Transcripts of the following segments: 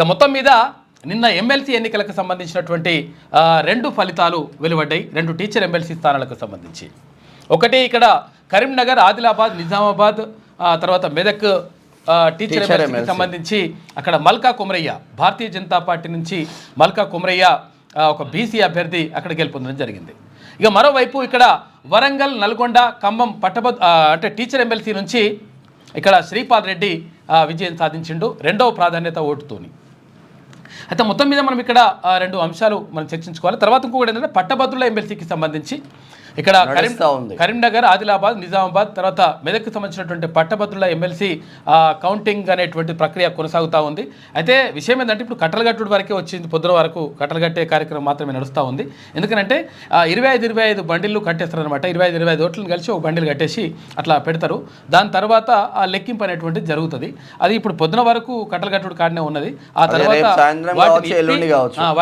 మొత్తం మీద నిన్న ఎమ్మెల్సీ ఎన్నికలకు సంబంధించినటువంటి రెండు ఫలితాలు వెలువడ్డాయి. రెండు టీచర్ ఎమ్మెల్సీ స్థానాలకు సంబంధించి ఒకటి ఇక్కడ కరీంనగర్, ఆదిలాబాద్, నిజామాబాద్, తర్వాత మెదక్ టీచర్ ఎమ్మెల్సీకి సంబంధించి అక్కడ మల్కా కుమరయ్య భారతీయ జనతా పార్టీ నుంచి మల్కా కుమరయ్య ఒక బీసీ అభ్యర్థి అక్కడ గెలుపొందడం జరిగింది. ఇక మరోవైపు ఇక్కడ వరంగల్, నల్గొండ, ఖమ్మం అంటే టీచర్ ఎమ్మెల్సీ నుంచి ఇక్కడ శ్రీపాల్ రెడ్డి విజయం సాధించిండు రెండవ ప్రాధాన్యత ఓటుతోని. అయితే మొత్తం మీద మనం ఇక్కడ రెండు అంశాలు మనం చర్చించుకోవాలి. తర్వాత ఇంకొకటి ఏంటంటే పట్టభద్రుల ఎమ్మెల్సీకి సంబంధించి ఇక్కడ కరీంనగర్, ఆదిలాబాద్, నిజామాబాద్, తర్వాత మెదక్కి సంబంధించినటువంటి పట్టభద్రుల ఎమ్మెల్సీ కౌంటింగ్ అనేటువంటి ప్రక్రియ కొనసాగుతూ ఉంది. అయితే విషయం ఏంటంటే ఇప్పుడు కట్టలగట్టుడు వరకే వచ్చింది, పొద్దున వరకు కట్టలగట్టే కార్యక్రమం మాత్రమే నడుస్తూ ఉంది. ఎందుకంటే 25 బండిళ్ళు కట్టేస్తారనమాట. 25 ఓట్లను కలిసి ఒక బండిలు కట్టేసి అట్లా పెడతారు. దాని తర్వాత ఆ లెక్కింపు అనేటువంటిది జరుగుతుంది. అది ఇప్పుడు పొద్దున వరకు కట్టలగట్టుడు కాడనే ఉన్నది. ఆ తర్వాత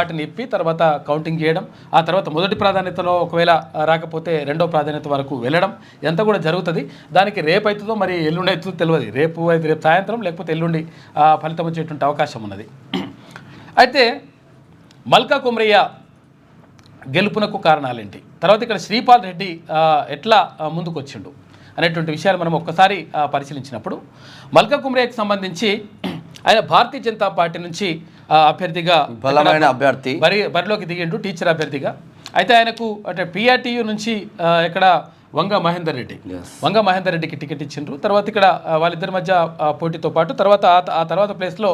వాటిని ఇప్పి తర్వాత కౌంటింగ్ చేయడం, ఆ తర్వాత మొదటి ప్రాధాన్యతలో ఒకవేళ రాకపోతే రెండో ప్రాధాన్యత వరకు వెళ్ళడం ఇదంతా కూడా జరుగుతుంది. దానికి రేపు అవుతుందో మరి ఎల్లుండి అవుతుందో తెలియదు. రేపు సాయంత్రం లేకపోతే ఎల్లుండి ఫలితం వచ్చేటువంటి అవకాశం ఉన్నది. అయితే మల్కా కుమరయ్య గెలుపునకు కారణాలేంటి, తర్వాత ఇక్కడ శ్రీపాల్ రెడ్డి ఎట్లా ముందుకు వచ్చిండు అనేటువంటి విషయాలు మనం ఒక్కసారి పరిశీలించినప్పుడు మల్కా కుమరయ్యకు సంబంధించి ఆయన భారతీయ జనతా పార్టీ నుంచి అభ్యర్థిగా బలమైన అభ్యర్థి బరిలోకి దిగిండు టీచర్ అభ్యర్థిగా. అయితే ఆయనకు అంటే పిఆర్టీయూ నుంచి ఇక్కడ వంగ మహేందర్ రెడ్డికి టికెట్ ఇచ్చిండ్రు. తర్వాత ఇక్కడ వాళ్ళిద్దరి మధ్య పోటీతో పాటు తర్వాత ఆ తర్వాత ప్లేస్లో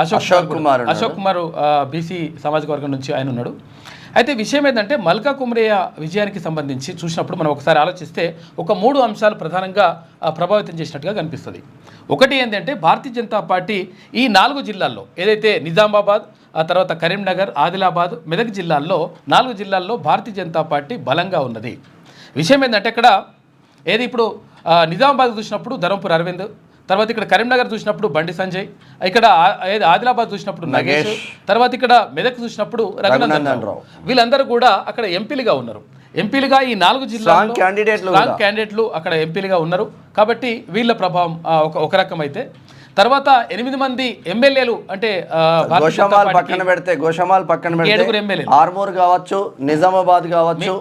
అశోక్ కుమార్ బీసీ సామాజిక వర్గం నుంచి ఆయన ఉన్నాడు. అయితే విషయం ఏంటంటే మల్కా కుమరయ్య విజయానికి సంబంధించి చూసినప్పుడు మనం ఒకసారి ఆలోచిస్తే ఒక 3 అంశాలు ప్రధానంగా ప్రభావితం చేసినట్టుగా కనిపిస్తుంది. ఒకటి ఏంటంటే భారతీయ జనతా పార్టీ ఈ 4 జిల్లాల్లో ఏదైతే నిజామాబాద్, ఆ తర్వాత కరీంనగర్, ఆదిలాబాద్, మెదక్ జిల్లాల్లో 4 జిల్లాల్లో భారతీయ జనతా పార్టీ బలంగా ఉన్నది. విషయం ఏంటంటే ఇక్కడ ఏది ఇప్పుడు నిజామాబాద్ చూసినప్పుడు ధర్మపురి అరవింద్, తర్వాత ఇక్కడ కరీంనగర్ చూసినప్పుడు బండి సంజయ్, ఇక్కడ ఆదిలాబాద్ చూసినప్పుడు నగేష్, తర్వాత ఇక్కడ మెదక్ చూసినప్పుడు రఘునందన్ రావు, వీళ్ళందరూ కూడా అక్కడ ఎంపీలుగా ఉన్నారు. ఎంపీలుగా ఈ 4 జిల్లాల్లో క్యాండిడేట్లు అక్కడ ఎంపీలుగా ఉన్నారు. కాబట్టి వీళ్ళ ప్రభావం ఒక రకం అయితే తర్వాత 8 మంది ఎమ్మెల్యేలు అంటే గోషమాల్ పక్కన పెడితే 7 ఎమ్మెల్యేలు, ఆర్మూర్ కావచ్చు, నిజామాబాద్ కావచ్చు,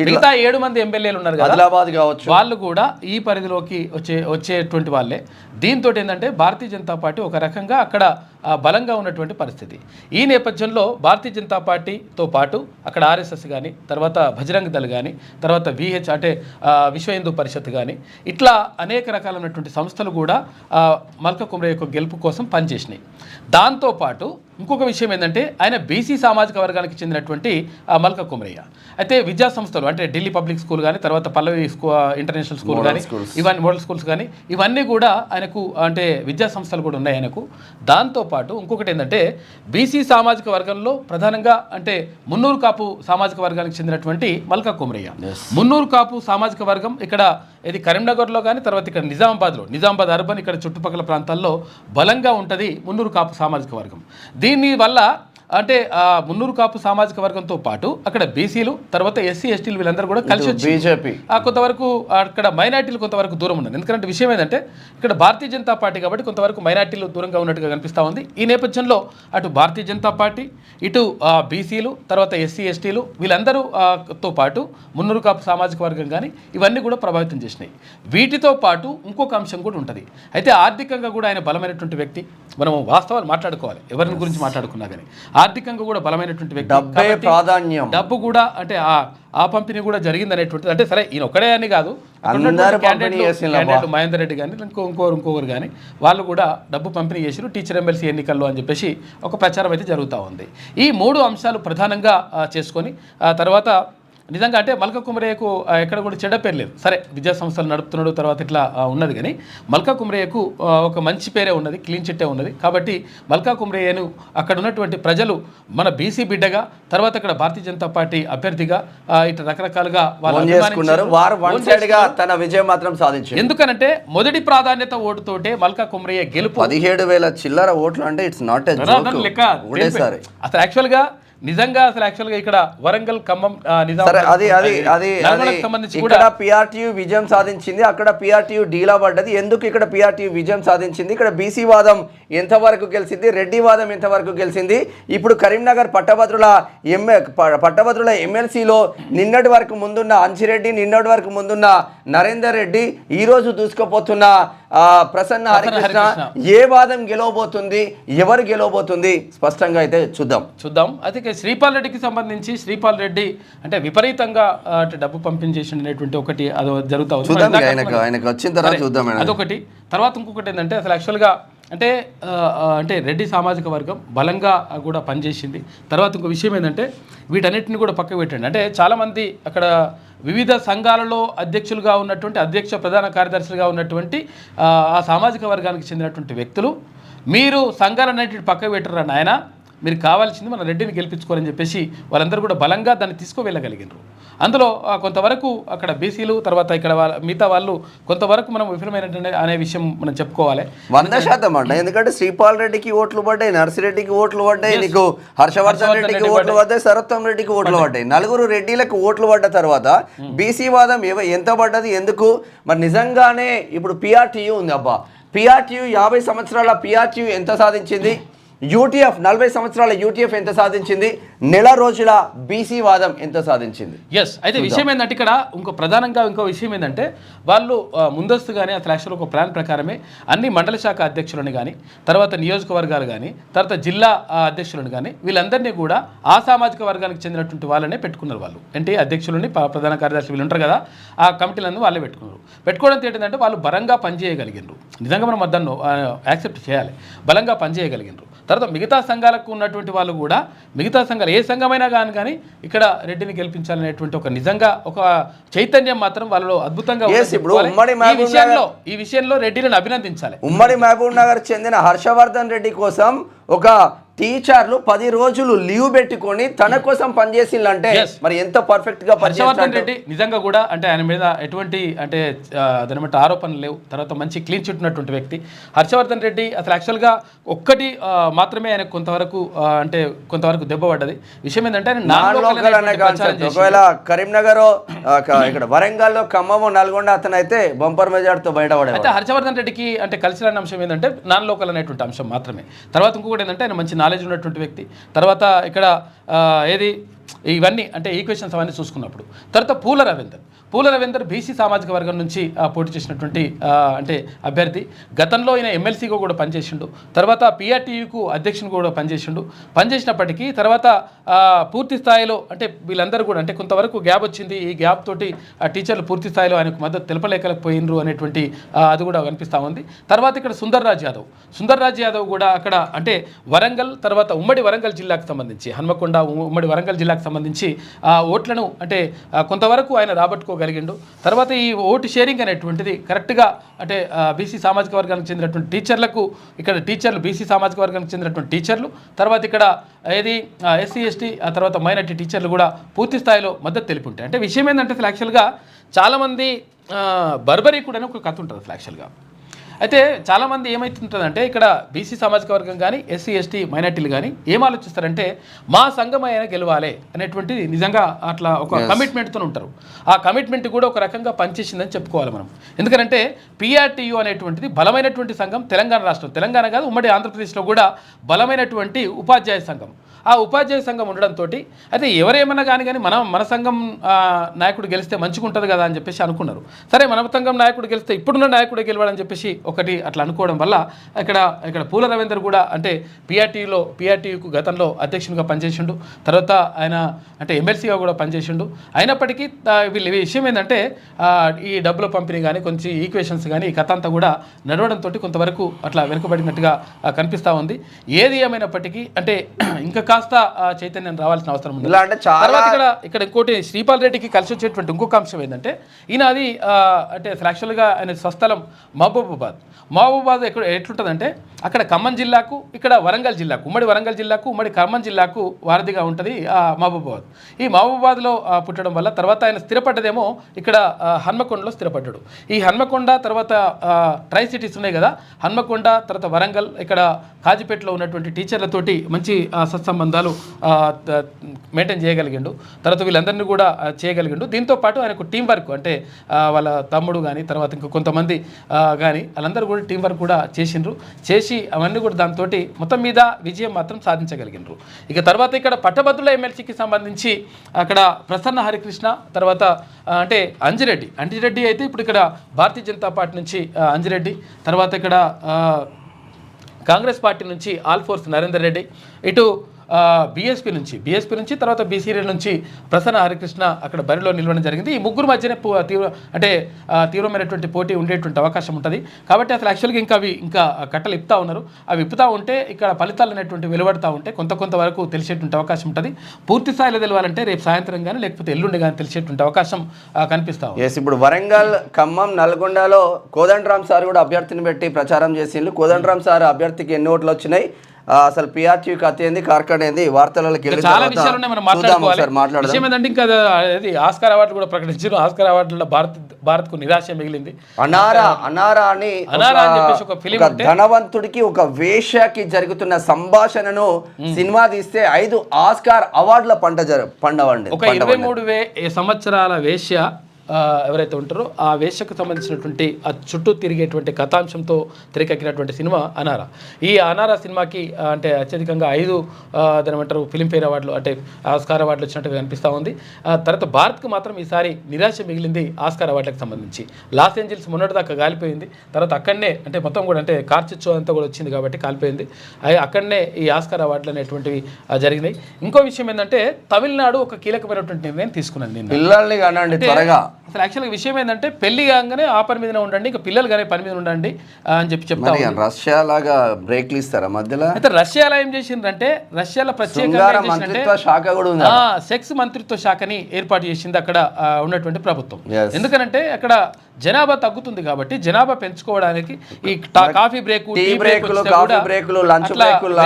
మిగతా 7 మంది ఎమ్మెల్యేలు ఉన్నారు కదా, ఆదిలాబాద్ కావచ్చు, వాళ్ళు కూడా ఈ పరిధిలోకి వచ్చేటువంటి వాళ్ళే. దీంతో ఏంటంటే భారతీయ జనతా పార్టీ ఒక రకంగా అక్కడ బలంగా ఉన్నటువంటి పరిస్థితి. ఈ నేపథ్యంలో భారతీయ జనతా పార్టీతో పాటు అక్కడ ఆర్ఎస్ఎస్ కానీ, తర్వాత బజరంగ్ దళ్ కానీ, తర్వాత విహెచ్ అంటే విశ్వ హిందూ పరిషత్ కానీ, ఇట్లా అనేక రకాలైనటువంటి సంస్థలు కూడా మల్కా కుమరయ్య యొక్క గెలుపు కోసం పనిచేసినాయి. దాంతోపాటు ఇంకొక విషయం ఏంటంటే ఆయన బీసీ సామాజిక వర్గానికి చెందినటువంటి మల్కా కుమరయ్య. అయితే విద్యా సంస్థలు అంటే ఢిల్లీ పబ్లిక్ స్కూల్ కానీ, తర్వాత పల్లవి ఇంటర్నేషనల్ స్కూల్ కానీ, ఇవన్నీ మోడల్ స్కూల్స్ కానీ, ఇవన్నీ కూడా ఆయనకు అంటే విద్యా సంస్థలు కూడా ఉన్నాయి ఆయనకు. దాంతోపాటు ఇంకొకటి ఏంటంటే బీసీ సామాజిక వర్గంలో ప్రధానంగా అంటే మున్నూరు కాపు సామాజిక వర్గానికి చెందినటువంటి మల్కా కుమరయ్య. మున్నూరు కాపు సామాజిక వర్గం ఇక్కడ ఇది కరీంనగర్లో కానీ, తర్వాత ఇక్కడ నిజామాబాద్ అర్బన్ ఇక్కడ చుట్టుపక్కల ప్రాంతాల్లో బలంగా ఉంటుంది మున్నూరు కాపు సామాజిక వర్గం. దీనివల్ల అంటే మున్నూరు కాపు సామాజిక వర్గంతో పాటు అక్కడ బీసీలు, తర్వాత ఎస్సీ ఎస్టీలు వీళ్ళందరూ కూడా కలిసి వచ్చి బీజేపీ కొంతవరకు అక్కడ మైనార్టీలు కొంతవరకు దూరం ఉన్నారు. ఎందుకంటే విషయం ఏంటంటే ఇక్కడ భారతీయ జనతా పార్టీ కాబట్టి కొంతవరకు మైనార్టీలు దూరంగా ఉన్నట్టుగా కనిపిస్తూ ఉంది. ఈ నేపథ్యంలో అటు భారతీయ జనతా పార్టీ, ఇటు బీసీలు, తర్వాత ఎస్సీ ఎస్టీలు వీళ్ళందరూ తో పాటు మున్నూరు కాపు సామాజిక వర్గం కానీ ఇవన్నీ కూడా ప్రభావితం చేసినాయి. వీటితో పాటు ఇంకొక అంశం కూడా ఉంటుంది. అయితే ఆర్థికంగా కూడా ఆయన బలమైనటువంటి వ్యక్తి. మనం వాస్తవాలు మాట్లాడుకోవాలి, ఎవరిని గురించి మాట్లాడుకున్నా కానీ ఆర్థికంగా కూడా బలమైనటువంటి వ్యక్తి. డబ్బు కూడా అంటే ఆ పంపిణీ కూడా జరిగింది అనేటువంటిది. అంటే సరే ఈయన ఒక్కడే అని కాదు, క్యాండిడేట్ మహేందర్ రెడ్డి కానీ ఇంకొకరు కానీ వాళ్ళు కూడా డబ్బు పంపిణీ చేసారు టీచర్ ఎమ్మెల్సీ ఎన్నికల్లో అని చెప్పేసి ఒక ప్రచారం అయితే జరుగుతూ ఉంది. ఈ 3 అంశాలు ప్రధానంగా చేసుకొని తర్వాత నిజంగా అంటే మల్కా కుమరయ్యకు ఎక్కడ కూడా చెడ్డ పేరు లేదు. సరే విద్యా సంస్థలు నడుపుతున్నాడు, తర్వాత ఇట్లా ఉన్నది, కానీ మల్కా కుమరయ్యకు ఒక మంచి పేరే ఉన్నది, క్లీన్ చిట్టే ఉన్నది. కాబట్టి మల్కా కుమరయ్యను అక్కడ ఉన్నటువంటి ప్రజలు మన బీసీ బిడ్డగా, తర్వాత అక్కడ భారతీయ జనతా పార్టీ అభ్యర్థిగా ఇట్లా రకరకాలుగా తన విజయం మాత్రం సాధించారు. ఎందుకనంటే మొదటి ప్రాధాన్యత ఓటుతోటే మల్కా కుమరయ్య గెలుపు 17,000 చిల్లర ఓట్లు అంటే ఇట్స్ నాట్ ఎ జోక్ లెక్క. అసలు యాక్చువల్గా నిజంగా అసలు యాక్చువల్గా ఇక్కడ వరంగల్ ఖమ్మం సరే అది సంబంధించి ఇక్కడ పిఆర్టీయూ విజయం సాధించింది, అక్కడ పిఆర్టీయూ డీలా పడ్డది. ఎందుకు ఇక్కడ పిఆర్టీయూ విజయం సాధించింది? ఇక్కడ బీసీ వాదం ఎంతవరకు గెలిచింది, రెడ్డి వాదం ఎంతవరకు గెలిచింది? ఇప్పుడు కరీంనగర్ పట్టభద్రుల ఎమ్మెల్సీలో నిన్నటి వరకు ముందున్న అంజిరెడ్డి, నిన్నటి వరకు ముందున్న నరేందర్ రెడ్డి, ఈ రోజు దూసుకుపోతున్న ప్రసన్న హరికృష్ణ, ఏ వాదం గెలవబోతుంది, ఎవరు గెలవబోతుంది స్పష్టంగా అయితే చూద్దాం. అయితే శ్రీపాల్ రెడ్డికి సంబంధించి శ్రీపాల్ రెడ్డి అంటే విపరీతంగా అంటే డబ్బు పంపించేసినటువంటి ఒకటి అది జరుగుతా ఉంది. ఆయనకు వచ్చిన తర్వాత చూద్దాం. అదొకటి. తర్వాత ఇంకొకటి ఏంటంటే అసలు యాక్చువల్గా అంటే రెడ్డి సామాజిక వర్గం బలంగా కూడా పనిచేసింది. తర్వాత ఇంకో విషయం ఏంటంటే వీటన్నిటిని కూడా పక్కకు పెట్టండి. అంటే చాలామంది అక్కడ వివిధ సంఘాలలో అధ్యక్షులుగా ఉన్నటువంటి ప్రధాన కార్యదర్శులుగా ఉన్నటువంటి ఆ సామాజిక వర్గానికి చెందినటువంటి వ్యక్తులు మీరు సంఘాలన్నింటిని పక్కకు పెట్టరా నాయన, మీరు కావాల్సింది మన రెడ్డిని గెలిపించుకోవాలని చెప్పేసి వాళ్ళందరూ కూడా బలంగా దాన్ని తీసుకువెళ్ళగలిగినారు. అందులో కొంతవరకు అక్కడ బీసీలు, తర్వాత ఇక్కడ మిగతా వాళ్ళు కొంతవరకు మనం విఫలమైనటువంటి అనే విషయం మనం చెప్పుకోవాలి 100% అంట. ఎందుకంటే శ్రీపాల్ రెడ్డికి ఓట్లు పడ్డాయి, నర్సిరెడ్డికి ఓట్లు పడ్డాయి, నీకు హర్షవర్ధన్ రెడ్డికి ఓట్లు పడ్డాయి, సరోత్తమ్ రెడ్డికి ఓట్లు పడ్డాయి. నలుగురు రెడ్డిలకు ఓట్లు పడ్డ తర్వాత బీసీ వాదం ఎంత పడ్డది, ఎందుకు? మరి నిజంగానే ఇప్పుడు పిఆర్టీయూ ఉంది. అబ్బా, పిఆర్టీయూ 50 సంవత్సరాల పిఆర్టీయూ ఎంత సాధించింది? యూటీఎఫ్ 40 సంవత్సరాల యూటీఎఫ్ ఎంత సాధించింది? నెల రోజుల బీసీ వాదం ఎంత సాధించింది? అయితే విషయం ఏంటంటే ఇక్కడ ఇంకో విషయం ఏంటంటే వాళ్ళు ముందస్తుగానే అసలు యాక్చువల్ ఒక ప్లాన్ ప్రకారమే అన్ని మండల శాఖ అధ్యక్షులను కానీ, తర్వాత నియోజకవర్గాలు కానీ, తర్వాత జిల్లా అధ్యక్షులను కానీ వీళ్ళందరినీ కూడా ఆ సామాజిక వర్గానికి చెందినటువంటి వాళ్ళనే పెట్టుకున్నారు. వాళ్ళు అంటే అధ్యక్షులని, ప్రధాన కార్యదర్శి వీళ్ళు ఉంటారు కదా, ఆ కమిటీలను వాళ్ళే పెట్టుకున్నారు. పెట్టుకోవడం ఏంటంటే వాళ్ళు బలంగా పనిచేయగలిగినారు. నిజంగా మనం దాన్ని యాక్సెప్ట్ చేయాలి, బలంగా పనిచేయగలిగినారు. తర్వాత మిగతా సంఘాలకు ఉన్నటువంటి వాళ్ళు కూడా మిగతా సంఘాలు ఏ సంఘమైనా కానీ ఇక్కడ రెడ్డిని గెలిపించాలనేటువంటి ఒక నిజంగా ఒక చైతన్యం మాత్రం వాళ్ళలో అద్భుతంగా ఈ విషయంలో రెడ్డిలను అభినందించాలి. ఉమ్మడి మహబూబ్ నగర్ చెందిన హర్షవర్ధన్ రెడ్డి కోసం ఒక టీచర్లు 10 రోజులు లీవ్ పెట్టుకొని తన కోసం పనిచేసిందంటే మరి ఎంత పర్ఫెక్ట్ గా హర్షవర్ధన్ రెడ్డి నిజంగా కూడా అంటే ఆయన మీద ఎటువంటి అంటే దాని బట్టి ఆరోపణలు లేవు. తర్వాత మంచి క్లీన్ చిట్ ఉన్నటువంటి వ్యక్తి హర్షవర్ధన్ రెడ్డి. అసలు యాక్చువల్గా ఒక్కటి మాత్రమే ఆయన కొంతవరకు దెబ్బ పడ్డది. విషయం ఏంటంటే ఒకవేళ కరీంనగర్, ఇక్కడ వరంగల్, ఖమ్మం, నల్గొండ అతను అయితే బంపర్ మెజార్టీతో బయటపడే. అయితే హర్షవర్ధన్ రెడ్డికి అంటే కలిసి రాని అంశం ఏంటంటే నాన్ లోకల్ అనేటువంటి అంశం మాత్రమే. తర్వాత ఇంకొకటి ఏంటంటే ఆయన మంచి నాలెడ్జ్ ఉన్నటువంటి వ్యక్తి. తర్వాత ఇక్కడ ఇవన్నీ అంటే ఈక్వేషన్స్ అవన్నీ చూసుకున్నప్పుడు తర్వాత పూల రవీందర్ బీసీ సామాజిక వర్గం నుంచి పోటీ చేసినటువంటి అంటే అభ్యర్థి. గతంలో ఈయన ఎమ్మెల్సీగా కూడా పనిచేసిండు, తర్వాత పిఆర్టీయూకు అధ్యక్షుని కూడా పనిచేసినప్పటికీ తర్వాత పూర్తి స్థాయిలో అంటే వీళ్ళందరూ కూడా అంటే కొంతవరకు గ్యాప్ వచ్చింది. ఈ గ్యాప్ తోటి టీచర్లు పూర్తి స్థాయిలో ఆయనకు మద్దతు తెలపలేకపోయినరు అనేటువంటి అది కూడా కనిపిస్తూ ఉంది. తర్వాత ఇక్కడ సుందర్ రాజ్ యాదవ్ కూడా అక్కడ అంటే వరంగల్, తర్వాత ఉమ్మడి వరంగల్ జిల్లాకు సంబంధించి హన్మకొండ ఉమ్మడి వరంగల్ జిల్లాకు సంబంధించి ఓట్లను అంటే కొంతవరకు ఆయన రాబట్టుకోగలిగిండు. తర్వాత ఈ ఓటు షేరింగ్ అనేటువంటిది కరెక్ట్గా అంటే బీసీ సామాజిక వర్గానికి చెందినటువంటి టీచర్లకు ఇక్కడ టీచర్లు బీసీ సామాజిక వర్గానికి చెందినటువంటి టీచర్లు, తర్వాత ఇక్కడ ఎస్సీ ఎస్టీ తర్వాత మైనారిటీ టీచర్లు కూడా పూర్తి స్థాయిలో మద్దతు తెలిపి ఉంటాయి. అంటే విషయం ఏంటంటే అసలు యాక్చువల్గా చాలామంది బర్బరీ కూడా ఒక కథ ఉంటుంది అసలు యాక్చువల్గా. అయితే చాలామంది ఏమవుతుంటుందంటే ఇక్కడ బీసీ సామాజిక వర్గం కానీ, ఎస్సీ ఎస్టీ మైనార్టీలు కానీ ఏం ఆలోచిస్తారంటే మా సంఘం అయినా గెలవాలి అనేటువంటిది నిజంగా అట్లా ఒక కమిట్మెంట్తో ఉంటారు. ఆ కమిట్మెంట్ కూడా ఒక రకంగా పనిచేసిందని చెప్పుకోవాలి మనం. ఎందుకంటే పిఆర్టీయూ అనేటువంటిది బలమైనటువంటి సంఘం. తెలంగాణ కాదు ఉమ్మడి ఆంధ్రప్రదేశ్లో కూడా బలమైనటువంటి ఉపాధ్యాయ సంఘం. ఆ ఉపాధ్యాయ సంఘం ఉండడంతో అయితే ఎవరేమన్నా కానీ మన సంఘం నాయకుడు గెలిస్తే మంచిగా ఉంటుంది కదా అని చెప్పేసి అనుకున్నారు. సరే మన సంఘం నాయకుడు గెలిస్తే ఇప్పుడున్న నాయకుడు గెలవాలని చెప్పేసి ఒకటి అట్లా అనుకోవడం వల్ల ఇక్కడ పూల రవీందర్ కూడా అంటే పిఆర్టీయూకు గతంలో అధ్యక్షునిగా పనిచేసిండు, తర్వాత ఆయన అంటే ఎమ్మెల్సీగా కూడా పనిచేసిండు. అయినప్పటికీ వీళ్ళ విషయం ఏంటంటే ఈ డబ్బుల పంపిణీ కానీ కొంచెం ఈక్వేషన్స్ కానీ ఈ కథ అంతా కూడా నడవడంతో కొంతవరకు అట్లా వెనుకబడినట్టుగా కనిపిస్తూ ఉంది. ఏది ఏమైనప్పటికీ అంటే ఇంకా కాస్త చైతన్యం రావాల్సిన అవసరం ఉంది. ఇక్కడ ఇంకోటి శ్రీపాల్ రెడ్డికి కలిసి వచ్చేటువంటి ఇంకొక అంశం ఏంటంటే ఈయన అది అంటే యాక్చువల్గా ఆయన స్వస్థలం మహబూబాబాద్ ఎట్లుంటుందంటే అక్కడ ఖమ్మం జిల్లాకు, ఇక్కడ వరంగల్ జిల్లాకు, ఉమ్మడి వరంగల్ జిల్లాకు, ఉమ్మడి ఖమ్మం జిల్లాకు వారధిగా ఉంటుంది మహబూబాబాద్. ఈ మహబూబాబాద్లో పుట్టడం వల్ల తర్వాత ఆయన స్థిరపడ్డదేమో ఇక్కడ హన్మకొండలో స్థిరపడ్డాడు. ఈ హన్మకొండ తర్వాత ట్రై సిటీస్ ఉన్నాయి కదా, హన్మకొండ తర్వాత వరంగల్, ఇక్కడ కాజీపేటలో ఉన్నటువంటి టీచర్లతోటి మంచి సత్సంబంధం సంబంధాలు మెయింటైన్ చేయగలిగిండు. తర్వాత వీళ్ళందరినీ కూడా చేయగలిగిండు. దీంతోపాటు ఆయనకు టీం వర్క్ అంటే వాళ్ళ తమ్ముడు కానీ తర్వాత ఇంకా కొంతమంది కానీ వాళ్ళందరూ కూడా టీం వర్క్ కూడా చేసి అవన్నీ కూడా దాంతో మొత్తం మీద విజయం మాత్రం సాధించగలిగినారు. ఇక తర్వాత ఇక్కడ పట్టభద్రుల ఎమ్మెల్సీకి సంబంధించి అక్కడ ప్రసన్న హరికృష్ణ తర్వాత అంటే అంజిరెడ్డి అయితే ఇప్పుడు ఇక్కడ భారతీయ జనతా పార్టీ నుంచి అంజిరెడ్డి, తర్వాత ఇక్కడ కాంగ్రెస్ పార్టీ నుంచి ఆల్ ఫోర్స్ నరేందర్ రెడ్డి, ఇటు బీఎస్పీ నుంచి తర్వాత బీసీఆర్ నుంచి ప్రసన్న హరికృష్ణ అక్కడ బరిలో నిలవడం జరిగింది. ఈ ముగ్గురు మధ్యనే తీవ్రమైనటువంటి పోటీ ఉండేటువంటి అవకాశం ఉంటుంది. కాబట్టి అసలు యాక్చువల్గా ఇంకా కట్టలు ఇప్పుతా ఉన్నారు. అవి ఇప్పుతా ఉంటే ఇక్కడ ఫలితాలు అనేటువంటి వెలువడుతూ ఉంటే కొంత వరకు తెలిసేటువంటి అవకాశం ఉంటుంది. పూర్తి స్థాయిలో తెలవాలంటే రేపు సాయంత్రం కానీ లేకపోతే ఎల్లుండి కానీ తెలిసేటువంటి అవకాశం కనిపిస్తా ఉంది. ఇప్పుడు వరంగల్, ఖమ్మం, నల్గొండలో కోదండరామ్ సార్ కూడా అభ్యర్థిని పెట్టి ప్రచారం చేసిండ్రు. కోదండరామ్ సార్ అభ్యర్థికి ఎన్ని ఓట్లు వచ్చినాయి, అసలు పిఆర్టీ కథ ఏంది, కార్కడ్ ఏంది, వార్తలకి చాలా విషయాలు ఉన్నాయి. మనం మాట్లాడుకోవాలి. విషయం ఏంటంటే ఇంకా అది ఆస్కార్ అవార్డు కూడా ప్రకటించారు. ఆస్కార్ అవార్డులో భారత్కు నిరాశ మిగిలింది. అనారా అని చెప్పేసి ఒక ఫిలిం, ధనవంతుడికి ఒక వేశ్యకి జరుగుతున్న సంభాషణను సినిమా తీస్తే 5 ఆస్కార్ అవార్డుల పండవండి. ఒక 23 సంవత్సరాల వేశ్య ఎవరైతే ఉంటారో ఆ వేశ్యకు సంబంధించినటువంటి ఆ చుట్టూ తిరిగేటువంటి కథాంశంతో తెరకెక్కినటువంటి సినిమా అనారా. ఈ అనారా సినిమాకి అంటే అత్యధికంగా 5 దానిమంటారు ఫిలింఫేర్ అవార్డులు అంటే ఆస్కార్ అవార్డులు వచ్చినట్టుగా కనిపిస్తూ ఉంది. తర్వాత భారత్కు మాత్రం ఈసారి నిరాశ మిగిలింది ఆస్కార్ అవార్డులకు సంబంధించి. లాస్ ఏంజల్స్ మొన్నటిదాకా కాలిపోయింది. తర్వాత అక్కడనే అంటే మొత్తం కూడా అంటే కార్చిచ్చో అంతా కూడా వచ్చింది కాబట్టి కాలిపోయింది. అక్కడనే ఈ ఆస్కార్ అవార్డులు అనేటువంటివి జరిగినాయి. ఇంకో విషయం ఏంటంటే తమిళనాడు ఒక కీలకమైనటువంటి నిర్ణయం తీసుకున్నది. పిల్లల్ని కానండి త్వరగా. అసలు యాక్చువల్గా విషయం ఏంటంటే పెళ్లి కాగానే ఆ పని మీదనే ఉండండి, ఇంకా పిల్లలు కానీ పని మీద ఉండండి అని చెప్తారు. రష్యా లాగా బ్రేక్లు ఇస్తారా మధ్యలో? అయితే రష్యాలో ఏం చేసిందంటే రష్యాలో ప్రత్యేకంగా సెక్స్ మంత్రిత్వ శాఖని ఏర్పాటు చేసింది అక్కడ ఉన్నటువంటి ప్రభుత్వం. ఎందుకనంటే అక్కడ జనాభా తగ్గుతుంది కాబట్టి జనాభా పెంచుకోవడానికి ఈ కాఫీ బ్రేకులు లంచ్ బ్రేకులు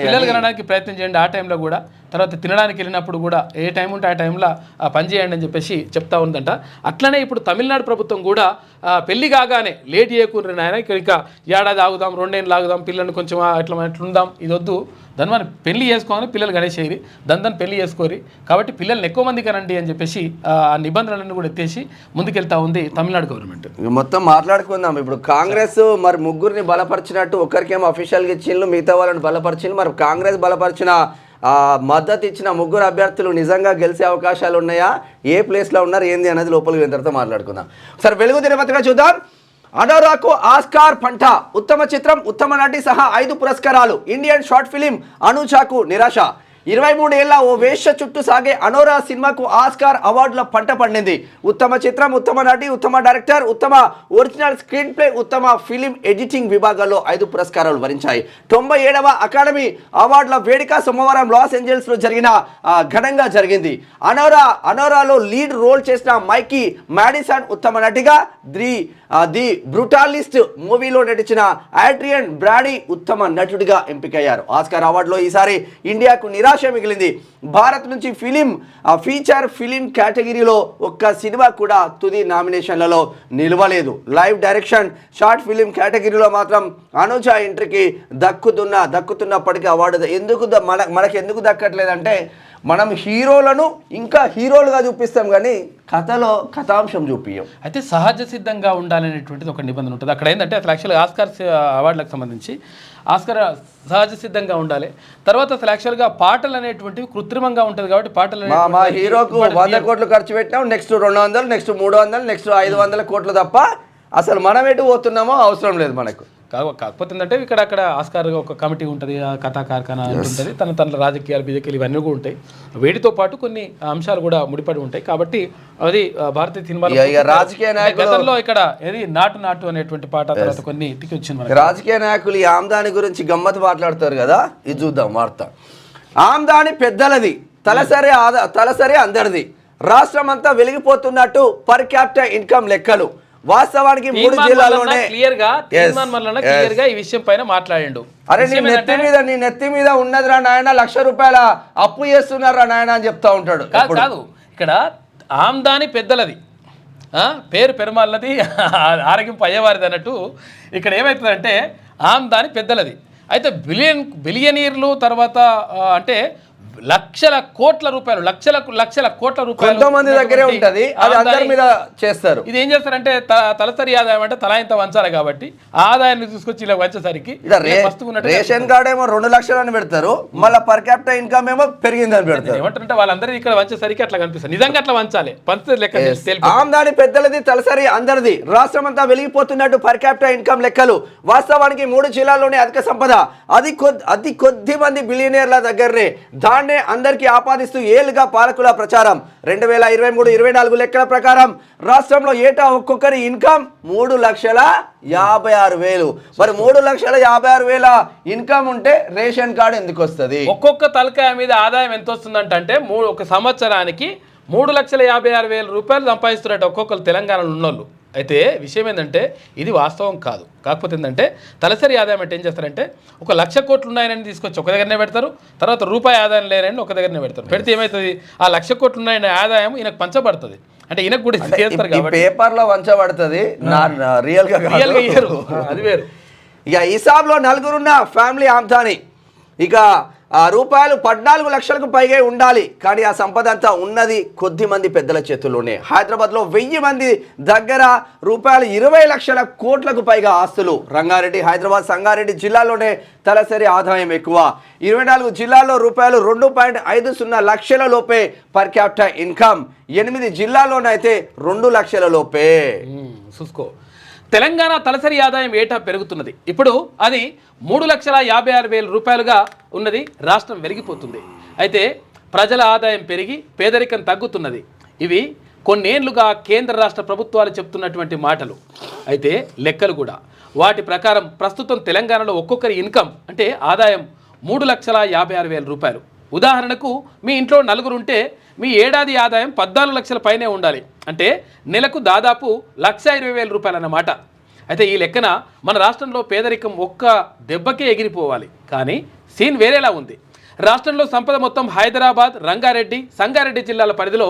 పిల్లలు కనడానికి ప్రయత్నం చేయండి ఆ టైంలో కూడా. తర్వాత తినడానికి వెళ్ళినప్పుడు కూడా ఏ టైం ఉంటే ఆ టైంలో పని చేయండి అని చెప్పేసి చెప్తా ఉందంట. అట్లనే ఇప్పుడు తమిళనాడు ప్రభుత్వం కూడా పెళ్లి కాగానే లేట్ చేయకూడదు నాయన, ఇంకా ఏడాది ఆగుదాం, 2 ఏళ్ళు ఆగుదాం, పిల్లల్ని కొంచెం ఎట్లుందాం, ఇది వద్దు, దాని మనం పెళ్లి చేసుకోవాలి, పిల్లలు గణేసేది దాన్ని పెళ్లి చేసుకోరి, కాబట్టి పిల్లల్ని ఎక్కువ మంది కనండి అని చెప్పేసి ఆ నిబంధనలను కూడా ఎత్తేసి ముందుకెళ్తా ఉంది తమిళనాడు గవర్నమెంట్. మొత్తం మాట్లాడుకుందాం. ఇప్పుడు కాంగ్రెస్ మరి ముగ్గురిని బలపరిచినట్టు ఒకరికేమో అఫీషియల్గా ఇచ్చిండ్రు, మిగతా వాళ్ళని బలపరిచిండ్రు. మరి కాంగ్రెస్ బలపరిచిన మద్దతు ఇచ్చిన 3 అభ్యర్థులు నిజంగా గెలిచే అవకాశాలు ఉన్నాయా, ఏ ప్లేస్లో ఉన్నారు ఏంది అనేది లోపలికి వెళ్ళిన తర్వాత మాట్లాడుకుందాం. సరే, వెలుగు దినపత్రిక చూద్దాం. అనోరాకు ఆస్కార్ పంట, ఉత్తమ చిత్రం, ఉత్తమ నటి సహా 5 పురస్కారాలు. ఇండియన్ షార్ట్ ఫిలిం అనూచాకు నిరాశ. 23 ఏళ్ల ఓ వేశ్య చుట్టూ సాగే అనోరా సినిమాకు ఆస్కార్ అవార్డుల పంట పండింది. ఉత్తమ చిత్రం, ఉత్తమ నటి, ఉత్తమ డైరెక్టర్, ఉత్తమ ఒరిజినల్ స్క్రీన్ ప్లే, ఉత్తమ ఫిలిం ఎడిటింగ్ విభాగాల్లో 5 పురస్కారాలు వరించాయి. 97వ అకాడమీ అవార్డుల వేడుక సోమవారం లాస్ ఏంజల్స్లో ఘనంగా జరిగింది. అనోరాలో లీడ్ రోల్ చేసిన మైకీ మాడిసన్ ఉత్తమ నటిగా, ది బ్రూటాలిస్ట్ మూవీలో నటించిన ఆడ్రియన్ బ్రాడీ ఉత్తమ నటుడిగా ఎంపికయ్యారు. ఆస్కార్ అవార్డులో ఈసారి ఇండియాకు నిరాశ మిగిలింది. భారత్ నుంచి ఫీచర్ ఫిలిం కేటగిరీలో ఒక్క సినిమా కూడా తుది నామినేషన్లలో నిలవలేదు. లైవ్ డైరెక్షన్, షార్ట్ ఫిలిం కేటగిరీలో మాత్రం అనుజ ఎంట్రీకి దక్కుతున్నప్పటికీ అవార్డు మనకు ఎందుకు దక్కట్లేదంటే మనం హీరోలను ఇంకా హీరోలుగా చూపిస్తాం కానీ కథాంశం చూపించాం. అయితే సహజ సిద్ధంగా ఉండాలనేటువంటిది ఒక నిబంధన ఉంటుంది అక్కడ. ఏంటంటే అసలు యాక్చువల్గా ఆస్కార్ అవార్డులకు సంబంధించి ఆస్కార్ సహజ సిద్ధంగా ఉండాలి. తర్వాత అసలు యాక్చువల్గా పాటలు అనేటువంటివి కృత్రిమంగా ఉంటుంది కాబట్టి పాటలు మా హీరోకు 100 కోట్లు ఖర్చు పెట్టినాం, నెక్స్ట్ 200, నెక్స్ట్ 300, నెక్స్ట్ 500 కోట్లు తప్ప అసలు మనం ఎటు పోతున్నామో అవసరం లేదు మనకు. కాకపోతే ఏంటంటే అక్కడ ఆస్కార్ ఒక కమిటీ ఉంటుంది, కథా కార్ఖానా ఉంటుంది, తన రాజకీయాలు బీజేపీలు ఇవన్నీ కూడా ఉంటాయి. వీటితో పాటు కొన్ని అంశాలు కూడా ముడిపడి ఉంటాయి. కాబట్టి అది భారతీయ సినిమాలో రాజకీయ గతంలో ఇక్కడ ఏది నాటు అనేటువంటి పాట తర్వాత కొన్ని ఎత్తికి వచ్చింది. రాజకీయ నాయకులు ఈ ఆమ్దాని గురించి గమ్మత్తు మాట్లాడతారు కదా, ఇది చూద్దాం వార్త. ఆమ్దాని పెద్దలది, తలసరి అందరిది, రాష్ట్రం అంతా వెలిగిపోతున్నట్టు పర్ క్యాపిటల్ ఇన్కమ్ లెక్కలు. వాస్తవానికి 3 జిల్లాల్లోనే క్లియర్ గా ఈ విషయం పైన మాట్లాడిండు. అరే నీ నెత్తి మీద ఉన్నదిరా నాయన, ₹1,00,000 అప్పు చేస్తున్నారా నాయన అని చెప్తా ఉంటాడు. కాదు, ఇక్కడ ఆమ్దాని పెద్దలది, పేరు పెరుమాళ్ళది, ఆరోగ్యం పయ్యవారిది అన్నట్టు ఇక్కడ ఏమవుతుందంటే ఆమ్దాని పెద్దలది, అయితే బిలియనీర్లు తర్వాత అంటే లక్షల కోట్ల రూపాయలు లక్షల కోట్ల రూపాయలు కొంతమంది దగ్గరే ఉంటది, అది అందరి మీద చేస్తారు. ఇది ఏం చేస్తారంటే తలసరి ఆదాయం అంటే తలా ఇంత వంచాలి కాబట్టి ఆదాయాన్ని తీసుకొచ్చి ఇలా వంచేసరికి రేషన్ కార్డ్ ఏమో 2 లక్షలు అని పెడతారు, మళ్ళీ పర్ క్యాపిటల్ ఇన్కమ్ ఏమో పెరిగిందని పెడతారు. ఏమంటారంటే వాళ్ళందరూ ఇక్కడ వంచేసరికి అట్లా కనిపిస్తుంది. నిజంగా అట్లా వంచాలి, పంచ లెక్క ఆమ్దాని పెద్దలది తలసరి అందరిది, రాష్ట్రం అంతా వెలిగిపోతున్నట్టు పర్ క్యాపిటల్ ఇన్కమ్ లెక్కలు. వాస్తవానికి 3 జిల్లాల్లోనే అధిక సంపద, అది కొద్ది మంది బిలియనీర్ల దగ్గరనే, దాన్నే అందరికీ ఆపాదిస్తూ ఏళ్లుగా పాలకుల ప్రచారం. 2023-24 లెక్కల ప్రకారం రాష్ట్రంలో ఏటా ఒక్కొక్కరి ఇన్కమ్ 3,56,000. మరి 3,56,000 ఇన్కమ్ ఉంటే రేషన్ కార్డు ఎందుకు వస్తుంది? ఒక్కొక్క తలకాయ మీద ఆదాయం ఎంత వస్తుందంటే ఒక సంవత్సరానికి 3,56,000 రూపాయలు సంపాదిస్తున్నట్టు ఒక్కొక్కరు తెలంగాణలో ఉన్నోళ్ళు. అయితే విషయం ఏంటంటే ఇది వాస్తవం కాదు. కాకపోతే ఏంటంటే తలసరి ఆదాయం అంటే ఏం చేస్తారంటే 1,00,000 కోట్లు ఉన్నాయని తీసుకొచ్చి ఒక దగ్గరనే పెడతారు, తర్వాత రూపాయి ఆదాయం లేరని ఒక దగ్గరనే పెడతారు. పెడితే ఏమవుతుంది, ఆ 1,00,000 కోట్లు ఉన్నాయని ఆదాయం ఈయనకు పంచబడుతుంది. అంటే ఈయనకు కూడా చేస్తారు కాబట్టి పేపర్లో వంచబడుతుంది, రియల్గా ఇయ్యరు, అది వేరు. ఇక హిసాబ్లో నలుగురున్న ఫ్యామిలీ ఆమ్దాని ఇక రూపాయలు 14 లక్షలకు పైగా ఉండాలి. కానీ ఆ సంపద అంతా ఉన్నది కొద్ది మంది పెద్దల చేతుల్లోనే. హైదరాబాద్లో 1000 మంది దగ్గర రూపాయలు 20 లక్షల కోట్లకు పైగా ఆస్తులు. రంగారెడ్డి, హైదరాబాద్, సంగారెడ్డి జిల్లాలోనే తలసరి ఆదాయం ఎక్కువ. 24 జిల్లాల్లో రూపాయలు 2.50 లక్షల లోపే పర్ క్యాపిటల్ ఇన్కమ్. 8 జిల్లాల్లోనైతే 2 లక్షల లోపే. చూసుకో, తెలంగాణ తలసరి ఆదాయం ఏటా పెరుగుతున్నది. ఇప్పుడు అది 3,56,000 రూపాయలుగా ఉన్నది. రాష్ట్రం వెలిగిపోతుంది. అయితే ప్రజల ఆదాయం పెరిగి పేదరికం తగ్గుతున్నది. ఇవి కొన్నేళ్లుగా కేంద్ర రాష్ట్ర ప్రభుత్వాలు చెప్తున్నటువంటి మాటలు. అయితే లెక్కలు కూడా వాటి ప్రకారం ప్రస్తుతం తెలంగాణలో ఒక్కొక్కరి ఇన్కమ్ అంటే ఆదాయం 3,56,000 రూపాయలు. ఉదాహరణకు మీ ఇంట్లో 4 ఉంటే మీ ఏడాది ఆదాయం 14 లక్షల పైనే ఉండాలి. అంటే నెలకు దాదాపు 1,20,000 రూపాయలు అన్నమాట. అయితే ఈ లెక్కన మన రాష్ట్రంలో పేదరికం ఒక్క దెబ్బకే ఎగిరిపోవాలి. కానీ సీన్ వేరేలా ఉంది. రాష్ట్రంలో సంపద మొత్తం హైదరాబాద్, రంగారెడ్డి, సంగారెడ్డి జిల్లాల పరిధిలో,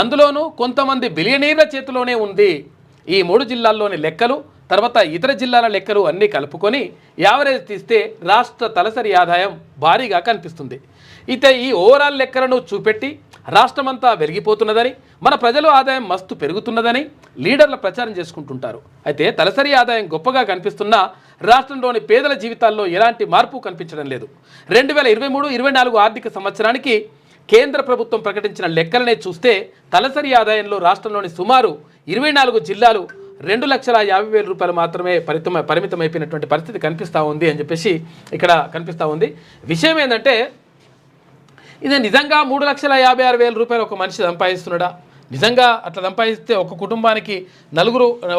అందులోనూ కొంతమంది బిలియనీర్ల చేతిలోనే ఉంది. ఈ 3 జిల్లాల్లోని లెక్కలు, తర్వాత ఇతర జిల్లాల లెక్కలు అన్నీ కలుపుకొని యావరేజ్ తీస్తే రాష్ట్ర తలసరి ఆదాయం భారీగా కనిపిస్తుంది. అయితే ఈ ఓవరాల్ లెక్కలను చూపెట్టి రాష్ట్రమంతా వెలిగిపోతున్నదని, మన ప్రజల ఆదాయం మస్తు పెరుగుతున్నదని లీడర్ల ప్రచారం చేసుకుంటుంటారు. అయితే తలసరి ఆదాయం గొప్పగా కనిపిస్తున్నా రాష్ట్రంలోని పేదల జీవితాల్లో ఎలాంటి మార్పు కనిపించడం లేదు. 2023-24 ఆర్థిక సంవత్సరానికి కేంద్ర ప్రభుత్వం ప్రకటించిన లెక్కలనే చూస్తే తలసరి ఆదాయంలో రాష్ట్రంలోని సుమారు 24 జిల్లాలు 2,50,000 రూపాయలు మాత్రమే పరిమితమైపోయినటువంటి పరిస్థితి కనిపిస్తూ ఉంది అని చెప్పేసి ఇక్కడ కనిపిస్తూ ఉంది. విషయం ఏంటంటే ఇది నిజంగా 3,56,000 రూపాయలు ఒక మనిషి సంపాదిస్తున్నాడా? నిజంగా అట్లా సంపాదిస్తే ఒక కుటుంబానికి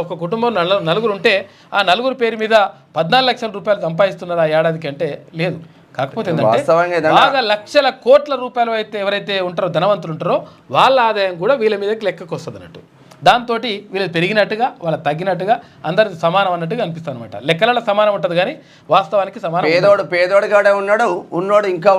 ఒక కుటుంబం నలుగురు ఉంటే ఆ నలుగురు పేరు మీద 14 లక్షల రూపాయలు సంపాదిస్తున్నారా ఏడాదికి అంటే లేదు. కాకపోతే ఏంటంటే బాగా లక్షల కోట్ల రూపాయలు అయితే ఎవరైతే ఉంటారో ధనవంతులు ఉంటారో వాళ్ళ ఆదాయం కూడా వీళ్ళ మీదకి లెక్కకు వస్తుంది అన్నట్టు. దాంతో వీళ్ళు పెరిగినట్టుగా వాళ్ళ తగ్గినట్టుగా అందరి సమానం అన్నట్టుగా అనిపిస్తుంది అనమాట. లెక్కలలో సమానం ఉంటుంది కానీ వాస్తవానికి సమానం. పేదోడు కాడే ఉన్నాడు, ఉన్నోడు ఇంకా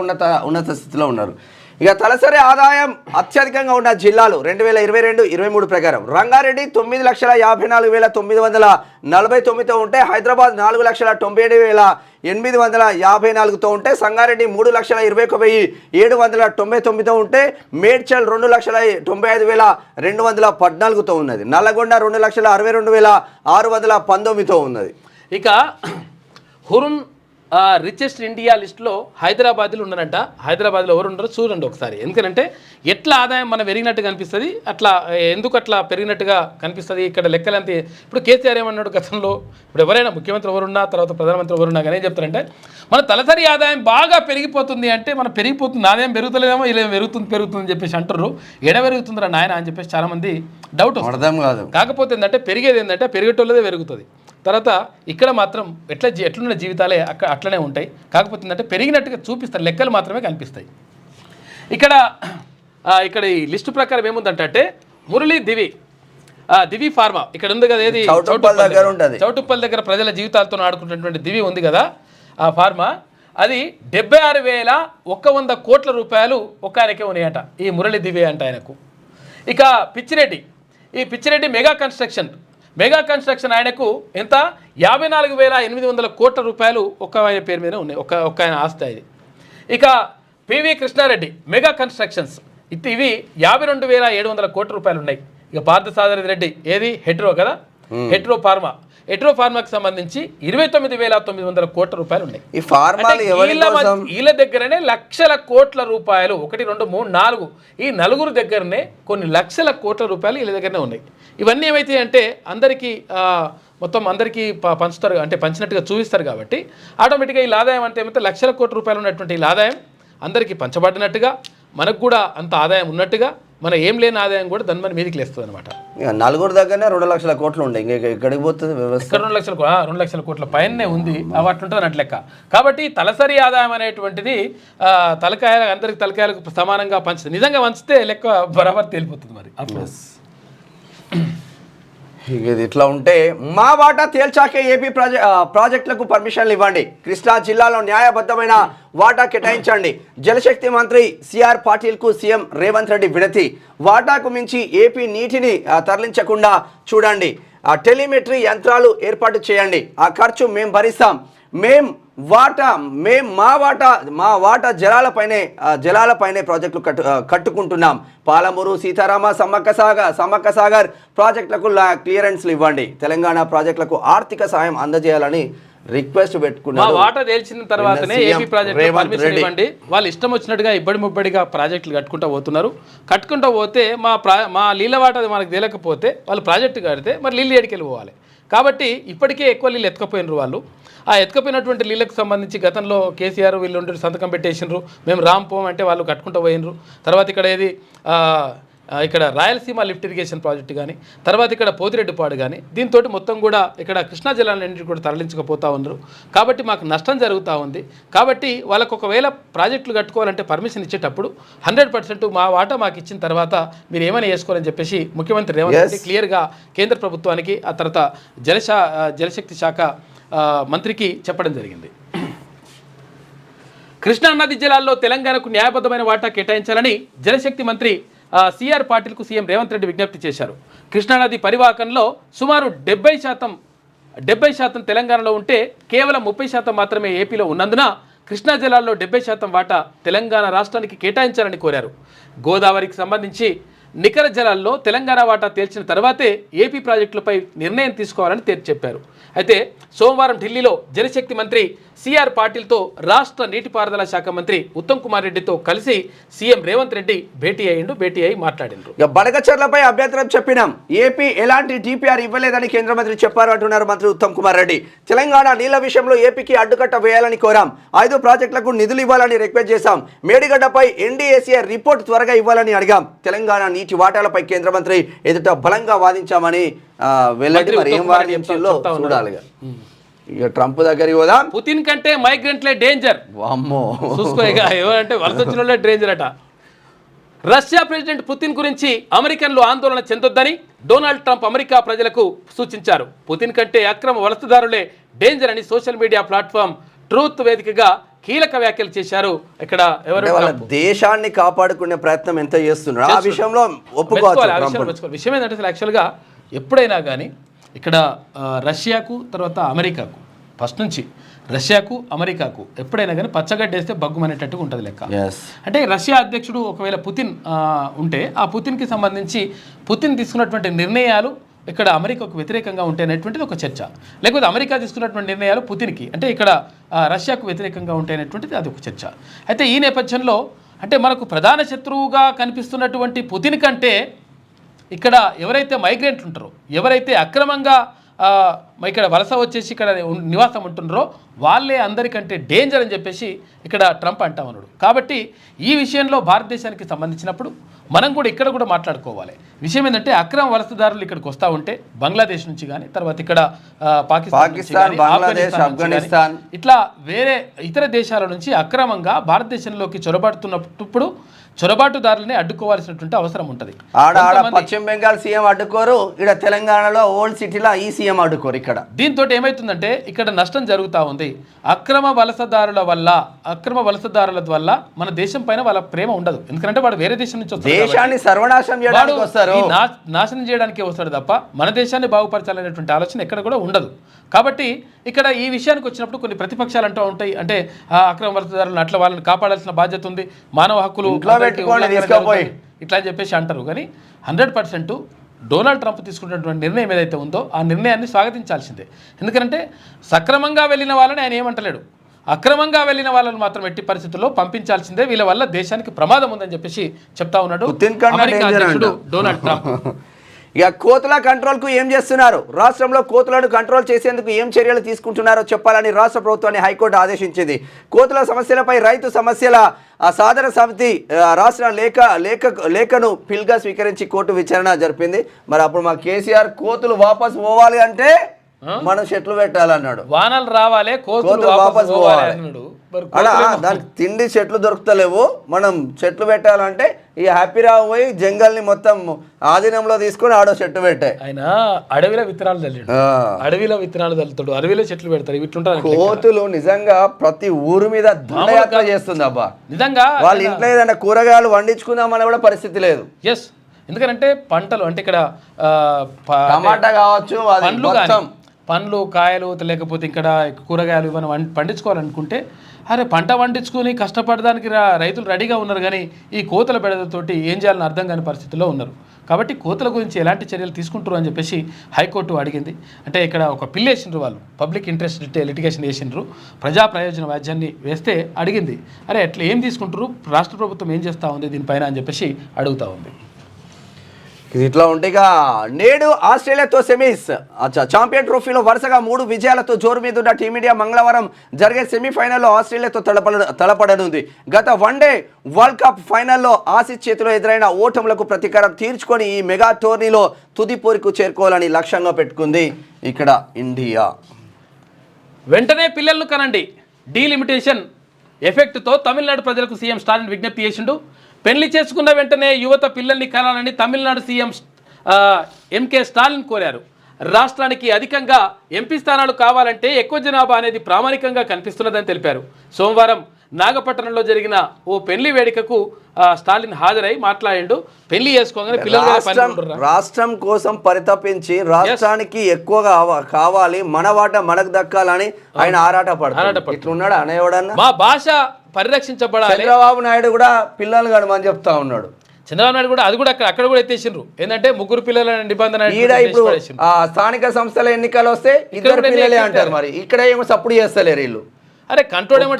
ఉన్నత స్థితిలో ఉన్నారు. ఇక తలసరి ఆదాయం అత్యధికంగా ఉన్న జిల్లాలు 2022-23 ప్రకారం రంగారెడ్డి 9,54,949తో ఉంటే, హైదరాబాద్ 4,97,854తో ఉంటే, సంగారెడ్డి 3,21,799తో ఉంటే, మేడ్చల్ 2,95,214తో ఉన్నది, నల్లగొండ 2,62,619తో ఉన్నది. ఇక హురున్ రిచెస్ట్ ఇండియా లిస్ట్లో హైదరాబాద్లో ఉన్నారంట. హైదరాబాద్లో ఎవరు ఉన్నారో చూడండి ఒకసారి. ఎందుకంటే ఎట్లా ఆదాయం మనం పెరిగినట్టు కనిపిస్తుంది, అట్లా ఎందుకు అట్లా పెరిగినట్టుగా కనిపిస్తుంది. ఇక్కడ లెక్కలంతే. ఇప్పుడు కేసీఆర్ ఏమన్నాడు గతంలో, ఇప్పుడు ఎవరైనా ముఖ్యమంత్రి ఎవరున్నా తర్వాత ప్రధానమంత్రి ఎవరున్నా కానీ ఏం చెప్తారంటే మన తలసరి ఆదాయం బాగా పెరిగిపోతుంది అంటే మనం పెరిగిపోతుంది, ఆదాయం పెరుగుతలేదేమో ఇలా పెరుగుతుంది అని చెప్పేసి అంటారు. ఎడ పెరుగుతుందిరా నాయన అని చెప్పేసి చాలామంది డౌట్ అర్థం కాదు. కాకపోతే ఏంటంటే పెరిగేది ఏంటంటే పెరిగేటోళ్ళదే పెరుగుతుంది. తర్వాత ఇక్కడ మాత్రం ఎట్లున్న జీవితాలే అట్లనే ఉంటాయి. కాకపోతే ఏంటంటే పెరిగినట్టుగా చూపిస్తారు, లెక్కలు మాత్రమే కనిపిస్తాయి. ఇక్కడ ఈ లిస్టు ప్రకారం ఏముందంటే మురళీ దివి ఫార్మా ఇక్కడ ఉంది కదా, ఏది చౌటుప్పల్ దగ్గర ప్రజల జీవితాలతో ఆడుకున్నటువంటి దివి ఉంది కదా, ఆ ఫార్మా అది 76,100 కోట్ల రూపాయలు ఒక ఆయనకే ఉన్నాయట. ఈ మురళీ దివి అంట ఆయనకు. ఇక Pichireddy mega construction mega construction ఆయనకు ఎంత 54,800 కోట్ల రూపాయలు ఒక్క ఆయన పేరు మీద ఉన్నాయి, ఒక్క ఆయన ఆస్తి అది. ఇక పివి కృష్ణారెడ్డి మెగా కన్స్ట్రక్షన్స్ ఇవి 52,700 కోట్ల రూపాయలు ఉన్నాయి. ఇక పార్థసారథి రెడ్డి ఏది హెట్రో కదా, హెట్రో ఫార్మాకి సంబంధించి 29,900 కోట్ల రూపాయలు ఉన్నాయి. ఈ ఫార్మాలు వీళ్ళ దగ్గరనే లక్షల కోట్ల రూపాయలు 1, 2, 3, 4 ఈ నలుగురు దగ్గరనే కొన్ని లక్షల కోట్ల రూపాయలు వీళ్ళ దగ్గరనే ఉన్నాయి. ఇవన్నీ ఏమైతే అంటే అందరికీ మొత్తం అందరికీ పంచుతారు, అంటే పంచినట్టుగా చూపిస్తారు కాబట్టి ఆటోమేటిక్గా ఈ ఆదాయం అంటే ఏమైతే లక్షల కోట్ల రూపాయలు ఉన్నటువంటి ఈ ఆదాయం అందరికీ పంచబడినట్టుగా మనకు కూడా అంత ఆదాయం ఉన్నట్టుగా మన ఏం లేని ఆదాయం కూడా దాని మన మీదకి లేస్తుంది అనమాట. నలుగురు దగ్గరనే 2 లక్షల కోట్లు ఉంటాయి, ఇంకా ఎక్కడికి పోతుంది వ్యవస్థ? 2 లక్షల కోట్ల పైనే ఉంది, అట్లుంటుంది అన్నట్టు లెక్క. కాబట్టి తలసరి ఆదాయం అనేటువంటిది అందరికి తలకాయలకు సమానంగా పంచుతుంది. నిజంగా పంచితే లెక్క బరాబర్ తేలిపోతుంది మరి అప్పుడు. ఇది ఇట్లా ఉంటే మా వాటా తేల్చాకే ఏపీ ప్రాజెక్టులకు పర్మిషన్లు ఇవ్వండి, కృష్ణా జిల్లాలో న్యాయబద్ధమైన వాటా కేటాయించండి, జలశక్తి మంత్రి సిఆర్ పాటిల్కు సీఎం రేవంత్ రెడ్డి వినతి, వాటాకు మించి ఏపీ నీటిని తరలించకుండా చూడండి, టెలిమెట్రీ యంత్రాలు ఏర్పాటు చేయండి, ఆ ఖర్చు మేము భరిస్తాం, మా వాటా జలాలపైనే ప్రాజెక్టులు కట్టుకుంటున్నాం, పాలమూరు సీతారామ సమ్మక్క సాగర్ ప్రాజెక్టులకు క్లియరెన్స్లు ఇవ్వండి, తెలంగాణ ప్రాజెక్టులకు ఆర్థిక సాయం అందజేయాలని రిక్వెస్ట్ పెట్టుకున్నారు. వాటా తేల్చిన తర్వాతనే ఏపీ ప్రాజెక్టు పర్మిషన్ ఇవ్వండి. వాళ్ళు ఇష్టం వచ్చినట్టుగా ముబ్బడిగా ప్రాజెక్టులు కట్టుకుంటూ పోతే మా నీళ్ళ వాటా మనకు తేలకపోతే వాళ్ళు ప్రాజెక్టు కడితే మరి నీళ్ళు ఏడికెళ్ళి పోవాలి. కాబట్టి ఇప్పటికే ఎక్కువ నీళ్ళు ఎత్తుకపోయినారు వాళ్ళు. ఆ ఎత్తుకపోయినటువంటి నీళ్ళకు సంబంధించి గతంలో కేసీఆర్ వీళ్ళు సంతకం పెట్టేసినారు, మేము రాంపోం అంటే వాళ్ళు కట్టుకుంటూ పోయినరు. తర్వాత ఇక్కడ రాయలసీమ లిఫ్ట్ ఇరిగేషన్ ప్రాజెక్టు కానీ, తర్వాత ఇక్కడ పోతిరెడ్డిపాడు కానీ, దీంతో మొత్తం కూడా ఇక్కడ కృష్ణా జలాలన్నింటినీ కూడా తరలించకపోతూ ఉన్నారు. కాబట్టి మాకు నష్టం జరుగుతూ ఉంది. కాబట్టి వాళ్ళకు ఒకవేళ ప్రాజెక్టులు కట్టుకోవాలంటే పర్మిషన్ ఇచ్చేటప్పుడు 100% మా వాటా మాకు ఇచ్చిన తర్వాత మీరు ఏమైనా చేసుకోవాలని చెప్పేసి ముఖ్యమంత్రి రేవంత్ రెడ్డి క్లియర్గా కేంద్ర ప్రభుత్వానికి, ఆ తర్వాత జలశక్తి శాఖ మంత్రికి చెప్పడం జరిగింది. కృష్ణా నది జలాల్లో తెలంగాణకు న్యాయబద్ధమైన వాటా కేటాయించాలని జలశక్తి మంత్రి సిఆర్ పాటిల్కు సీఎం రేవంత్ రెడ్డి విజ్ఞప్తి చేశారు. కృష్ణానది పరివాహకంలో సుమారు 70% తెలంగాణలో ఉంటే కేవలం 30% మాత్రమే ఏపీలో ఉన్నందున కృష్ణా జలాల్లో 70% వాటా తెలంగాణ రాష్ట్రానికి కేటాయించాలని కోరారు. గోదావరికి సంబంధించి నికర జలాల్లో తెలంగాణ వాటా తేల్చిన తర్వాతే ఏపీ ప్రాజెక్టులపై నిర్ణయం తీసుకోవాలని చెప్పారు. అయితే సోమవారం ఢిల్లీలో జలశక్తి మంత్రి సిఆర్ పాటిల్తో రాష్ట్ర నీటిపారుదల శాఖ మంత్రి ఉత్తమ్ కుమార్ రెడ్డితో కలిసి సీఎం రేవంత్ రెడ్డి భేటీ అయి మాట్లాడినారు. బనకచర్లపై అభ్యంతరం చెప్పినాం, ఏపీ ఎలాంటి డిపిఆర్ ఇవ్వలేదని కేంద్ర మంత్రి చెప్పారు అంటున్నారు మంత్రి ఉత్తమ్ కుమార్ రెడ్డి. తెలంగాణ నీళ్ల విషయంలో ఏపీకి అడ్డుకట్ట వేయాలని కోరాం, 5 ప్రాజెక్టులకు నిధులు ఇవ్వాలని రిక్వెస్ట్ చేశాం, మేడిగడ్డపై ఎన్డీఏసీఆర్ రిపోర్ట్ త్వరగా ఇవ్వాలని అడిగాం, తెలంగాణ నీటి వాటాలపై కేంద్ర మంత్రి ఎదుట బలంగా వాదించామని వెళ్ళండి. మరి ఏం వాదించిందో చూడాలి. ఇక ట్రంప్ దగ్గరికి పోదా, పుతిన్ కంటే మైగ్రెంట్లే డేంజర్, అమ్మో చూసుకోగా ఎవరంటే వలస వచ్చిన వాళ్ళే డేంజర్ అట. రష్యా ప్రెసిడెంట్ పుతిన్ గురించి అమెరికన్లు ఆందోళన చెందొద్దని డొనాల్డ్ ట్రంప్ అమెరికా ప్రజలకు సూచించారు. పుతిన్ కంటే అక్రమ వలసదారులే డేంజర్ అని సోషల్ మీడియా ప్లాట్ఫామ్ ట్రూత్ వేదికగా కీలక వ్యాఖ్యలు చేశారు. ఇక్కడ దేశాన్ని కాపాడుకునే ప్రయత్నం ఎంత చేస్తున్నారు ఆ విషయంలో ఒప్పుకోవాలి. విషయం ఏంటంటే అసలు యాక్చువల్గా ఎప్పుడైనా కానీ ఇక్కడ రష్యాకు తర్వాత అమెరికాకు ఫస్ట్ నుంచి రష్యాకు అమెరికాకు ఎప్పుడైనా కానీ పచ్చగడ్డేస్తే బగ్గుమనేటట్టుగా ఉంటుంది లెక్క. అంటే రష్యా అధ్యక్షుడు ఒకవేళ పుతిన్ ఉంటే ఆ పుతిన్కి సంబంధించి పుతిన్ తీసుకున్నటువంటి నిర్ణయాలు ఇక్కడ అమెరికాకు వ్యతిరేకంగా ఉంటాయనేటువంటిది ఒక చర్చ, లేకపోతే అమెరికా తీసుకున్నటువంటి నిర్ణయాలు పుతిన్కి అంటే ఇక్కడ రష్యాకు వ్యతిరేకంగా ఉంటాయనేటువంటిది అది ఒక చర్చ. అయితే ఈ నేపథ్యంలో అంటే మనకు ప్రధాన శత్రువుగా కనిపిస్తున్నటువంటి పుతిన్ కంటే ఇక్కడ ఎవరైతే మైగ్రెంట్లు ఉంటారో, ఎవరైతే అక్రమంగా ఇక్కడ వలస వచ్చేసి ఇక్కడ నివాసం ఉంటున్నారో వాళ్ళే అందరికంటే డేంజర్ అని చెప్పేసి ఇక్కడ ట్రంప్ అంటా ఉన్నాడు. కాబట్టి ఈ విషయంలో భారతదేశానికి సంబంధించినప్పుడు మనం కూడా ఇక్కడ కూడా మాట్లాడుకోవాలి. విషయం ఏంటంటే అక్రమ వలసదారులు ఇక్కడికి వస్తూ ఉంటే బంగ్లాదేశ్ నుంచి కానీ తర్వాత ఇక్కడ పాకిస్తాన్ ఆఫ్ఘనిస్తాన్ ఇట్లా వేరే ఇతర దేశాల నుంచి అక్రమంగా భారతదేశంలోకి చొరబడుతున్నప్పుడు చొరబాటుదారులని అడ్డుకోవాల్సినటువంటి అవసరం ఉంటుంది. పశ్చిమ బెంగాల్ సీఎం అడ్డుకోరు, ఇక్కడ తెలంగాణలో ఓల్డ్ సిటీలో ఈ సీఎం అడ్డుకోరు. ఇక్కడ దీంతో ఏమైతుందంటే ఇక్కడ నష్టం జరుగుతూ ఉంది. అక్రమ వలసదారుల వల్ల మన దేశం పైన వాళ్ళ ప్రేమ ఉండదు. ఎందుకంటే వాడు వేరే దేశం నుంచి దేశాన్ని సర్వనాశనం చేయడానికి వస్తారు. గారు నాశనం చేయడానికే వస్తాడు తప్ప మన దేశాన్ని బాగుపరచాలనేటువంటి ఆలోచన ఎక్కడ కూడా ఉండదు. కాబట్టి ఇక్కడ ఈ విషయానికి వచ్చినప్పుడు కొన్ని ప్రతిపక్షాలు అంటూ ఉంటాయి, అంటే అక్రమ వలసదారులను అట్లా వాళ్ళని కాపాడాల్సిన బాధ్యత ఉంది, మానవ హక్కులు ఇట్లా అని చెప్పేసి అంటారు. కానీ 100% డొనాల్డ్ ట్రంప్ తీసుకున్నటువంటి నిర్ణయం ఏదైతే ఉందో ఆ నిర్ణయాన్ని స్వాగతించాల్సిందే. ఎందుకంటే సక్రమంగా వెళ్ళిన వాళ్ళని ఆయన ఏమంటలేడు, అక్రమంగా వెళ్ళిన వాళ్ళని మాత్రం ఎట్టి పరిస్థితుల్లో పంపించాల్సిందే, వీళ్ళ వల్ల దేశానికి ప్రమాదం ఉందని చెప్పేసి చెప్తా ఉన్నాడు అమెరికా అధ్యక్షుడు డొనాల్డ్ ట్రంప్. ఇక కోతుల కంట్రోల్కు ఏం చేస్తున్నారు, రాష్ట్రంలో కోతులను కంట్రోల్ చేసేందుకు ఏం చర్యలు తీసుకుంటున్నారో చెప్పాలని రాష్ట్ర ప్రభుత్వాన్ని హైకోర్టు ఆదేశించింది. కోతుల సమస్యలపై రైతు సమస్యల సాధన సమితి రాష్ట్ర లేఖను పిల్గా స్వీకరించి కోర్టు విచారణ జరిపింది. మరి అప్పుడు మా కేసీఆర్ కోతులు వాపస్ పోవాలి అంటే మనం చెట్లు పెట్టాలన్నాడు, వానలు రావాలి, కోతులు వాపస్ పోవాలి అన్నాడు. దానికి తిండి చెట్లు దొరుకుతలేవు, మనం చెట్లు పెట్టాలంటే ఈ హ్యాపీరావు పోయి జంగల్ని మొత్తం ఆధీనంలో తీసుకొని ఆడో చెట్టు పెట్టాయి. ఆయన అడవిలో విత్తనాలు చల్లాడు, అడవిలో విత్తనాలు చల్లుతాడు, అడవిలో చెట్లు పెడతారు. ఇట్లుంటారు కోతులు. నిజంగా ప్రతి ఊరు మీద దండయాత్ర చేస్తుంది అబ్బా. నిజంగా వాళ్ళ ఇంట్లో ఏదైనా కూరగాయలు వండించుకుందామని కూడా పరిస్థితి లేదు. ఎస్, ఎందుకంటే పంటలు అంటే ఇక్కడ టమాటా కావచ్చు, పండ్లు కాయలు లేకపోతే ఇక్కడ కూరగాయలు ఇవన్నీ పండించుకోవాలనుకుంటే అరే పంట పండించుకొని కష్టపడడానికి రైతులు రెడీగా ఉన్నారు, కానీ ఈ కోతల బెడదతోటి ఏం చేయాలని అర్థం కాని పరిస్థితుల్లో ఉన్నారు. కాబట్టి కోతల గురించి ఎలాంటి చర్యలు తీసుకుంటారు అని చెప్పేసి హైకోర్టు అడిగింది. అంటే ఇక్కడ ఒక పిల్ వేసిండ్రు వాళ్ళు, పబ్లిక్ ఇంట్రెస్ట్ లిటిగేషన్ వేసిండ్రు, ప్రజా ప్రయోజన వ్యాజ్యాన్ని వేస్తే అడిగింది, అరే ఎట్లా ఏం తీసుకుంటారు, రాష్ట్ర ప్రభుత్వం ఏం చేస్తూ ఉంది దీనిపైన అని చెప్పేసి అడుగుతూ ఉంది. ఇట్లా ఉంటేగా నేడు ఆస్ట్రేలియాతో సెమీస్ ఛాంపియన్ ట్రోఫీలో వరుసగా 3 విజయాలతో జోరు మీద ఉన్న టీమిండియా మంగళవారం జరిగే సెమీఫైనల్లో ఆస్ట్రేలియాతో తలపడనుంది. గత వన్డే వరల్డ్ కప్ ఫైనల్లో ఆసీస్ చేతిలో ఎదురైన ఓటములకు ప్రతీకారం తీర్చుకొని ఈ మెగా టోర్నీలో తుది పోరుకు చేరుకోవాలని లక్ష్యంగా పెట్టుకుంది ఇక్కడ ఇండియా. వెంటనే పిల్లలను కనండి, డీలిమిటేషన్ ఎఫెక్ట్తో తమిళనాడు ప్రజలకు సీఎం స్టాలిన్ విజ్ఞప్తి చేసిండు. పెళ్లి చేసుకున్న వెంటనే యువత పిల్లల్ని కనాలని తమిళనాడు సీఎం ఎంకే స్టాలిన్ కోరారు. రాష్ట్రానికి అధికంగా ఎంపీ స్థానాలు కావాలంటే ఎక్కువ జనాభా అనేది ప్రామాణికంగా కనిపిస్తున్నదని తెలిపారు. సోమవారం నాగపట్టణంలో జరిగిన ఓ పెళ్లి వేడుకకు స్టాలిన్ హాజరై మాట్లాడిండు. పెళ్లి చేసుకోగానే పిల్లలు రాష్ట్రం కోసం పరితపించి రాష్ట్రానికి ఎక్కువగా కావాలి, మన వాట మనకు దక్కాలని ఆయన ఆరాటపడతాడు. ఇట్లున్నాడు అనేవాడన్నా, మా భాష పరిరక్షించబడాలి. చంద్రబాబు నాయుడు కూడా పిల్లలు కనమని చెప్తా ఉన్నాడు. చంద్రబాబు నాయుడు కూడా అది కూడా అక్కడ కూడా ఎత్తేసిండ్రు. ఏంటంటే 3 పిల్లల నిబంధన. ఇప్పుడు స్థానిక సంస్థల ఎన్నికలు వస్తే 2 పిల్లలే అంటారు, మరి ఇక్కడ ఏమో సపోర్ట్ చేస్తలేరు వీళ్ళు. అరే కంటోడేమో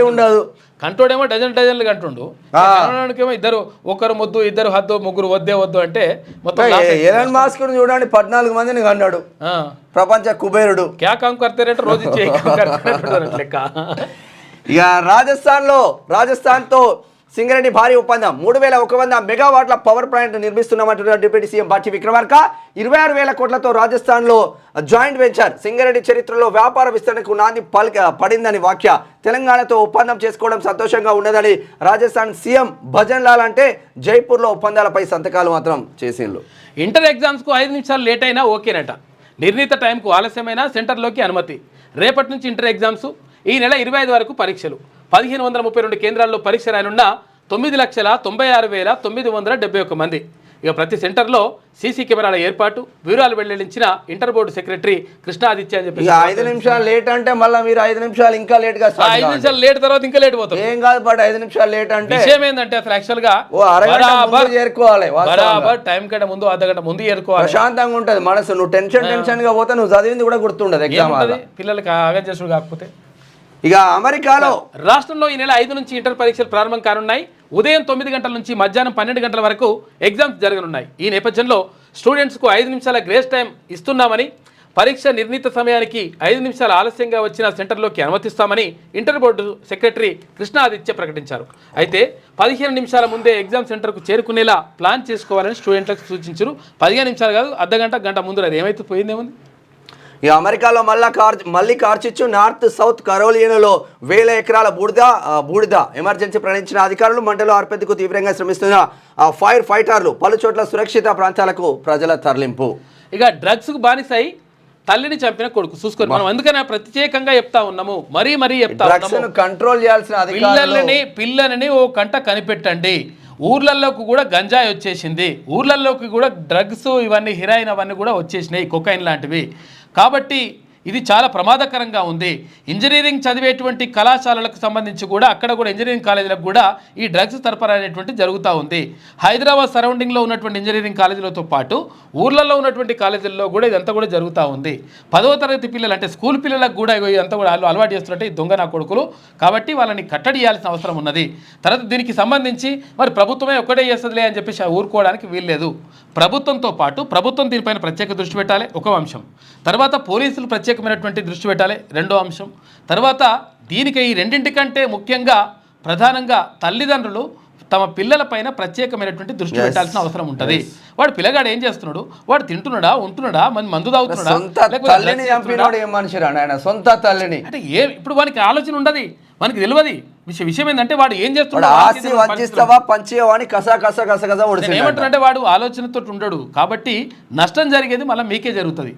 ఉండదు, కంటోడేమో డజన్లు కంటుండు, ఏమో ఇద్దరు ఒకరు ముద్దు ఇద్దరు హద్దు ముగ్గురు వద్దు అంటే మొత్తం. ఎలాన్ మస్క్ చూడండి 14 మందిని కన్నాడు, ప్రపంచ కుబేరుడు. క్యా కామ్ కర్తే రేట రోజు లెక్క. ఇక రాజస్థాన్తో సింగరేణి భారీ ఒప్పందం 3100 మెగావాట్ల పవర్ ప్లాంట్ నిర్మిస్తున్నామంటున్న డిప్యూటీ సీఎం బట్టి విక్రమార్క. 26,000 కోట్లతో రాజస్థాన్లో జాయింట్ వెంచర్ సింగరేణి చరిత్రలో వ్యాపార విస్తరణకు నాంది పడిందని వ్యాఖ్య. తెలంగాణతో ఒప్పందం చేసుకోవడం సంతోషంగా ఉన్నదని రాజస్థాన్ సీఎం భజన్ లాల్ అంటే జైపూర్లో ఒప్పందాలపై సంతకాలు మాత్రం చేసిండ్రు. ఇంటర్ ఎగ్జామ్స్కు 5 నిమిషాలు లేట్ అయినా ఓకేనట, నిర్ణీత టైంకు ఆలస్యమైన సెంటర్లోకి అనుమతి. రేపటి నుంచి ఇంటర్ ఎగ్జామ్స్, ఈ నెల 25 వరకు పరీక్షలు. 1532 కేంద్రాల్లో పరీక్ష రాయనున్న 9,96,971 మంది. ఇక ప్రతి సెంటర్లో సీసీ కెమెరాల ఏర్పాటు, వివరాలు వెల్లడించిన ఇంటర్ బోర్డు సెక్రటరీ కృష్ణాదిత్య అని చెప్పి. 5 నిమిషాలు లేట్ అంటే మళ్ళీ మీరు 5 నిమిషాలు ఇంకా లేట్ గా 5 నిమిషాలు లేట్ తర్వాత ఇంకా లేట్ పోతాం. ఏం కాదు, బట్ 5 నిమిషాలు లేట్ అంటే విషయం ఏంటంటే అసలు యాక్చువల్ గా చేరుకోవాలి, బరాబర్ టైం కంటే ముందు అర్ధగంట ముందు చేరుకోవాలి. ప్రశాంతంగా ఉంటుంది మనసు. నువ్వు టెన్షన్ గా పోతే నువ్వు చదివింది కూడా గుర్తుండదు ఎగ్జామ్. పిల్లలకి ఆగం చేసుడు కాకపోతే. ఇక అమెరికాలో రాష్ట్రంలో ఈ నెల 5 నుంచి ఇంటర్ పరీక్షలు ప్రారంభం కానున్నాయి. ఉదయం 9 గంటల నుంచి మధ్యాహ్నం 12 గంటల వరకు ఎగ్జామ్స్ జరగనున్నాయి. ఈ నేపథ్యంలో స్టూడెంట్స్కు 5 నిమిషాల గ్రేస్ టైం ఇస్తున్నామని, పరీక్ష నిర్ణీత సమయానికి 5 నిమిషాలు ఆలస్యంగా వచ్చిన సెంటర్లోకి అనుమతిస్తామని ఇంటర్ బోర్డు సెక్రటరీ కృష్ణాదిత్య ప్రకటించారు. అయితే 15 నిమిషాల ముందే ఎగ్జామ్ సెంటర్కు చేరుకునేలా ప్లాన్ చేసుకోవాలని స్టూడెంట్లకు సూచించారు. 15 నిమిషాలు కాదు, గంట ముందు. అది ఏమైతే పోయిందేముంది. ఇక అమెరికాలో మళ్ళీ కార్చిచ్చు. నార్త్ సౌత్ కరోలినాలో 1000 ఎకరాల బూడిద ఎమర్జెన్సీ ప్రకటించిన అధికారులు. మంటలు ఆర్పేందుకు తీవ్రంగా శ్రమిస్తున్న ఫైర్ ఫైటర్లు. పలు చోట్ల సురక్షిత ప్రాంతాలకు ప్రజల తరలింపు. ఇక డ్రగ్స్కు బానిసై తల్లిని చంపిన కొడుకు చూసుకొని మనం అందుకనే ప్రత్యేకంగా చెప్తా ఉన్నాము, మరీ చెప్తా ఉన్నాము, కంట్రోల్ చేయాల్సిన పిల్లలని ఓ కంట కనిపెట్టండి. ఊర్లలోకి కూడా గంజాయి వచ్చేసింది, ఊర్లలోకి కూడా డ్రగ్స్ ఇవన్నీ హిరాయిన్ అవన్నీ కూడా వచ్చేసినాయి, కొకైన్ లాంటివి. కాబట్టి ఇది చాలా ప్రమాదకరంగా ఉంది. ఇంజనీరింగ్ చదివేటువంటి కళాశాలలకు సంబంధించి కూడా అక్కడ కూడా ఇంజనీరింగ్ కాలేజీలకు కూడా ఈ డ్రగ్స్ సరఫరా అనేటువంటి జరుగుతూ ఉంది. హైదరాబాద్ సరౌండింగ్లో ఉన్నటువంటి ఇంజనీరింగ్ కాలేజీలతో పాటు ఊర్లలో ఉన్నటువంటి కాలేజీల్లో కూడా ఇదంతా కూడా జరుగుతూ ఉంది. 10వ తరగతి పిల్లలు అంటే స్కూల్ పిల్లలకు కూడా ఇదంతా కూడా అలవాటు చేస్తున్నట్టు ఈ దొంగ నా కొడుకులు. కాబట్టి వాళ్ళని కట్టడియాల్సిన అవసరం ఉన్నది. తర్వాత దీనికి సంబంధించి మరి ప్రభుత్వమే ఒక్కటే చేస్తుందిలే అని చెప్పేసి ఊరుకోవడానికి వీల్లేదు. ప్రభుత్వంతో పాటు ప్రభుత్వం దీనిపైన ప్రత్యేక దృష్టి పెట్టాలి, ఒక అంశం. తర్వాత పోలీసులు ప్రత్యేకమైనటువంటి దృష్టి పెట్టాలి, రెండో అంశం. తర్వాత దీనికి ఈ రెండింటికంటే ముఖ్యంగా ప్రధానంగా తల్లిదండ్రులు తమ పిల్లలపైన ప్రత్యేకమైనటువంటి దృష్టి పెట్టాల్సిన అవసరం ఉంటుంది. వాడు పిల్లగాడు ఏం చేస్తున్నాడు, వాడు తింటున్నాడా, ఉంటున్నాడా, మందు తాగుతున్నాడా, సొంత తల్లిని అంటే ఇప్పుడు వానికి ఆలోచన ఉండదు, మనకి తెలియదు. విషయం ఏంటంటే వాడు ఏం చేస్తున్నాడు, ఏమంటారంటే వాడు ఆలోచనతో ఉండడు. కాబట్టి నష్టం జరిగేది మళ్ళీ మీకే జరుగుతుంది.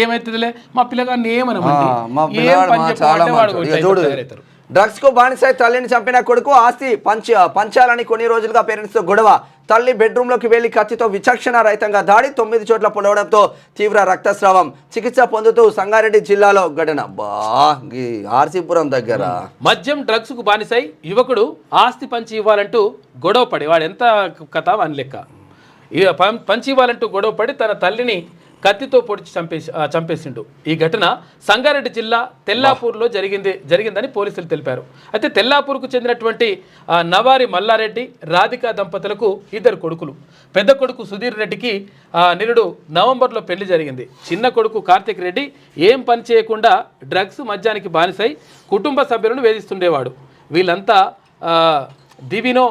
ఏమైతుందిలే మా పిల్లగాడిని ఏమని డ్రగ్స్ కు బానిసై తల్లిని చంపిన కొడుకు ఆస్తి పంచాలని కొన్ని రోజులుగా పేరెంట్స్ తో గొడవ. తల్లి బెడ్రూమ్ లోకి వెళ్లి కత్తితో విచక్షణ రహితంగా దాడి, 9 చోట్ల పొడవడంతో తీవ్ర రక్తస్రావం. చికిత్స పొందుతూ సంగారెడ్డి జిల్లాలో ఘటన. ఆర్సీపురం దగ్గర మద్యం డ్రగ్స్ కు బానిసై యువకుడు ఆస్తి పంచి ఇవ్వాలంటూ గొడవ పడి, వాడు ఎంత కథ అని లెక్క, పంచి ఇవ్వాలంటూ గొడవ పడి తన తల్లిని కత్తితో పొడిచి చంపేసిండు. ఈ ఘటన సంగారెడ్డి జిల్లా తెల్లాపూర్లో జరిగిందని పోలీసులు తెలిపారు. అయితే తెల్లాపూర్కు చెందినటువంటి నవారి మల్లారెడ్డి, రాధిక దంపతులకు 2 కొడుకులు. పెద్ద కొడుకు సుధీర్ రెడ్డికి నిరుడు నవంబర్లో పెళ్లి జరిగింది. చిన్న కొడుకు కార్తిక్ రెడ్డి ఏం పని చేయకుండా డ్రగ్స్ మద్యానికి బానిసై కుటుంబ సభ్యులను వేధిస్తుండేవాడు. వీళ్ళంతా దివినో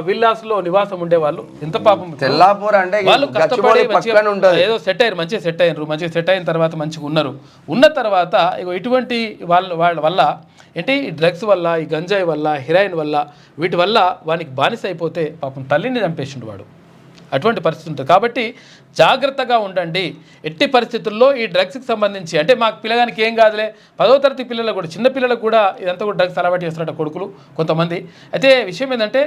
విల్లాస్లో నివాసం ఉండేవాళ్ళు. ఎంత పాపం, తెల్లాపూర్ అంటే వాళ్ళు కష్టపడి ఏదో సెట్ అయ్యారు, మంచిగా సెట్ అయిన తర్వాత మంచిగా ఉన్నారు. ఉన్న తర్వాత ఇటువంటి వాళ్ళ వల్ల ఏంటి, ఈ డ్రగ్స్ వల్ల, ఈ గంజాయి వల్ల, హిరాయిన్ వల్ల, వీటి వల్ల వానికి బానిస అయిపోతే పాపం తల్లిని చంపేసిండు వాడు. అటువంటి పరిస్థితి ఉంటుంది. కాబట్టి జాగ్రత్తగా ఉండండి. ఎట్టి పరిస్థితుల్లో ఈ డ్రగ్స్కి సంబంధించి అంటే మాకు పిల్లగానికి ఏం కాదులే, 10వ తరగతి పిల్లలకు కూడా, చిన్న పిల్లలకు కూడా ఇదంతా కూడా డ్రగ్స్ అలవాటు చేస్తున్నట్టు కొడుకులు కొంతమంది. అయితే విషయం ఏంటంటే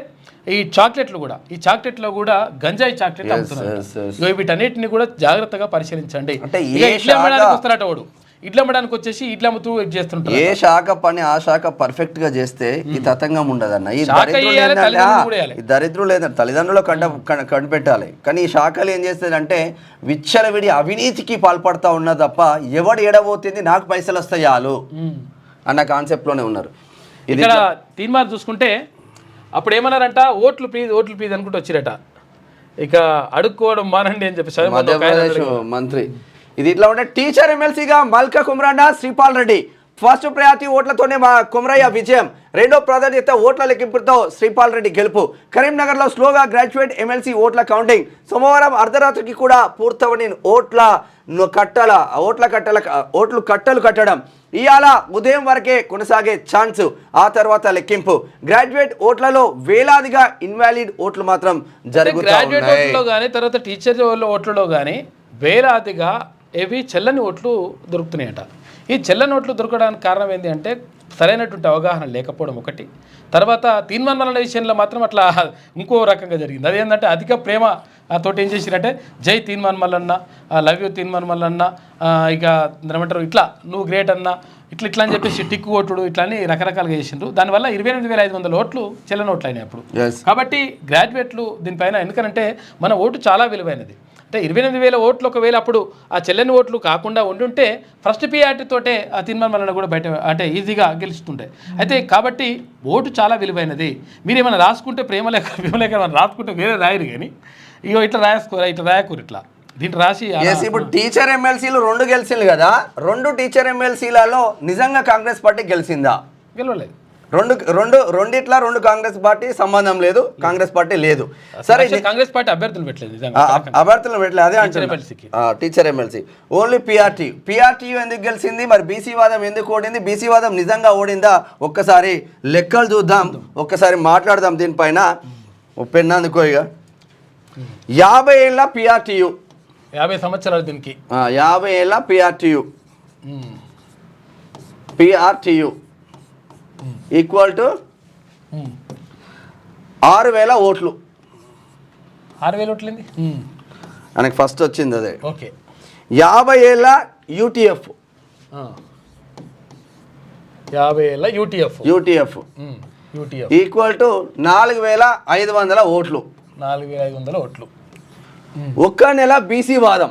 ఈ చాక్లెట్లు కూడా, ఈ చాక్లెట్లో కూడా గంజాయి చాక్లెట్లు అమ్ముతున్నారు. వీటన్నిటిని కూడా జాగ్రత్తగా పరిశీలించండి. ఇట్లా అమ్మడానికి వస్తారట వాడు, ఇడ్లు అమ్మడానికి వచ్చేసి ఇడ్లు అమ్ముతూ చేస్తుంటారు. ఏ శాఖ పని ఆ శాఖ పర్ఫెక్ట్ గా చేస్తే ఈ తతంగం ఉండదన్న. ఈ దరిద్రులు లేదంటే తల్లిదండ్రులు కనిపెట్టాలి. కానీ ఈ శాఖలు ఏం చేస్తుందంటే విచ్చలవిడి అవినీతికి పాల్పడతా ఉన్నా తప్ప ఎవడు ఎడబోతుంది నాకు పైసలు వస్తాయి చాలు అన్న కాన్సెప్ట్ లోనే ఉన్నారు. ఇక్కడ తీర్మానం చూసుకుంటే అప్పుడు ఏమన్నారంట, ఓట్లు ప్లీజ్ అనుకుంటూ వచ్చిరట. ఇక అడుక్కోవడం మానండి అని చెప్పి మధ్యప్రదేశ్ మంత్రి. ఇది ఇట్లా ఉంటే టీచర్ ఎమ్మెల్సీగా మల్కా కుమ్రాండా, శ్రీపాల్ రెడ్డి. ఫస్ట్ ప్రయారిటీ ఓట్లతోనే మా కుమ్రయ్య విజయం, రెండో ప్రాధాన్యత ఓట్ల లెక్కింపుతో శ్రీపాల్ రెడ్డి గెలుపు. కరీంనగర్లో స్లోగా గ్రాడ్యుయేట్ ఎమ్మెల్సీ ఓట్ల కౌంటింగ్. సోమవారం అర్ధరాత్రికి కూడా పూర్తవని ఓట్లు కట్టలు కట్టడం. ఇవాళ ఉదయం వరకే కొనసాగే ఛాన్స్, ఆ తర్వాత లెక్కింపు. గ్రాడ్యుయేట్ ఓట్లలో వేలాదిగా ఇన్వాలిడ్ ఓట్లు మాత్రం జరుగుతాయి. తర్వాత టీచర్ ఓట్లలో కానీ వేలాదిగా చెల్లని ఓట్లు దొరుకుతున్నాయట. ఈ చెల్లని ఓట్లు దొరకడానికి కారణం ఏంటి అంటే సరైనటువంటి అవగాహన లేకపోవడం ఒకటి. తర్వాత తీర్మానాల విషయంలో మాత్రం అట్లా ఇంకో రకంగా జరిగింది. అదేంటంటే అధిక ప్రేమ తోటి ఏం చేసిరంటే జై తీర్మాన్ మల్లన్న, లవ్ యూ తీర్మాన్ మల్లన్న, ఇక ఏమంటారు ఇట్లా నువ్వు గ్రేట్ అన్న, ఇట్లా అని చెప్పేసి టిక్కు ఓటుడు ఇట్లా అని రకరకాలుగా చేసిండ్రు. దానివల్ల 28,500 ఓట్లు చెల్లని ఓట్లు అయినాయి అప్పుడు. కాబట్టి గ్రాడ్యుయేట్లు దీనిపైన, ఎందుకంటే మన ఓటు చాలా విలువైనది. అంటే 28,000 ఓట్లు ఒకవేళ అప్పుడు ఆ చెల్లని ఓట్లు కాకుండా ఉండుంటే ఫస్ట్ పిఆర్టీతోటే ఆ తీర్మానం వలన కూడా బయట అంటే ఈజీగా గెలుస్తుంటాయి. అయితే కాబట్టి ఓటు చాలా విలువైనది. మీరు ఏమైనా రాసుకుంటే ప్రేమలేఖ రాసుకుంటే వేరే రాయరు, కానీ ఇట్లా రాసుకోరా, ఇట్లా రాయకూరు, ఇట్లా దీంట్లో రాసి. ఇప్పుడు టీచర్ ఎమ్మెల్సీలు 2 గెలిచింది కదా, 2 టీచర్ ఎమ్మెల్సీలలో నిజంగా కాంగ్రెస్ పార్టీ గెలిచిందా? గెలవలేదు. రెండిట్లా 2 కాంగ్రెస్ పార్టీ సంబంధం లేదు, కాంగ్రెస్ పార్టీ లేదు. సరే, కాంగ్రెస్ పార్టీ అభ్యర్థులు పెట్టలేదు. అదే అంటే టీచర్ ఎమ్మెల్సీ ఓన్లీ పిఆర్టీయూ ఎందుకు గెలిచింది, మరి బీసీ వాదం ఎందుకు ఓడింది, బీసీ వాదం నిజంగా ఓడిందా? ఒక్కసారి లెక్కలు చూద్దాం, ఒక్కసారి మాట్లాడదాం దీనిపైన. పెన్నందుకో ఇక 50 ఏళ్ళ పిఆర్టీయూ, 50 సంవత్సరాలు దీనికి, 50 ఏళ్ళ పిఆర్టీయూ ఈక్వల్ టు 6,000 ఓట్లు. 6,000 ఓట్లేంది. ఆయనకు ఫస్ట్ వచ్చింది అదే. ఓకే 50 ఏళ్ళ యూటీఎఫ్ 50 ఏళ్ళ యూటీఎఫ్ యూటీఎఫ్ ఈక్వల్ టు 4,500 ఓట్లు. 4,500 ఓట్లు. ఒక్క నెల బీసీ వాదం,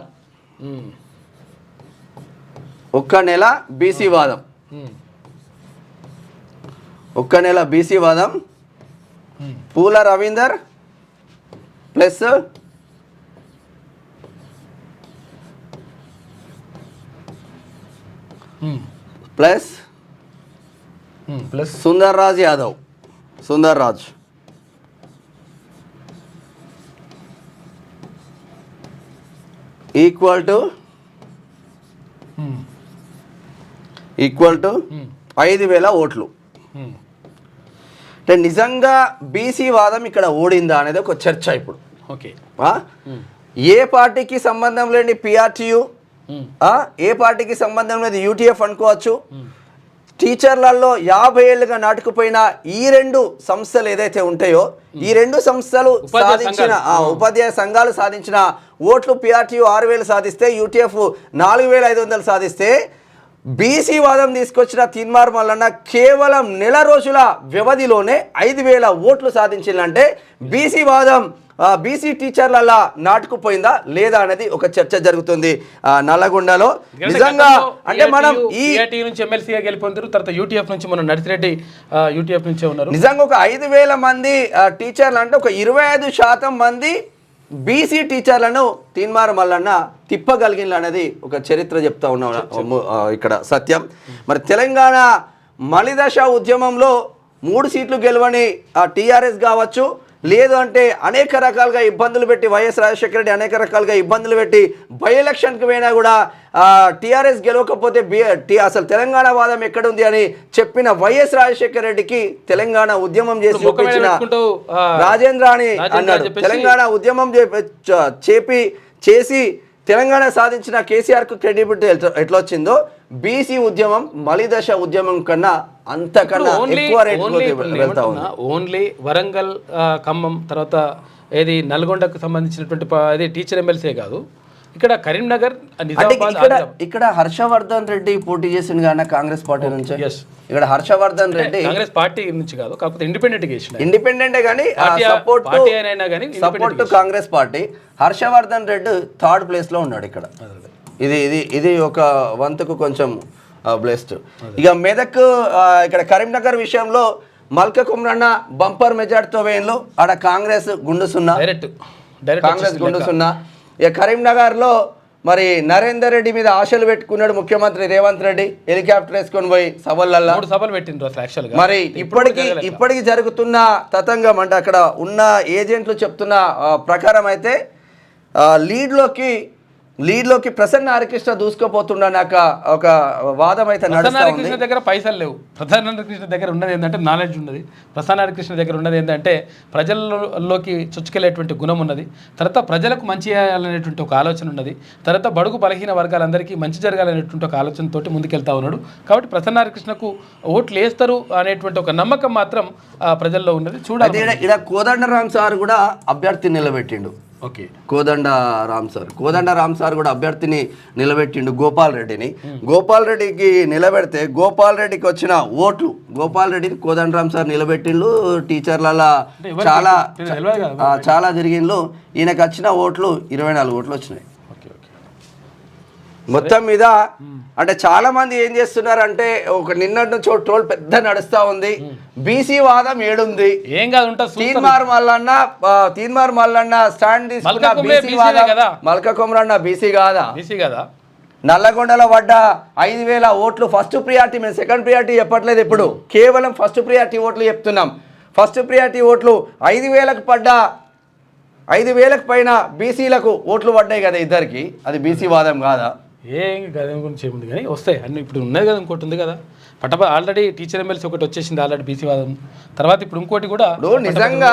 ఒక్క నెల బీసీ వాదం, ఒక్క నెల బీసీ వాదం. పూల Ravinder plus plus plus Sundar Raj Yadav, Sundar Raj equal to 5,000 ఓట్లు. అంటే నిజంగా బీసీ వాదం ఇక్కడ ఓడిందా అనేది ఒక చర్చ ఇప్పుడు. ఓకే ఏ పార్టీకి సంబంధం లేని పిఆర్టీయు, ఏ పార్టీకి సంబంధం లేదు యూటీఎఫ్ అనుకోవచ్చు. టీచర్లలో 50 ఏళ్ళుగా నాటుకుపోయిన ఈ 2 సంస్థలు ఏదైతే ఉంటాయో, ఈ 2 సంస్థలు సాధించిన ఉపాధ్యాయ సంఘాలు సాధించిన ఓట్లు పిఆర్టీయు 6,000 సాధిస్తే, యూటీఎఫ్ 4,500 సాధిస్తే, బీసీ వాదం తీసుకొచ్చిన తీన్మార్ మల్లన్న కేవలం నెల రోజుల వ్యవధిలోనే 5,000 ఓట్లు సాధించిందంటే బీసీ వాదం బీసీ టీచర్లలా నాటుకుపోయిందా లేదా అనేది ఒక చర్చ జరుగుతుంది నల్లగొండలో. నిజంగా అంటే మనం ఈ నుంచి ఎమ్మెల్సీగా గెలిపొందారు, తర్వాత యూటీఎఫ్ నుంచి మన నర్సిరెడ్డి యూటీఎఫ్ నుంచే ఉన్నారు. నిజంగా ఒక 5,000 మంది టీచర్లు అంటే ఒక 25% మంది బీసీ టీచర్లను తీన్మార్ మల్లన్న తిప్పగలిగిన అనేది ఒక చరిత్ర చెప్తా ఉన్నాం ఇక్కడ సత్యం. మరి తెలంగాణ మలిదశ ఉద్యమంలో 3 సీట్లు గెలవని టీఆర్ఎస్ కావచ్చు, లేదు అంటే అనేక రకాలుగా ఇబ్బందులు పెట్టి వైఎస్ రాజశేఖర రెడ్డి అనేక రకాలుగా ఇబ్బందులు పెట్టి బై ఎలక్షన్కి పోయినా కూడా టీఆర్ఎస్ గెలవకపోతే అసలు తెలంగాణ వాదం ఎక్కడుంది అని చెప్పిన వైఎస్ రాజశేఖర రెడ్డికి తెలంగాణ ఉద్యమం చేసి చూపించిన రాజేంద్ర అని అన్నాడు. తెలంగాణ ఉద్యమం చేసి తెలంగాణ సాధించిన కేసీఆర్కు క్రెడిబిలిటీ ఎట్లా వచ్చిందో, బీసీ ఉద్యమం మలిదశ ఉద్యమం కన్నా అంతకన్నా ఎక్కువ రేట్ వెళ్తా ఉంది. ఓన్లీ వరంగల్, ఖమ్మం, తర్వాత ఏది నల్గొండకు సంబంధించినటువంటి అది టీచర్ ఎమ్మెల్సీ కాదు, ఇక్కడ కరీంనగర్, ఇక్కడ హర్షవర్ధన్ రెడ్డి పోటీ చేసింది కానీ కాంగ్రెస్ పార్టీ నుంచి. ఇక్కడ హర్షవర్ధన్ రెడ్డి కాంగ్రెస్ పార్టీ నుంచి కాదు, కాకపోతే ఇండిపెండెంటే కానీ support Congress party. Harshavardhan Reddy 3rd place లో ఉన్నాడు ఇక్కడ. ఇది ఒక వంతుకు కొంచెం బ్లెస్డ్. ఇక మెదక్, ఇక్కడ కరీంనగర్ విషయంలో మల్క కుమ్రన్న బంపర్ మెజార్టీతో వేయంలో ఆడ కాంగ్రెస్ గుండు సున్నా, కాంగ్రెస్ గుండు సున్నా. ఇక కరీంనగర్లో మరి నరేందర్ రెడ్డి మీద ఆశలు పెట్టుకున్నాడు ముఖ్యమంత్రి రేవంత్ రెడ్డి, హెలికాప్టర్ వేసుకొని పోయి సభలల్లో 3 సభలు పెట్టిండ్రు. మరి ఇప్పటికి జరుగుతున్న తతంగం అంటే అక్కడ ఉన్న ఏజెంట్లు చెప్తున్న ప్రకారం అయితే లీడ్లోకి ప్రసన్న హరికృష్ణ దూసుకుపోతుండనాక ఒక వాదం అయితే నడుస్తా ఉంది. హరికృష్ణ దగ్గర పైసలు లేవు, ప్రసన్న హరికృష్ణ దగ్గర ఉన్నది ఏంటంటే నాలెడ్జ్ ఉన్నది. ప్రసన్న హరికృష్ణ దగ్గర ఉన్నది ఏంటంటే ప్రజల్లోకి చొచ్చుకెళ్ళేటువంటి గుణం ఉన్నది, తర్వాత ప్రజలకు మంచి చేయాలనేటువంటి ఒక ఆలోచన ఉన్నది, తర్వాత బడుగు బలహీన వర్గాలందరికీ మంచి జరగాలనేటువంటి ఒక ఆలోచనతోటి ముందుకెళ్తా ఉన్నాడు. కాబట్టి ప్రసన్న హరికృష్ణకు ఓట్లు వేస్తారు అనేటువంటి ఒక నమ్మకం మాత్రం ప్రజల్లో ఉన్నది. చూడాలి. ఇక్కడ కోదండరామ్ సార్ కూడా అభ్యర్థి నిలబెట్టిండు. ఓకే, కోదండరామ్ సార్ కూడా అభ్యర్థిని నిలబెట్టిండు గోపాల్ రెడ్డిని. గోపాల్ రెడ్డికి నిలబెడితే గోపాల్ రెడ్డికి వచ్చిన ఓట్లు, గోపాల్ రెడ్డిని కోదండరామ్ సార్ నిలబెట్టిండు. టీచర్లలో చాలా జరిగిండ్లు. ఈయనకు వచ్చిన ఓట్లు 24 ఓట్లు వచ్చినాయి మొత్తం మీద. అంటే చాలా మంది ఏం చేస్తున్నారంటే ఒక నిన్నటి నుంచి ట్రోల్ పెద్ద నడుస్తా ఉంది, బీసీ వాదం ఏడుంది, ఏం కాదు తీన్మార్ మల్లన్న స్టాండ్ తీసుకున్న బీసీ వాదం, మల్క కుమ్రన్న బీసీ కాదా, నల్లగొండలో పడ్డ 5,000 ఓట్లు ఫస్ట్ ప్రియారిటీ. మేము సెకండ్ ప్రియారిటీ చెప్పట్లేదు, ఇప్పుడు కేవలం ఫస్ట్ ప్రియారిటీ ఓట్లు చెప్తున్నాం. ఫస్ట్ ప్రియారిటీ ఓట్లు 5,000కు పడ్డ 5,000కు పైన బీసీలకు ఓట్లు పడ్డాయి కదా ఇద్దరికి, అది బీసీ వాదం కాదా? ఏం గదే గురించి ఏముంది కానీ వస్తాయి అన్ని. ఇప్పుడు ఉన్నది కదా, ఇంకోటి ఉంది కదా, ఆల్రెడీ టీచర్ ఎమ్మెల్సీ ఒకటి వచ్చేసింది ఆల్రెడీ బీసీ వాదం. తర్వాత ఇప్పుడు ఇంకోటి కూడా నిజంగా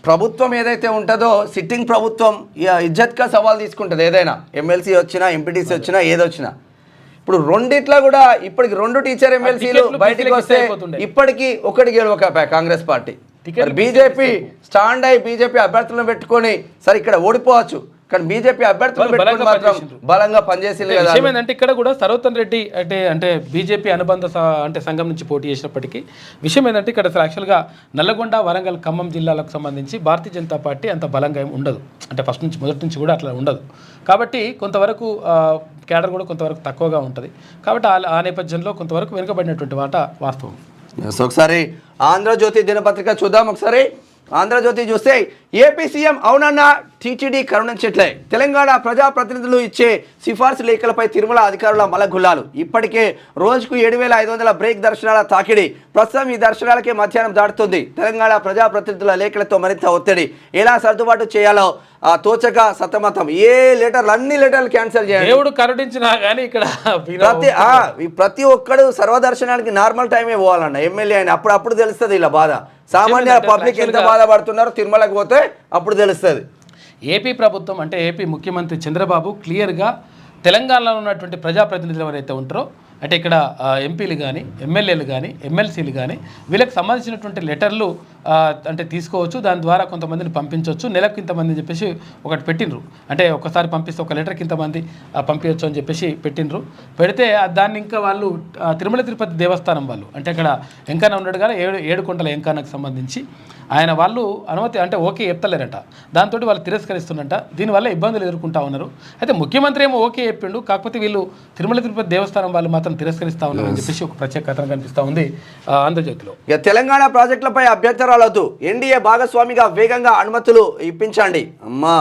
ప్రభుత్వం ఏదైతే ఉంటుందో, సిట్టింగ్ ప్రభుత్వం ఇజ్జత్గా సవాల్ తీసుకుంటుంది. ఏదైనా ఎమ్మెల్సీ వచ్చినా, ఎంపీటీసీ వచ్చినా, ఏదొచ్చినా. ఇప్పుడు రెండిట్లో కూడా ఇప్పటికి 2 టీచర్ ఎమ్మెల్సీలు బయటకు వస్తే ఇప్పటికీ ఒకటి గెలవక కాంగ్రెస్ పార్టీ. బీజేపీ స్టాండ్ అయి బీజేపీ అభ్యర్థులను పెట్టుకొని సరే ఇక్కడ ఓడిపోవచ్చు, కానీ బీజేపీ అభ్యర్థులు పెట్టుకొని మాత్రం బలంగా పనిచేసింది కదా. విషయం ఏంటంటే ఇక్కడ కూడా సర్వోత్తమ్ రెడ్డి అంటే బీజేపీ అనుబంధ అంటే సంఘం నుంచి పోటీ చేసినప్పటికీ విషయం ఏంటంటే ఇక్కడ యాక్చువల్గా నల్లగొండ, వరంగల్, ఖమ్మం జిల్లాలకు సంబంధించి భారతీయ జనతా పార్టీ అంత బలంగా ఏమి ఉండదు. అంటే మొదటి నుంచి కూడా అట్లా ఉండదు. కాబట్టి కొంతవరకు కేడర్ కూడా కొంతవరకు తక్కువగా ఉంటుంది. కాబట్టి ఆ నేపథ్యంలో కొంతవరకు వెనుకబడినటువంటి మాట వాస్తవం. ఒకసారి ఆంధ్రజ్యోతి దినపత్రిక చూద్దాం. ఒకసారి ఆంధ్రజ్యోతి చూస్తే ఏపీ సీఎం అవునన్న టీటీడీ కరుణించట్లే, తెలంగాణ ప్రజాప్రతినిధులు ఇచ్చే సిఫార్సు లేఖలపై తిరుమల అధికారుల మలగుల్లాలు, ఇప్పటికే రోజుకు 7,500 బ్రేక్ దర్శనాల తాకిడి, ప్రస్తుతం ఈ దర్శనాలకే మధ్యాహ్నం దాటుతుంది. తెలంగాణ ప్రజాప్రతినిధుల లేఖలతో మరింత ఒత్తిడి, ఎలా సర్దుబాటు చేయాలో తోచక సతమతం. ఏ లెటర్లు అన్ని లెటర్లు క్యాన్సిల్ చేయాలి. దేవుడు కరుణించినా కానీ ఇక్కడ ప్రతి ఒక్కడు సర్వదర్శనానికి నార్మల్ టైమే పోవాలన్న ఎమ్మెల్యే అని, అప్పుడు తెలుస్తుంది ఇలా బాధ. సామాన్య పబ్లిక్ ఎంత బాధపడుతున్నారో తిరుమలకు పోతే అప్పుడు తెలుస్తుంది. ఏపీ ప్రభుత్వం అంటే ఏపీ ముఖ్యమంత్రి చంద్రబాబు క్లియర్గా తెలంగాణలో ఉన్నటువంటి ప్రజాప్రతినిధులు ఎవరైతే ఉంటారో అంటే ఇక్కడ ఎంపీలు కానీ, ఎమ్మెల్యేలు కానీ, ఎమ్మెల్సీలు కానీ వీళ్ళకి సంబంధించినటువంటి లెటర్లు అంటే తీసుకోవచ్చు, దాని ద్వారా కొంతమందిని పంపించవచ్చు, నెలకు ఇంతమంది అని చెప్పేసి ఒకటి పెట్టినరు. అంటే ఒకసారి పంపిస్తే ఒక లెటర్కి ఇంతమంది పంపించవచ్చు అని చెప్పేసి పెట్టినరు. పెడితే దాన్ని ఇంకా వాళ్ళు తిరుమల తిరుపతి దేవస్థానం వాళ్ళు అంటే అక్కడ వెంకన్న ఉన్నాడు కదా, ఏడుకొండల వెంకన్నకు సంబంధించి ఆయన వాళ్ళు అనుమతి అంటే ఓకే చెప్తలేరట. దాంతో వాళ్ళు తిరస్కరిస్తున్నట. దీనివల్ల ఇబ్బందులు ఎదుర్కొంటా ఉన్నారు. అయితే ముఖ్యమంత్రి ఏమో ఓకే చెప్పిండు, కాకపోతే వీళ్ళు తిరుమల తిరుపతి దేవస్థానం వాళ్ళు మాత్రం తిరస్కరిస్తూ ఉన్నారు అని చెప్పేసి ఒక ప్రత్యేక కథనం కనిపిస్తూ ఉంది ఆంధ్రజ్యోతిలో. ఇక తెలంగాణ ప్రాజెక్టులపై అభ్యంతరాలొద్దు, ఎన్డీఏ భాగస్వామిగా వేగంగా అనుమతులు ఇప్పించండి. అమ్మా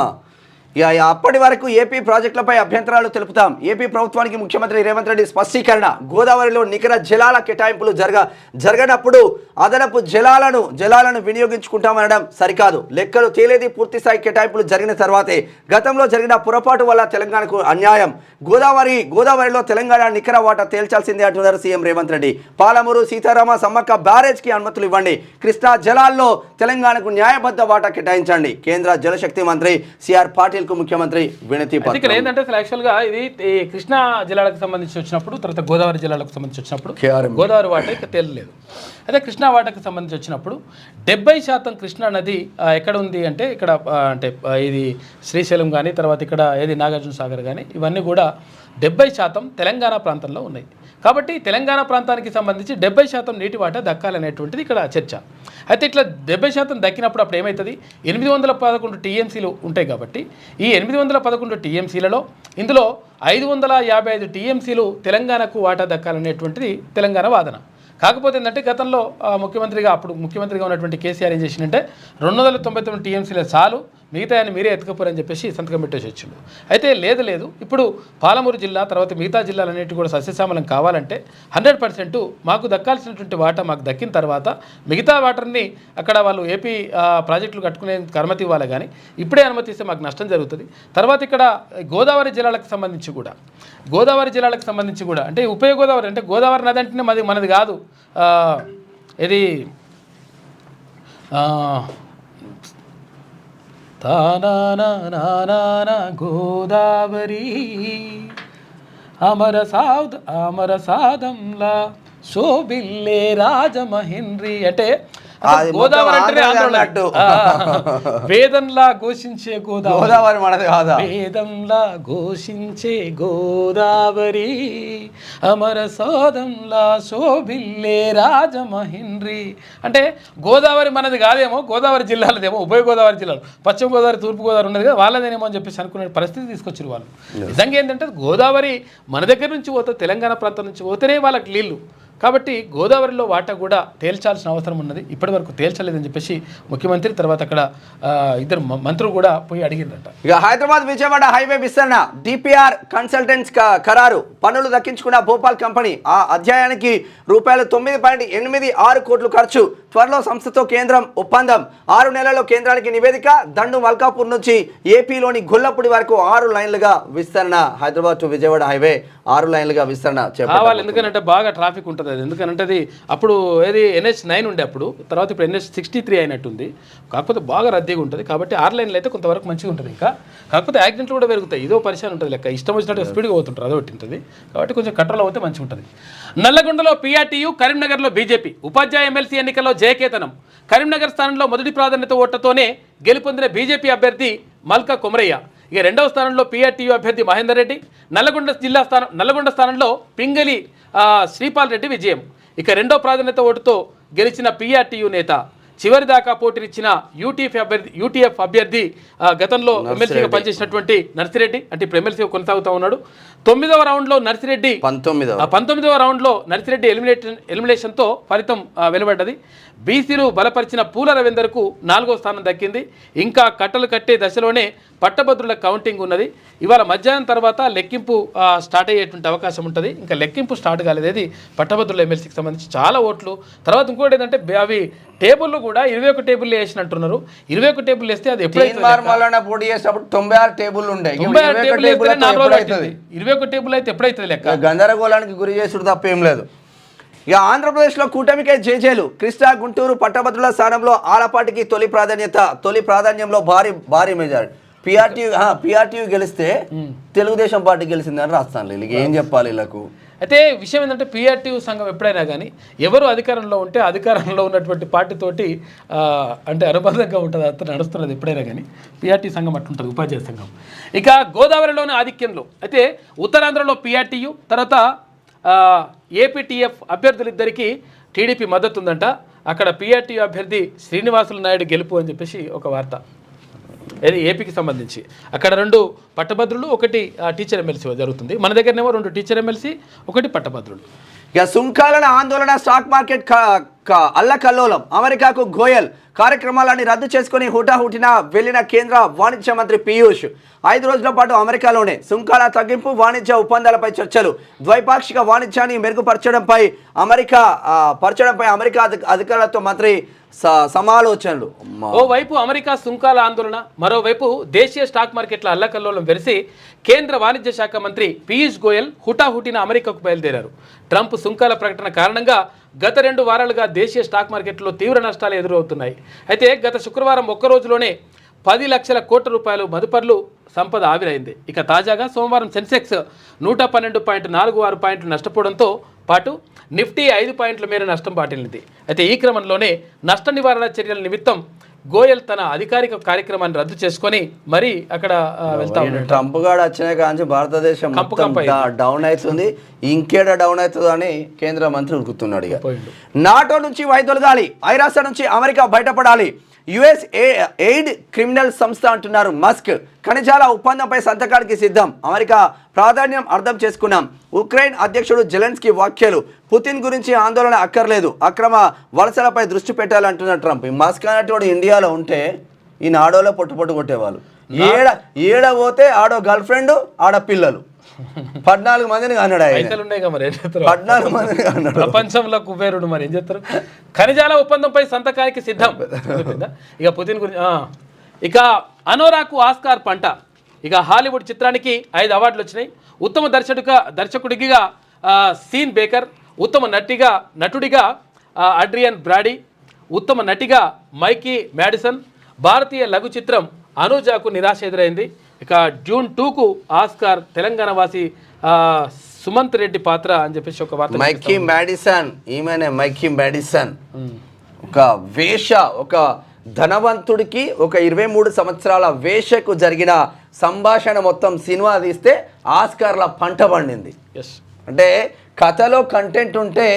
ఇక అప్పటి వరకు ఏపీ ప్రాజెక్టులపై అభ్యంతరాలు తెలుపుతాం. ఏపీ ప్రభుత్వానికి ముఖ్యమంత్రి రేవంత్ రెడ్డి స్పష్టీకరణ. గోదావరిలో నికర జలాల కేటాయింపులు జరగనప్పుడు అదనపు జలాలను వినియోగించుకుంటామనడం సరికాదు. లెక్కలు తేలేది పూర్తిస్థాయి కేటాయింపులు జరిగిన తర్వాతే. గతంలో జరిగిన పొరపాటు వల్ల తెలంగాణకు అన్యాయం. గోదావరిలో తెలంగాణ నికర వాటా తేల్చాల్సిందే అంటున్నారు సీఎం రేవంత్ రెడ్డి. పాలమూరు సీతారామ సమ్మక్క బ్యారేజ్కి అనుమతులు ఇవ్వండి. కృష్ణా జలాల్లో తెలంగాణకు న్యాయబద్ధ వాటా కేటాయించండి. కేంద్ర జలశక్తి మంత్రి సిఆర్ పాటిల్ ముఖ్యమంత్రి వినతి పత్రం. ఏంటంటే యాక్చువల్గా ఇది కృష్ణా జిల్లాలకు సంబంధించి వచ్చినప్పుడు, తర్వాత గోదావరి జిల్లాలకు సంబంధించి వచ్చినప్పుడు గోదావరి వాటా ఇక తేలలేదు. అదే కృష్ణా వాటాకు సంబంధించి వచ్చినప్పుడు 70% కృష్ణా నది ఎక్కడ ఉంది అంటే ఇక్కడ అంటే ఇది శ్రీశైలం కానీ, తర్వాత ఇక్కడ ఏది నాగార్జున సాగర్ కానీ ఇవన్నీ కూడా 70% తెలంగాణ ప్రాంతంలో ఉన్నాయి. కాబట్టి తెలంగాణ ప్రాంతానికి సంబంధించి 70% నీటి వాటా దక్కాలనేటువంటిది ఇక్కడ చర్చ. అయితే ఇట్లా 70% దక్కినప్పుడు అప్పుడు ఏమవుతుంది, 811 టీఎంసీలు ఉంటాయి. కాబట్టి ఈ 811 టీఎంసీలలో ఇందులో 555 టీఎంసీలు తెలంగాణకు వాటా దక్కాలనేటువంటిది తెలంగాణ వాదన. కాకపోతే ఏంటంటే గతంలో అప్పుడు ముఖ్యమంత్రిగా ఉన్నటువంటి కేసీఆర్ ఏం చేసిందంటే 299 టీఎంసీల చాలు, మిగతా అని మీరే ఎత్తుకపోరని చెప్పేసి సంతకం పెట్టేసి వచ్చిండు. అయితే లేదు ఇప్పుడు పాలమూరు జిల్లా తర్వాత మిగతా జిల్లాలన్నిటి కూడా సస్యశ్యామలం కావాలంటే 100% మాకు దక్కాల్సినటువంటి వాటా మాకు దక్కిన తర్వాత మిగతా వాటర్ని అక్కడ వాళ్ళు ఏపీ ప్రాజెక్టులు కట్టుకునే అనుమతి ఇవ్వాలి. కానీ ఇప్పుడే అనుమతి ఇస్తే మాకు నష్టం జరుగుతుంది. తర్వాత ఇక్కడ గోదావరి జిల్లాలకు సంబంధించి కూడా అంటే ఉభయ గోదావరి అంటే గోదావరి నది అంటేనే మనది కాదు. ఇది గోదావరి అమర సాదంలా శోభిల్లే రాజమహేంద్రి అంటే గోదావరి అంటే వేదంలా ఘోషించే గోదావరి మనది కాదా, వేదంలా ఘోషించే గోదావరి అమర సాదంలా శోభిల్లే రాజమహేంద్రి అంటే గోదావరి మనది కాదేమో, గోదావరి జిల్లాలదేమో, ఉభయ గోదావరి జిల్లాలు, పశ్చిమ గోదావరి తూర్పు గోదావరి ఉన్నది కదా వాళ్ళదేనేమో అని చెప్పేసి అనుకునే పరిస్థితి తీసుకొచ్చారు వాళ్ళు. నిజంగా ఏంటంటే గోదావరి మన దగ్గర నుంచి పోతే తెలంగాణ ప్రాంతం నుంచి పోతేనే వాళ్ళకి నీళ్ళు. కాబట్టి గోదావరిలో వాటా కూడా తేల్చాల్సిన అవసరం ఉన్నది. ఇప్పటి వరకు తేల్చలేదని చెప్పేసి ముఖ్యమంత్రి తర్వాత అక్కడ ఇద్దరు మంత్రులు కూడా పోయి అడిగిందంట. ఇక హైదరాబాద్ విజయవాడ హైవే విస్తరణ, డిపిఆర్ కన్సల్టెంట్స్ ఖరారు, పనులు దక్కించుకున్న భోపాల్ కంపెనీ. ఆ అధ్యాయానికి రూపాయలు 9.86 కోట్లు ఖర్చు. త్వరలో సంస్థతో కేంద్రం ఒప్పందం. 6 నెలల్లో కేంద్రానికి నివేదిక. దండు మల్కాపూర్ నుంచి ఏపీలోని గొల్లపూడి వరకు 6 లైన్లుగా విస్తరణ. హైదరాబాద్ టు విజయవాడ హైవే 6 లైన్లుగా విస్తరణ చెప్పాలి. ఎందుకంటే బాగా ట్రాఫిక్ ఉంటుంది ఉంటుంది అది, ఎందుకంటే అది అప్పుడు ఏది NH9 ఉండే అప్పుడు, తర్వాత ఇప్పుడు NH63 అయినట్టుంది. కాకపోతే బాగా రద్దీగా ఉంటుంది కాబట్టి 6 లైన్లు అయితే కొంతవరకు మంచిగా ఉంటుంది. ఇంకా కాకపోతే యాక్సిడెంట్లు కూడా పెరుగుతాయి, ఇదో పరిశాన్ ఉంటుంది లెక్క, ఇష్టం వచ్చినట్టు స్పీడ్గా పోతుంటారు, అదొకటి ఉంటుంది. కాబట్టి కొంచెం కంట్రోల్ అవుతే మంచిగా ఉంటుంది. నల్లగొండలో PRTU, కరీంనగర్లో BJP ఉపాధ్యాయ ఎమ్మెల్సీ ఎన్నికల్లో జయకేతనం. కరీంనగర్ స్థానంలో మొదటి ప్రాధాన్యత ఓట్లతోనే గెలుపొందిన BJP అభ్యర్థి మల్కా కొమరయ్య. ఇక రెండవ స్థానంలో PRTU అభ్యర్థి మహేందర్ రెడ్డి. నల్లగొండ స్థానంలో పింగళి శ్రీపాల్ రెడ్డి విజయం. ఇక రెండో ప్రాధాన్యత ఓటుతో గెలిచిన PRTU నేత చివరిదాకా పోటీనిచ్చిన UTF అభ్యర్థి గతంలో ఎమ్మెల్సీగా పనిచేసినటువంటి నర్సిరెడ్డి, అంటే ఇప్పుడు ఎమ్మెల్సీగా కొనసాగుతూ ఉన్నాడు. 9వ రౌండ్లో నర్సిరెడ్డి 19వ రౌండ్లో నర్సిరెడ్డి ఎలిమినేషన్తో ఫలితం వెలువడ్డది. బీసీలు బలపరిచిన పూల రవీందర్కు 4వ స్థానం దక్కింది. ఇంకా కట్టలు కట్టే దశలోనే పట్టభద్రుల కౌంటింగ్ ఉన్నది. ఇవాళ మధ్యాహ్నం తర్వాత లెక్కింపు స్టార్ట్ అయ్యేటువంటి అవకాశం ఉంటుంది. ఇంకా లెక్కింపు స్టార్ట్ కాలేదు పట్టభద్రుల ఎమ్మెల్సీకి సంబంధించి చాలా ఓట్లు. తర్వాత ఇంకోటి ఏంటంటే అవి టేబుల్లు కూడా 21 టేబుల్ వేసినట్టున్నారు. 21 టేబుల్ వేస్తే అది ఎప్పుడైతే పోటీ చేసినప్పుడు 96 టేబుల్ ఉండే, 96 టేబుల్ వేస్తే 4 రోజులు అవుతుంది. 21 టేబుల్ అయితే ఎప్పుడైతుంది లెక్క, గందరగోళానికి గురి చేసుడు తప్ప ఏం లేదు. ఇక ఆంధ్రప్రదేశ్లో కూటమికే జేజేలు. కృష్ణా, గుంటూరు పట్టభద్రుల స్థానంలో ఆలపాటికి తొలి ప్రాధాన్యంలో భారీ మెజారిటీ. PRTU గెలిస్తే తెలుగుదేశం పార్టీ గెలిచిందని రాస్తాను. వీళ్ళకి ఏం చెప్పాలి వీళ్ళకు? అయితే విషయం ఏంటంటే PRTU సంఘం ఎప్పుడైనా కానీ ఎవరు అధికారంలో ఉంటే అధికారంలో ఉన్నటువంటి పార్టీతోటి అంటే అనుబంధంగా ఉంటుంది, అతను నడుస్తున్నది ఎప్పుడైనా కానీ. PRTU సంఘం అట్లుంటుంది, ఉపాధ్యాయ సంఘం. ఇక గోదావరిలోని ఆధిక్యంలో అయితే ఉత్తరాంధ్రలో PRTU, తర్వాత APTF అభ్యర్థులిద్దరికీ TDP మద్దతు ఉందంట. అక్కడ PRTU అభ్యర్థి శ్రీనివాసులు నాయుడు గెలుపు అని చెప్పేసి ఒక వార్త, ఇది ఏపీకి సంబంధించి. అక్కడ 2 పట్టభద్రులు, 1 టీచర్ ఎమ్మెల్సీ జరుగుతుంది. మన దగ్గరనేమో 2 టీచర్ ఎమ్మెల్సీ, 1 పట్టభద్రులు. ఇక సుంకాల ఆందోళన, స్టాక్ మార్కెట్ అల్లకల్లోలం. అమెరికాకు గోయల్ కార్యక్రమాలన్నీ రద్దు చేసుకుని హుటాహుటిన వెళ్లిన కేంద్ర వాణిజ్య మంత్రి పీయూష్ 5 రోజుల పాటు అమెరికాలోనే సుంకాల తగ్గింపు, వాణిజ్య ఒప్పందాలపై చర్చలు, ద్వైపాక్షిక వాణిజ్యాన్ని మెరుగుపరచడంపై అమెరికా అధికారులతో మంత్రి సమాలోచనలు. ఓవైపు అమెరికా సుంకాల ఆందోళన, మరోవైపు దేశీయ స్టాక్ మార్కెట్ల అల్లకల్లోలం వెలిసి కేంద్ర వాణిజ్య శాఖ మంత్రి పీయూష్ గోయల్ హుటాహుటిన అమెరికాకు బయలుదేరారు. ట్రంప్ సుంకాల ప్రకటన కారణంగా గత 2 వారాలుగా దేశీయ స్టాక్ మార్కెట్లో తీవ్ర నష్టాలు ఎదురవుతున్నాయి. అయితే గత శుక్రవారం ఒక్క రోజులోనే 10 లక్షల కోట్ల రూపాయలు మదుపర్లు సంపద ఆవిరైంది. ఇక తాజాగా సోమవారం సెన్సెక్స్ 112.46 పాయింట్లు నష్టపోవడంతో పాటు నిఫ్టీ 5 పాయింట్ల మేర నష్టం బాటిల్లింది. అయితే ఈ క్రమంలోనే నష్ట నివారణ చర్యల నిమిత్తం గోయల్ తన అధికారిక కార్యక్రమాన్ని రద్దు చేసుకొని మరి అక్కడ వెళ్తా ఉన్నాడు. ట్రంప్ గారు వచ్చిన కాంచి భారతదేశం డౌన్ అవుతుంది, ఇంకేడ డౌన్ అవుతుంది అని కేంద్ర మంత్రి ఉరుకుతున్నాడు. ఇక నాటో నుంచి వైదొలగాలి, ఐరాస నుంచి అమెరికా బయటపడాలి, US ఎయిడ్ క్రిమినల్ సంస్థ అంటున్నారు మస్క్. ఖనిజాల ఒప్పందంపై సంతకానికి సిద్ధం, అమెరికా ప్రాధాన్యం అర్థం చేసుకున్నాం. ఉక్రెయిన్ అధ్యక్షుడు జెలెన్స్కీ వ్యాఖ్యలు, పుతిన్ గురించి ఆందోళన అక్కర్లేదు, అక్రమ వలసలపై దృష్టి పెట్టాలంటున్నారు ట్రంప్. మస్క్ అనేటువంటి ఇండియాలో ఉంటే ఈ నాడోలో పొట్టు కొట్టేవాళ్ళు. ఏడ పోతే ఆడో గర్ల్ ఫ్రెండ్, ఆడ పిల్లలు 14 మందిని అన్నాడు. 14 మందిని అన్నాడు. ప్రపంచంలో కుబేరుడు, మరి ఏం చేస్తారు? ఖనిజాల ఒప్పందంపై సంతకానికి సిద్ధం. ఇక పుతిన్ గురించి ఇక అనోరాకు ఆస్కార్ పంట. ఇక హాలీవుడ్ చిత్రానికి 5 అవార్డులు వచ్చినాయి. ఉత్తమ దర్శకుడిగా సీన్ బేకర్, ఉత్తమ నటుడిగా అడ్రియన్ బ్రాడీ, ఉత్తమ నటిగా మైకీ మ్యాడిసన్. భారతీయ లఘు చిత్రం అనూజాకు నిరాశ ఎదురైంది. ఇక జూన్ 2కు ఆస్కార్ తెలంగాణ వాసి సుమంత్ రెడ్డి పాత్ర అని చెప్పేసి ఒక వార్త. మైకీ మ్యాడిసన్ ఒక ధనవంతుడికి ఒక 23 సంవత్సరాల వేషకు జరిగిన సంభాషణ మొత్తం సినిమా తీస్తే ఆస్కార్ల పంట పండింది. అంటే కథలో కంటెంట్ ఉంటే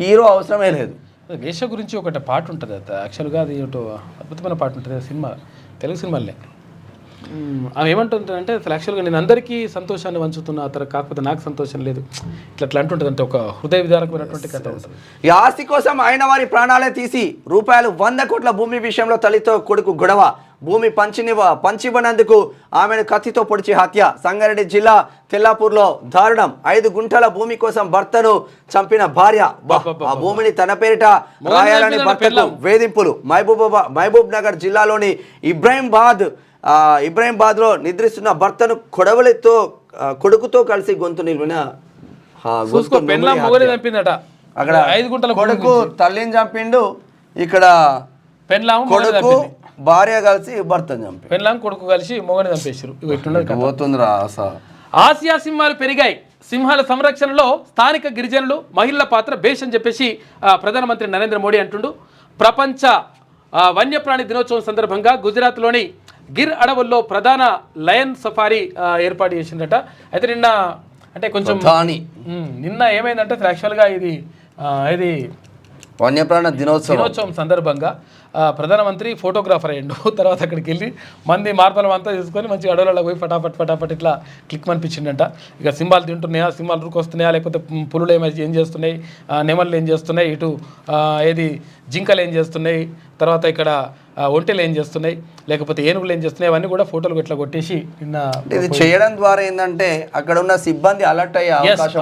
హీరో అవసరమే లేదు. వేష గురించి ఒకటి పాట ఉంటుంది, యాక్చువల్గా అది ఒకటి అద్భుతమైన పాట ఉంటుంది సినిమా, తెలుగు సినిమాలే. ఆమె ఏమంటుందంటే అసలు యాక్చువల్గా నేను అందరికీ సంతోషాన్ని పంచుతున్నా, అతను కాకపోతే నాకు సంతోషం లేదు, ఇట్లా అంటుంటుంది. అంటే ఒక హృదయ విదారకమైనటువంటి కథ ఉంటుంది. ఈ ఆస్తి కోసం ఆయన వారి ప్రాణాలే తీసి ₹100 కోట్ల భూమి విషయంలో తల్లితో కొడుకు గొడవ, భూమి పంచివ్వనందుకు ఆమెను కత్తితో పొడిచి హత్య. సంగారెడ్డి జిల్లా తెల్లాపూర్లో దారుణం, 5 గుంటల భూమి కోసం భర్తను చంపిన భార్య, ఆ భూమిని తన పేరిట రాయాలని భర్తకు వేధింపులు. మహబూబ్ నగర్ జిల్లాలోని ఇబ్రాహీంబాద్లో నిద్రిస్తున్న భర్తను కొడుకుతో కలిసి గొంతు నిలిపిన చంపిందట. అక్కడ 5 గుంటల కొడుకు తల్లిని చంపిండు, ఇక్కడ పెన్లాము కొడుకు భార్య కలిసి భర్తను చంపి, పెన్లాము కొడుకు కలిసి మొగని చంపేశారు. పోతుందిరా. ఆసియా సింహాలు పెరిగాయి. సింహాల సంరక్షణలో స్థానిక గిరిజనులు మహిళల పాత్ర బేష్ అని చెప్పేసి ప్రధానమంత్రి నరేంద్ర మోడీ అంటుండు. ప్రపంచ వన్యప్రాణి దినోత్సవం సందర్భంగా గుజరాత్లోని గిర్ అడవుల్లో ప్రధాన లయన్ సఫారీ ఏర్పాటు చేసిందట. అయితే నిన్న అంటే కొంచెం నిన్న ఏమైందంటే యాక్చువల్గా ఇది వన్యప్రాణ దినోత్సవం సందర్భంగా ప్రధానమంత్రి ఫోటోగ్రాఫర్ అయ్యిండు. తర్వాత అక్కడికి వెళ్ళి మంది మార్పలం అంతా తీసుకొని మంచి అడవులలో పోయి ఫటాఫట్ ఇట్లా క్లిక్ అనిపించిందంట. ఇక సింహాలు తింటున్నాయా, సింహాలు రుకొస్తున్నాయా, లేకపోతే పులులు ఏం చేస్తున్నాయి, నెమళ్ళు ఏం చేస్తున్నాయి, ఇటు జింకలు ఏం చేస్తున్నాయి, తర్వాత ఇక్కడ ఒంటెలు ఏం చేస్తున్నాయి, లేకపోతే ఏనుగులు ఏం చేస్తున్నాయి, అవన్నీ కూడా ఫోటోలు ఇట్లా కొట్టేసి నిన్న ఇది చేయడం ద్వారా ఏంటంటే అక్కడ ఉన్న సిబ్బంది అలర్ట్ అయ్యే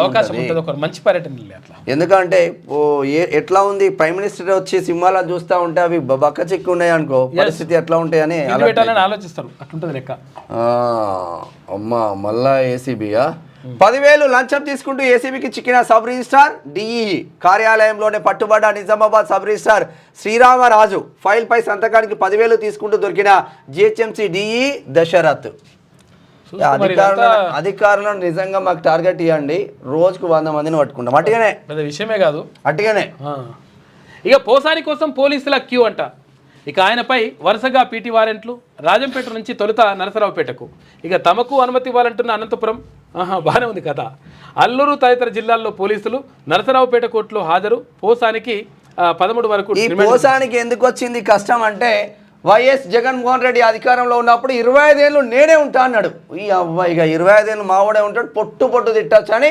అవకాశం ఉంటుంది. ఒక మంచి పర్యటన అట్లా. ఎందుకంటే ఎట్లా ఉంది, ప్రైమ్ మినిస్టర్ వచ్చి సింహాలను చూస్తూ ఉంటే అవి బక్క చిక్కు ఉన్నాయి అనుకో, పరిస్థితి ఎట్లా ఉంటాయని ఆలోచిస్తారు. అట్లుంటుంది లెక్క. అమ్మా మళ్ళా ఏసీబీయా 10,000 లంచం తీసుకుంటూ ఏసీబీకి చిక్కిన సబ్ రిజిస్ట్రార్ డిఈ కార్యాలయంలోనే పట్టుబడ్డ Nizamabad sub registrar Sriramaraju. File పై సంతకానికి 10,000 తీసుకుంటూ దొరికిన జిహెచ్ఎంసీ డిఈ దశరథ్. అధికారులను నిజంగా మాకు టార్గెట్ ఇవ్వండి, రోజుకు 100 మందిని పట్టుకుంటాం. అటుగానే విషయమే కాదు, అటుగానే. ఇక పోసాని కోసం పోలీసుల క్యూ అంట. ఇక ఆయనపై వరుసగా పీటీ వారెంట్లు. రాజంపేట నుంచి తొలుత నరసరావుపేటకు, ఇక తమకు అనుమతి ఇవ్వాలంటున్న అనంతపురం. బాగానే ఉంది కథ. అల్లూరు తదితర జిల్లాల్లో పోలీసులు నరసరావుపేట కోర్టులో హాజరు. పోసానికి 13 వరకు. ఈ పోసానికి ఎందుకు వచ్చింది కష్టం అంటే, వైఎస్ జగన్మోహన్ రెడ్డి అధికారంలో ఉన్నప్పుడు 25 ఏళ్ళు నేనే ఉంటా అన్నాడు. ఈ అబ్బాయి ఇక 25 ఏళ్ళు మావాడే ఉంటాడు, పొట్టు తిట్టచ్చు అని.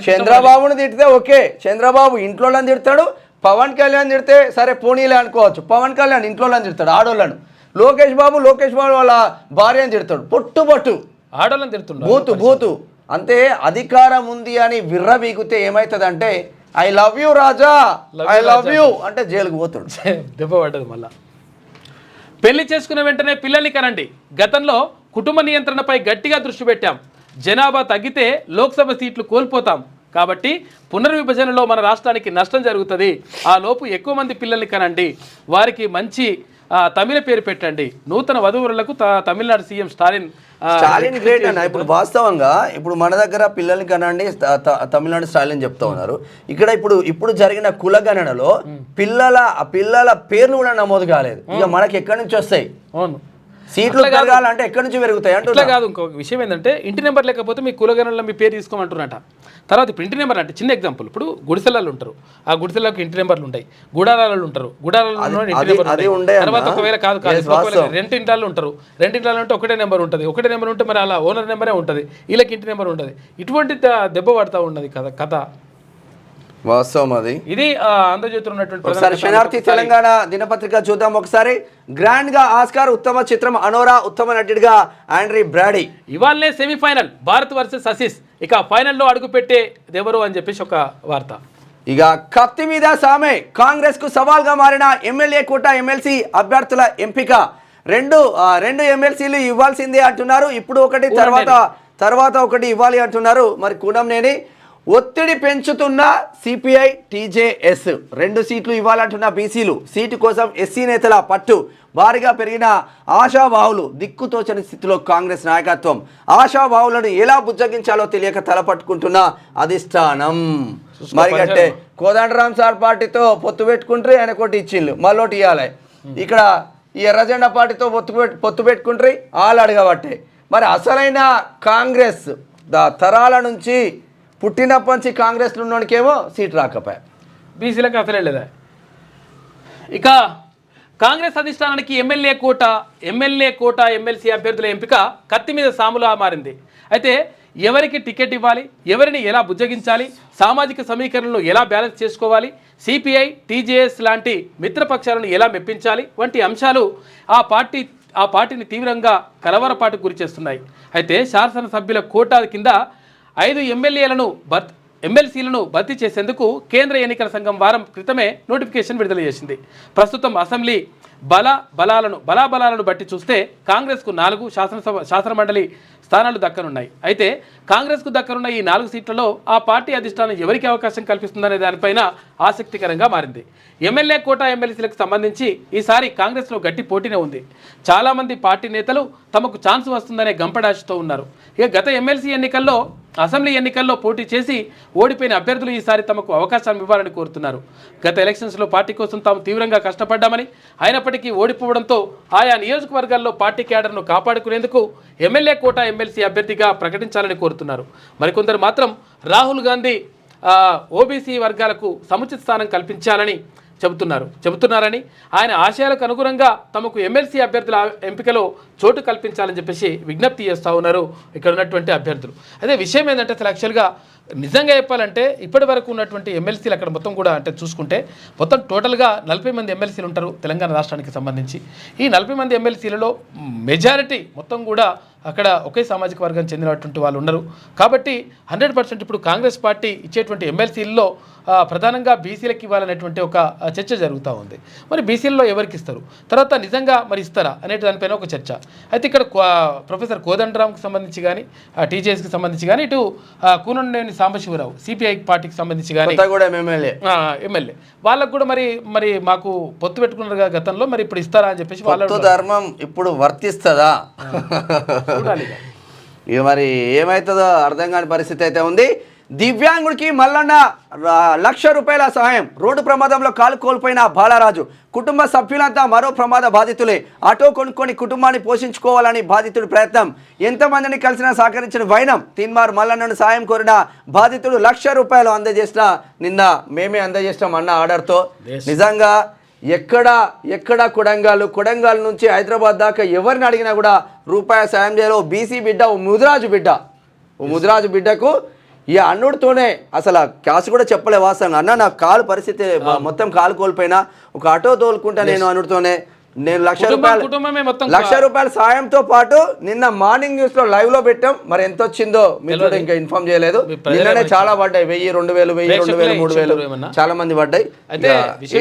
చంద్రబాబుని తిడితే ఓకే, చంద్రబాబు ఇంట్లో తిడతాడు. పవన్ కళ్యాణ్ తిడితే సరే పోనీలే అనుకోవచ్చు, పవన్ కళ్యాణ్ ఇంట్లో తిడతాడు ఆడోళ్ళను. లోకేష్ బాబు వాళ్ళ భార్యను తిడతాడు, పొట్టు ఆడోళ్ళని తిడుతున్నాడు, బూతు. అంతే అధికారం ఉంది అని విర్రబీగితే ఏమవుతుందంటే, I love you Raja, I love you అంటే జైలుకు పోతాడు. దెబ్బ పడ్డది. మళ్ళా పెళ్లి చేసుకున్న వెంటనే పిల్లల్ని కనండి. గతంలో కుటుంబ నియంత్రణపై గట్టిగా దృష్టి పెట్టాం. జనాభా తగ్గితే లోక్సభ సీట్లు కోల్పోతాం కాబట్టి పునర్విభజనలో మన రాష్ట్రానికి నష్టం జరుగుతుంది. ఆ లోపు ఎక్కువ మంది పిల్లల్ని కనండి, వారికి మంచి తమిళ పేరు పెట్టండి. నూతన వధువులకు తమిళనాడు సీఎం స్టాలిన్ గ్రేట్ అన్న. ఇప్పుడు వాస్తవంగా ఇప్పుడు మన దగ్గర పిల్లల్ని కనండి తమిళనాడు స్టాలిన్ చెప్తా ఉన్నారు. ఇక్కడ ఇప్పుడు జరిగిన కులగణనలో పిల్లల పేర్లు కూడా నమోదు కాలేదు. ఇక మనకి ఎక్కడి నుంచి వస్తాయి? అవును, సీట్లు పెరగాలంటే ఎక్కడి నుంచి పెరుగుతాయి అంటే కాదు. ఇంకొక విషయం ఏంటంటే, ఇంటి నెంబర్ లేకపోతే మీ కులగణనలో మీ పేరు తీసుకోమంటున్నట. తర్వాత ఇప్పుడు ఇంటి నెంబర్ అంటే చిన్న ఎగ్జాంపుల్, ఇప్పుడు గుడిసెలలో ఉంటారు, ఆ గుడిసెలకు ఇంటి నెంబర్లు ఉంటాయి. గుడారాలలో ఉంటారు, గుడారాలలో ఇంటి నెంబర్. తర్వాత ఒకవేళ కాదు రెంట్ ఇంట్లో ఉంటారు, రెంట్ ఇంట్లో ఉంటే ఒకటే నెంబర్ ఉంటుంది. ఒకటే నెంబర్ ఉంటే మరి అలా ఓనర్ నెంబరే ఉంటుంది, వీళ్ళకి ఇంటి నెంబర్ ఉంటుంది. ఇటువంటి దెబ్బ పడతా ఉన్నది కథ. వాస్తవం అది. ఇది ఆంధ్రజ్యోతిలో ఉన్నటువంటి ఒకసారి శనార్థి తెలంగాణ దినపత్రిక చూద్దాం ఒకసారి. గ్రాండ్ గా ఆస్కార్ ఉత్తమ చిత్రం అనోరా, ఉత్తమ నటుడిగా ఆండ్రీ బ్రాడీ. ఇవాళనే సెమీఫైనల్ భారత్ వర్సెస్ అసీస్. ఇక ఫైనల్లో అడుగు పెట్టే ఎవరు అని చెప్పేసి ఒక వార్త. ఇక కత్తి మీద సామే, కాంగ్రెస్ కు సవాల్గా మారిన ఎమ్మెల్యే కోట ఎమ్మెల్సీ అభ్యర్థుల ఎంపిక. రెండు ఎమ్మెల్సీలు ఇవ్వాల్సిందే అంటున్నారు. ఇప్పుడు ఒకటి, తర్వాత ఒకటి ఇవ్వాలి అంటున్నారు. మరి కూడంనేని ఒత్తిడి పెంచుతున్న సిపిఐ టీజేఎస్. 2 సీట్లు ఇవ్వాలంటున్న బీసీలు. సీటు కోసం ఎస్సీ నేతల పట్టు. భారీగా పెరిగిన ఆశావాహులు. దిక్కుతోచని స్థితిలో కాంగ్రెస్ నాయకత్వం. ఆశావాహులను ఎలా బుజ్జగించాలో తెలియక తలపట్టుకుంటున్న అధిష్టానం. మరి అంటే కోదండరామ్ సార్ పార్టీతో పొత్తు పెట్టుకుంటారు, ఆయన కొట్టి ఇచ్చిళ్ళు, మళ్ళీ ఇవ్వాలి. ఇక్కడ ఈ ఎర్రజెండా పార్టీతో పొత్తు పెట్టుకుంటారు, వాళ్ళు అడగబట్టే. మరి అసలైన కాంగ్రెస్ తరాల నుంచి పుట్టినప్పటి నుంచి కాంగ్రెస్లో ఉన్నోడికేమో సీట్ రాకపోయా, బీసీలకు అసలే లేదా. ఇక కాంగ్రెస్ అధిష్టానానికి ఎమ్మెల్యే కోట ఎమ్మెల్సీ అభ్యర్థుల ఎంపిక కత్తి మీద సాములా మారింది. అయితే ఎవరికి టికెట్ ఇవ్వాలి, ఎవరిని ఎలా బుజ్జగించాలి, సామాజిక సమీకరణలను ఎలా బ్యాలెన్స్ చేసుకోవాలి, సిపిఐ టీజేఎస్ లాంటి మిత్రపక్షాలను ఎలా మెప్పించాలి వంటి అంశాలు ఆ పార్టీని తీవ్రంగా కలవరపాటుకు గురి చేస్తున్నాయి. అయితే శాసనసభ్యుల కోటా కింద 5 ఎమ్మెల్సీలను భర్తీ చేసేందుకు కేంద్ర ఎన్నికల సంఘం వారం క్రితమే నోటిఫికేషన్ విడుదల చేసింది. ప్రస్తుతం అసెంబ్లీ బలాబలాలను బట్టి చూస్తే కాంగ్రెస్కు 4 శాసనమండలి స్థానాలు దక్కనున్నాయి. అయితే కాంగ్రెస్కు దక్కనున్న ఈ 4 సీట్లలో ఆ పార్టీ అధిష్టానం ఎవరికి అవకాశం కల్పిస్తుందనే దానిపైన ఆసక్తికరంగా మారింది. ఎమ్మెల్యే కోటా ఎమ్మెల్సీలకు సంబంధించి ఈసారి కాంగ్రెస్లో గట్టి పోటీనే ఉంది. చాలామంది పార్టీ నేతలు తమకు ఛాన్స్ వస్తుందనే గంపడాశతో ఉన్నారు. ఇక గత ఎమ్మెల్సీ ఎన్నికల్లో అసెంబ్లీ ఎన్నికల్లో పోటీ చేసి ఓడిపోయిన అభ్యర్థులు ఈసారి తమకు అవకాశం ఇవ్వాలని కోరుతున్నారు. గత ఎలక్షన్స్లో పార్టీ కోసం తాము తీవ్రంగా కష్టపడ్డామని, అయినప్పటికీ ఓడిపోవడంతో ఆయా నియోజకవర్గాల్లో పార్టీ క్యాడర్ను కాపాడుకునేందుకు ఎమ్మెల్యే కోటా ఎమ్మెల్సీ అభ్యర్థిగా ప్రకటించాలని కోరుతున్నారు. మరికొందరు మాత్రం రాహుల్ గాంధీ ఓబీసీ వర్గాలకు సముచిత స్థానం కల్పించాలని చెబుతున్నారని, ఆయన ఆశయాలకు అనుగుణంగా తమకు ఎమ్మెల్సీ అభ్యర్థుల ఎంపికలో చోటు కల్పించాలని చెప్పేసి విజ్ఞప్తి చేస్తూ ఉన్నారు ఇక్కడ ఉన్నటువంటి అభ్యర్థులు. అదే విషయం ఏంటంటే అసలు యాక్చువల్గా నిజంగా చెప్పాలంటే ఇప్పటి వరకు ఉన్నటువంటి ఎమ్మెల్సీలు అక్కడ మొత్తం కూడా అంటే చూసుకుంటే మొత్తం టోటల్గా 40 మంది ఎమ్మెల్సీలు ఉంటారు తెలంగాణ రాష్ట్రానికి సంబంధించి. ఈ 40 మంది ఎమ్మెల్సీలలో మెజారిటీ మొత్తం కూడా అక్కడ ఒకే సామాజిక వర్గం చెందినటువంటి వాళ్ళు ఉన్నారు. కాబట్టి 100% ఇప్పుడు కాంగ్రెస్ పార్టీ ఇచ్చేటువంటి ఎమ్మెల్సీల్లో ప్రధానంగా బీసీలకు ఇవ్వాలనేటువంటి ఒక చర్చ జరుగుతూ ఉంది. మరి బీసీల్లో ఎవరికి ఇస్తారు, తర్వాత నిజంగా మరి ఇస్తారా అనే దానిపైన ఒక చర్చ. అయితే ఇక్కడ ప్రొఫెసర్ కోదండరామ్కి సంబంధించి కానీ టీజేఎస్కి సంబంధించి కానీ ఇటు కూనంనేని సాంబశివరావు సిపిఐ పార్టీకి సంబంధించి కానీ ఎమ్మెల్యే వాళ్ళకు కూడా మరి మాకు పొత్తు పెట్టుకున్నారు గతంలో, మరి ఇప్పుడు ఇస్తారా అని చెప్పేసి వాళ్ళ ధర్మం ఇప్పుడు వర్తిస్తుందా ఇక మరి ఏమవుతుందో అర్థం కాని పరిస్థితి అయితే ఉంది. దివ్యాంగుడికి మల్లన్న ₹1,00,000 సహాయం. రోడ్డు ప్రమాదంలో కాలు కోల్పోయిన బాలరాజు కుటుంబ సభ్యులంతా మరో ప్రమాద బాధితులే. ఆటో కొనుక్కొని కుటుంబాన్ని పోషించుకోవాలని బాధితుడి ప్రయత్నం. ఎంతమందిని కలిసినా సహకరించిన వైనం. తీన్మార్ మల్లన్నను సాయం కోరిన బాధితుడు ₹1,00,000 అందజేసిన నిన్న మేమే అందజేస్తాం అన్న ఆర్డర్తో. నిజంగా ఎక్కడ కొడంగల్ నుంచి హైదరాబాద్ దాకా ఎవరిని అడిగినా కూడా రూపాయి సాయం చేయాలి. బీసీ బిడ్డ ముదిరాజు బిడ్డకు ఈ అన్నుడితోనే అసలు క్యాష్ కూడా చెప్పలే వాస్తవంగా. అన్న నా కాలు పరిస్థితి మొత్తం కాలు కోల్పోయినా ఒక ఆటో తోలుకుంటా నేను అన్నుడితోనే నేను ₹1,00,000 సాయంతో పాటు నిన్న మార్నింగ్ న్యూస్ లో లైవ్ లో పెట్టాం. మరి ఎంత వచ్చిందో మీరు ఇంకా ఇన్ఫార్మ్ చేయలేదు. నిన్ననే చాలా పడ్డాయి, 1000, 2000, 1000, 2000, 3000 చాలా మంది పడ్డాయి.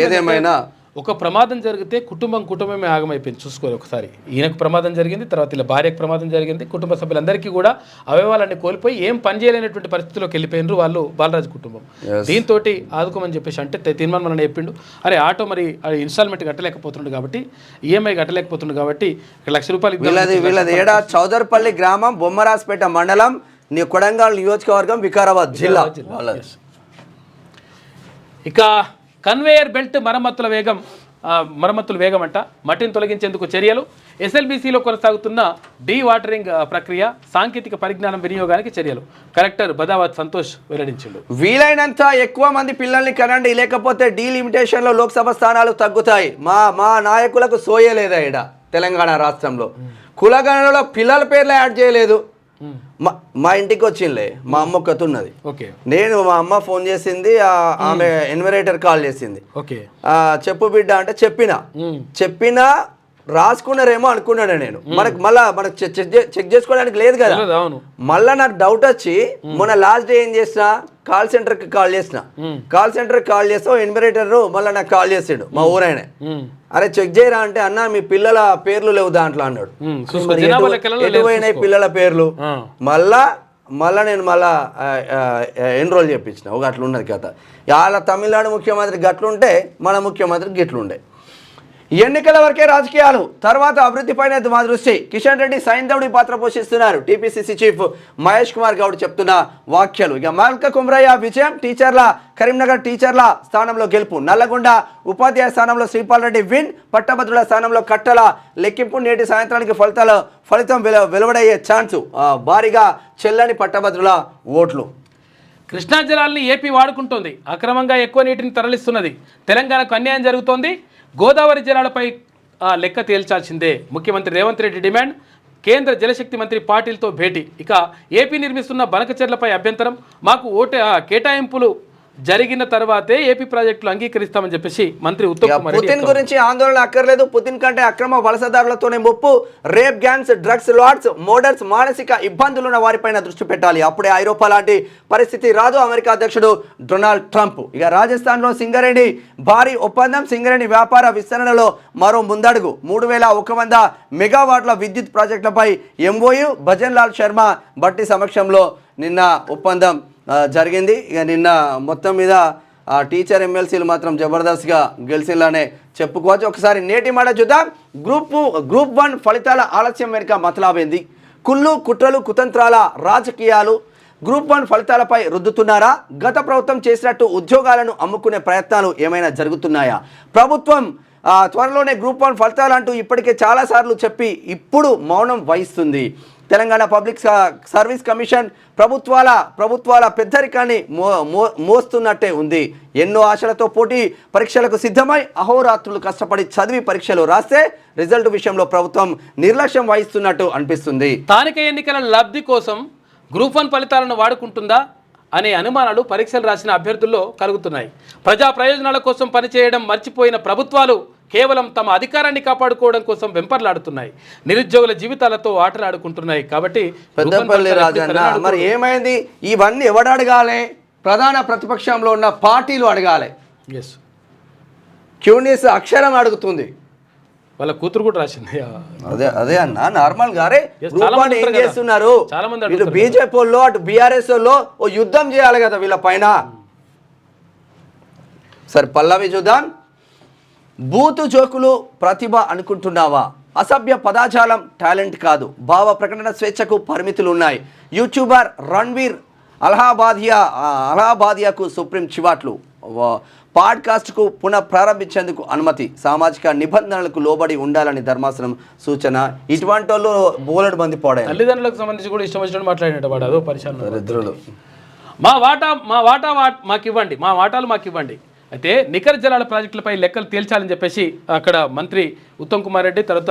ఏదేమైనా ఒక ప్రమాదం జరిగితే కుటుంబమే ఆగమైపోయింది. చూసుకోవాలి ఒకసారి. ఈయనకు ప్రమాదం జరిగింది, తర్వాత ఇలా భార్యకు ప్రమాదం జరిగింది. కుటుంబ సభ్యులందరికీ కూడా అవయవాలన్నీ కోల్పోయి ఏం పని చేయలేనటువంటి పరిస్థితిలోకి వెళ్ళిపోయినారు వాళ్ళు బాలరాజు కుటుంబం. దీంతో ఆదుకోమని చెప్పేసి అంటే తీర్మానం మనం చెప్పిండు. అరే ఆటో మరి ఇన్స్టాల్మెంట్ కట్టలేకపోతుండు కాబట్టి, ఈఎంఐ కట్టలేకపోతుండు కాబట్టి ₹1,00,000 వీళ్ళది ఏడా చౌదర్పల్లి గ్రామం, బొమ్మరాజపేట మండలం, కొడంగల్ నియోజకవర్గం, వికారాబాద్ జిల్లా. ఇక కన్వేయర్ బెల్ట్ మరమ్మతుల వేగం అంట. మట్టిని తొలగించేందుకు చర్యలు. ఎస్ఎల్బీసీలో కొనసాగుతున్న డీ వాటరింగ్ ప్రక్రియ, సాంకేతిక పరిజ్ఞానం వినియోగానికి చర్యలు. కలెక్టర్ బదావత్ సంతోష్ వెల్లడించాడు. వీలైనంత ఎక్కువ మంది పిల్లల్ని కనండి, లేకపోతే డీలిమిటేషన్లో లోక్సభ స్థానాలు తగ్గుతాయి. మా నాయకులకు సోయలేదా ఈడ తెలంగాణ రాష్ట్రంలో. కులగణనలో పిల్లల పేర్లు యాడ్ చేయలేదు. మా ఇంటికి వచ్చిందిలే, మా అమ్మ ఒక్కతున్నది. నేను మా అమ్మ ఫోన్ చేసింది, ఆమె ఎన్వరేటర్ కాల్ చేసింది. చెప్పు బిడ్డ అంటే చెప్పినా రాసుకున్నారేమో అనుకున్నాను నేను. మనకు చెక్ చేసుకోవడానికి లేదు కదా. మళ్ళా నాకు డౌట్ వచ్చి మొన్న లాస్ట్ డే ఏం చేసిన, కాల్ సెంటర్కి కాల్ చేస్తా ఎన్వరేటర్ మళ్ళీ నాకు కాల్ చేసాడు మా ఊరాయన. అరే చెక్ చేయరా అంటే, అన్న మీ పిల్లల పేర్లు లేవు దాంట్లో అన్నాడు. ఎటువైనాయి పిల్లల పేర్లు. మళ్ళా నేను ఎన్రోల్ చేయించిన. ఒక అట్లా ఉన్నది కథ. వాళ్ళ తమిళనాడు ముఖ్యమంత్రి గట్లుంటే మన ముఖ్యమంత్రి గిట్లుండే. ఎన్నికల వరకే రాజకీయాలు, తర్వాత అభివృద్ధిపైన మా దృష్టి. కిషన్ రెడ్డి సైంధవుడి పాత్ర పోషిస్తున్నారు. టీపీసీసీ చీఫ్ మహేష్ కుమార్ గౌడ్ చెప్తున్న వ్యాఖ్యలు. ఇక మల్క కుమ్రయ్య విజయం. కరీంనగర్ టీచర్ల స్థానంలో గెలుపు. నల్లగొండ ఉపాధ్యాయ స్థానంలో శ్రీపాల్ రెడ్డి విన్. పట్టభద్రుల స్థానంలో కట్టల లెక్కింపు. నేటి సాయంత్రానికి ఫలితం వెలువడయ్యే ఛాన్సు. భారీగా చెల్లని పట్టభద్రుల ఓట్లు. కృష్ణా జలాల్ని ఏపీ వాడుకుంటోంది. అక్రమంగా ఎక్కువ నీటిని తరలిస్తున్నది. తెలంగాణకు అన్యాయం జరుగుతోంది. గోదావరి జలాలపై లెక్క తేల్చాల్సిందే. ముఖ్యమంత్రి రేవంత్ రెడ్డి డిమాండ్. కేంద్ర జలశక్తి మంత్రి పాటిల్తో భేటీ. ఇక ఏపీ నిర్మిస్తున్న బనకచెర్లపై అభ్యంతరం. మాకు కేటాయింపులు జరిగిన తర్వాతే ఏపీ ప్రాజెక్టులు అంగీకరిస్తామని చెప్పేసి మంత్రి ఉత్తమ్ కుమార్ రెడ్డి పుతిన్ గురించి ఆందోళన అక్కర్లేదు. పుతిన్ కంటే అక్రమ వలసదారులతోనే ముప్పు, రేప్ గ్యాంగ్స్, డ్రగ్స్ లార్డ్స్, మోడర్స్, మానసిక ఇబ్బందులున్న వారిపైన దృష్టి పెట్టాలి. అప్పుడే ఐరోపా లాంటి పరిస్థితి రాదు. అమెరికా అధ్యక్షుడు డొనాల్డ్ ట్రంప్. ఇక రాజస్థాన్లో సింగరేణి భారీ ఒప్పందం, సింగరేణి వ్యాపార విస్తరణలో మరో ముందడుగు. 3100 మెగావాట్ల విద్యుత్ ప్రాజెక్టులపై ఎంఓయు. భజన్ లాల్ శర్మ భట్టి సమక్షంలో నిన్న ఒప్పందం జరిగింది. ఇక నిన్న మొత్తం మీద టీచర్ ఎమ్మెల్సీలు మాత్రం జబర్దస్త్గా గెలిచిలానే చెప్పుకోవచ్చు. ఒకసారి నేటి మాట చూద్దాం. గ్రూప్ 1 ఫలితాల ఆలస్యం వెనుక మతలాబేంది? కుళ్ళు, కుట్రలు, కుతంత్రాల రాజకీయాలు గ్రూప్ 1 ఫలితాలపై రుద్దుతున్నారా? గత ప్రభుత్వం చేసినట్టు ఉద్యోగాలను అమ్ముకునే ప్రయత్నాలు ఏమైనా జరుగుతున్నాయా? ప్రభుత్వం త్వరలోనే గ్రూప్ 1 ఫలితాలు అంటూ ఇప్పటికే చాలాసార్లు చెప్పి ఇప్పుడు మౌనం వహిస్తుంది. తెలంగాణ పబ్లిక్ సర్వీస్ కమిషన్ ప్రభుత్వాల పెద్దరికాన్ని మోస్తున్నట్టే ఉంది. ఎన్నో ఆశలతో పోటీ పరీక్షలకు సిద్ధమై అహోరాత్రులు కష్టపడి చదివి పరీక్షలు రాస్తే రిజల్ట్ విషయంలో ప్రభుత్వం నిర్లక్ష్యం వహిస్తున్నట్టు అనిపిస్తుంది. స్థానిక ఎన్నికల లబ్ధి కోసం గ్రూప్ 1 ఫలితాలను వాడుకుంటుందా అనే అనుమానాలు పరీక్షలు రాసిన అభ్యర్థుల్లో కలుగుతున్నాయి. ప్రజా ప్రయోజనాల కోసం పనిచేయడం మర్చిపోయిన ప్రభుత్వాలు కేవలం తమ అధికారాన్ని కాపాడుకోవడం కోసం వెంపర్లాడుతున్నాయి. నిరుద్యోగుల జీవితాలతో ఆటలాడుకుంటున్నాయి. కాబట్టి పెద్దపల్లి రాజన్న మరి ఏమైంది? ఇవన్నీ ఎవడు అడగాలి? ప్రధాన ప్రతిపక్షంలో ఉన్న పార్టీలు అడగాలి. క్యూనిస్ అక్షరం అడుగుతుంది. వాళ్ళ కూతురు కూడా రాసింది. అదే అన్న నార్మల్ గారే ఏం చేస్తున్నారు వీళ్ళు? బీజేపీ వాళ్ళు అటు బీఆర్ఎస్ వాళ్ళు ఓ యుద్ధం చేయాలి కదా వీళ్ళ పైన. సరే పల్లవి చూద్దాం. బూతు జోకులు ప్రతిభ అనుకుంటున్నావా? అసభ్య పదాజాలం టాలెంట్ కాదు. భావ ప్రకటన స్వేచ్ఛకు పరిమితులు ఉన్నాయి. యూట్యూబర్ రణ్వీర్ అలహాబాదియాకు సుప్రీం చివాట్లు. పాడ్కాస్ట్కు పునః ప్రారంభించేందుకు అనుమతి. సామాజిక నిబంధనలకు లోబడి ఉండాలని ధర్మాసనం సూచన. ఇటువంటి వాళ్ళు బోలెడు మంది పోడాయి. తల్లిదండ్రులకు సంబంధించి కూడా ఇష్టం వచ్చినట్టు మాట్లాడినట్టు వాడు అదో పరిశాన దరిద్రులు. మా వాటా మాకు ఇవ్వండి, మా వాటాలు మాకు ఇవ్వండి. అయితే నికర జలాల ప్రాజెక్టులపై లెక్కలు తేల్చాలని చెప్పేసి అక్కడ మంత్రి ఉత్తమ్ కుమార్ రెడ్డి, తర్వాత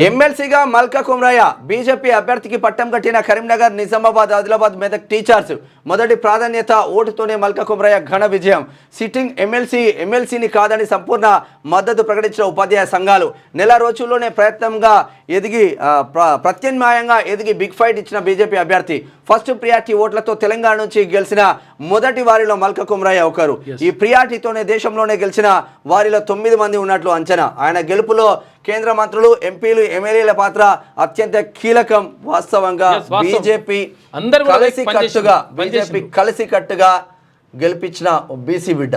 ఎమ్మెల్సీగా మల్కా కుమ్రయ్య. బీజేపీ అభ్యర్థికి పట్టం కట్టిన కరీంనగర్, నిజామాబాద్, ఆదిలాబాద్, మెదక్ టీచర్స్. మొదటి ప్రాధాన్యత ఓటుతోనే మల్కా కుమ్రయ్య ఘన విజయం. సిట్టింగ్ ఎమ్మెల్సీని కాదని సంపూర్ణ మద్దతు ప్రకటించిన ఉపాధ్యాయ సంఘాలు. నెల రోజుల్లోనే ప్రత్యామ్నాయంగా ఎదిగి బిగ్ ఫైట్ ఇచ్చిన బీజేపీ అభ్యర్థి. ఫస్ట్ ప్రియారిటీ ఓట్లతో తెలంగాణ నుంచి గెలిచిన మొదటి వారిలో మల్కా కుమ్రయ్య ఒకరు. ఈ ప్రియారిటీతోనే దేశంలోనే గెలిచిన వారిలో 9 మంది ఉన్నట్లు అంచనా. ఆయన గెలుపులో కేంద్ర మంత్రులు, ఎంపీలు, ఎమ్మెల్యేల పాత్ర అత్యంత కీలకం. వాస్తవంగా బీజేపీ కలిసికట్టుగా గెలిపించిన బీసీ బిడ్డ.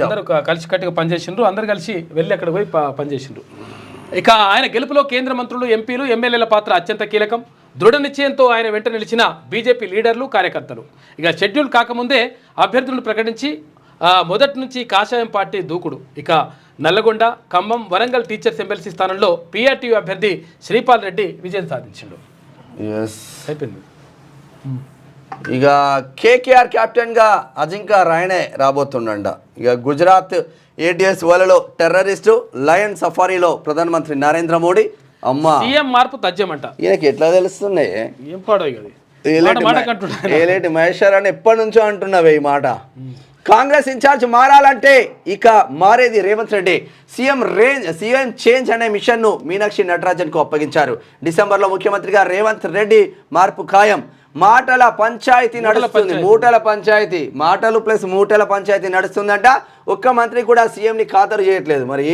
అందరూ కలిసికట్టుగా పనిచేసిండ్రు. అందరు కలిసి వెళ్ళి అక్కడ పోయి పనిచేసిండ్రు. ఇక ఆయన గెలుపులో కేంద్ర మంత్రులు, ఎంపీలు, ఎమ్మెల్యేల పాత్ర అత్యంత కీలకం. దృఢ నిశ్చయంతో ఆయన వెంట నిలిచిన బీజేపీ లీడర్లు, కార్యకర్తలు. ఇక షెడ్యూల్ కాకముందే అభ్యర్థులను ప్రకటించి మొదటి నుంచి కాషాయం పార్టీ దూకుడు. ఇక నల్లగొండ, ఖమ్మం, వరంగల్ టీచర్స్ ఎమ్మెల్సీ స్థానంలో పీఆర్టీయూ అభ్యర్థి శ్రీపాల్ రెడ్డి విజయం సాధించాడు. అయిపోయింది. ఇక కేకేఆర్ కెప్టెన్గా అజింకా రాయనే రాబోతుండ. ఇక గుజరాత్ ఏటీఎస్ వలలో టెర్రరిస్టు, లయన్ సఫారీలో ప్రధానమంత్రి నరేంద్ర మోడీ. అమ్మ సీఎం మార్పు తథ్యమంట. ఈయనకి ఎట్లా తెలుస్తున్నాయి? ఏం పాడో ఏలేటి మహేశ్వర్ అని ఎప్పటి నుంచో అంటున్నావే ఈ మాట. కాంగ్రెస్ ఇన్ఛార్జ్ మారాలంటే ఇక మారేది రేవంత్ రెడ్డి. సీఎం చేంజ్ అనే మిషన్ను మీనాక్షి నటరాజన్కు అప్పగించారు. డిసెంబర్లో ముఖ్యమంత్రిగా రేవంత్ రెడ్డి మార్పు ఖాయం. మాటల పంచాయతీ నడుస్తుంది. మూటల పంచాయతీ, మాటలు ప్లస్ మూటల పంచాయతీ నడుస్తుందంట. ఒక్క మంత్రి కూడా సీఎంని ఖాతరు చేయట్లేదు. మరి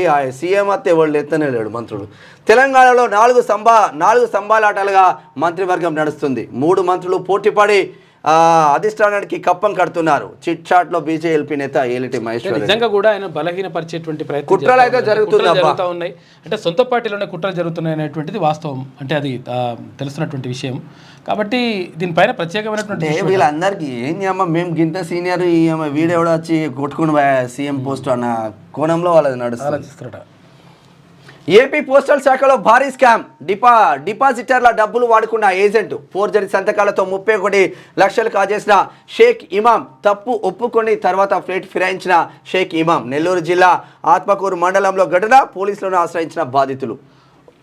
సీఎం అత్తే వాళ్ళు ఎత్తనే లేడు మంత్రులు. తెలంగాణలో 4 స్తంభాలాటలుగా మంత్రివర్గం నడుస్తుంది. 3 మంత్రులు పోటీపడి అధిష్టానానికి కప్పం కడుతున్నారు. చిట్ చాట్ లో బీజేపీ నేత ఏలిటి మహేశ్వర్ నిజంగా కూడా ఆయన బలహీనపరిచేటువంటి కుట్రలు అయితే జరుగుతూ ఉన్నాయి. అంటే సొంత పార్టీలోనే కుట్రలు జరుగుతున్నాయి అనేటువంటిది వాస్తవం. అంటే అది తెలుస్తున్నటువంటి విషయం. కాబట్టి దీనిపైన ప్రత్యేకమైనటువంటి వీళ్ళందరికీ ఏం చేయమ్మా, మేము గింత సీనియర్ వీడియో కూడా వచ్చి కొట్టుకుని సీఎం పోస్ట్ అన్న కోణంలో వాళ్ళది నడుస్తారట. ఏపీ పోస్టల్ శాఖలో భారీ స్కామ్. డిపాజిటర్ల డబ్బులు వాడుకున్న ఏజెంట్ ఫోర్జరీ సంతకాలతో 31 లక్షలు కాజేసిన షేక్ ఇమాం. తప్పు ఒప్పుకొని తర్వాత ఫ్లైట్ ఫిరాయించిన షేక్ ఇమాం. నెల్లూరు జిల్లా ఆత్మకూరు మండలంలో ఘటన. పోలీసులను ఆశ్రయించిన బాధితులు.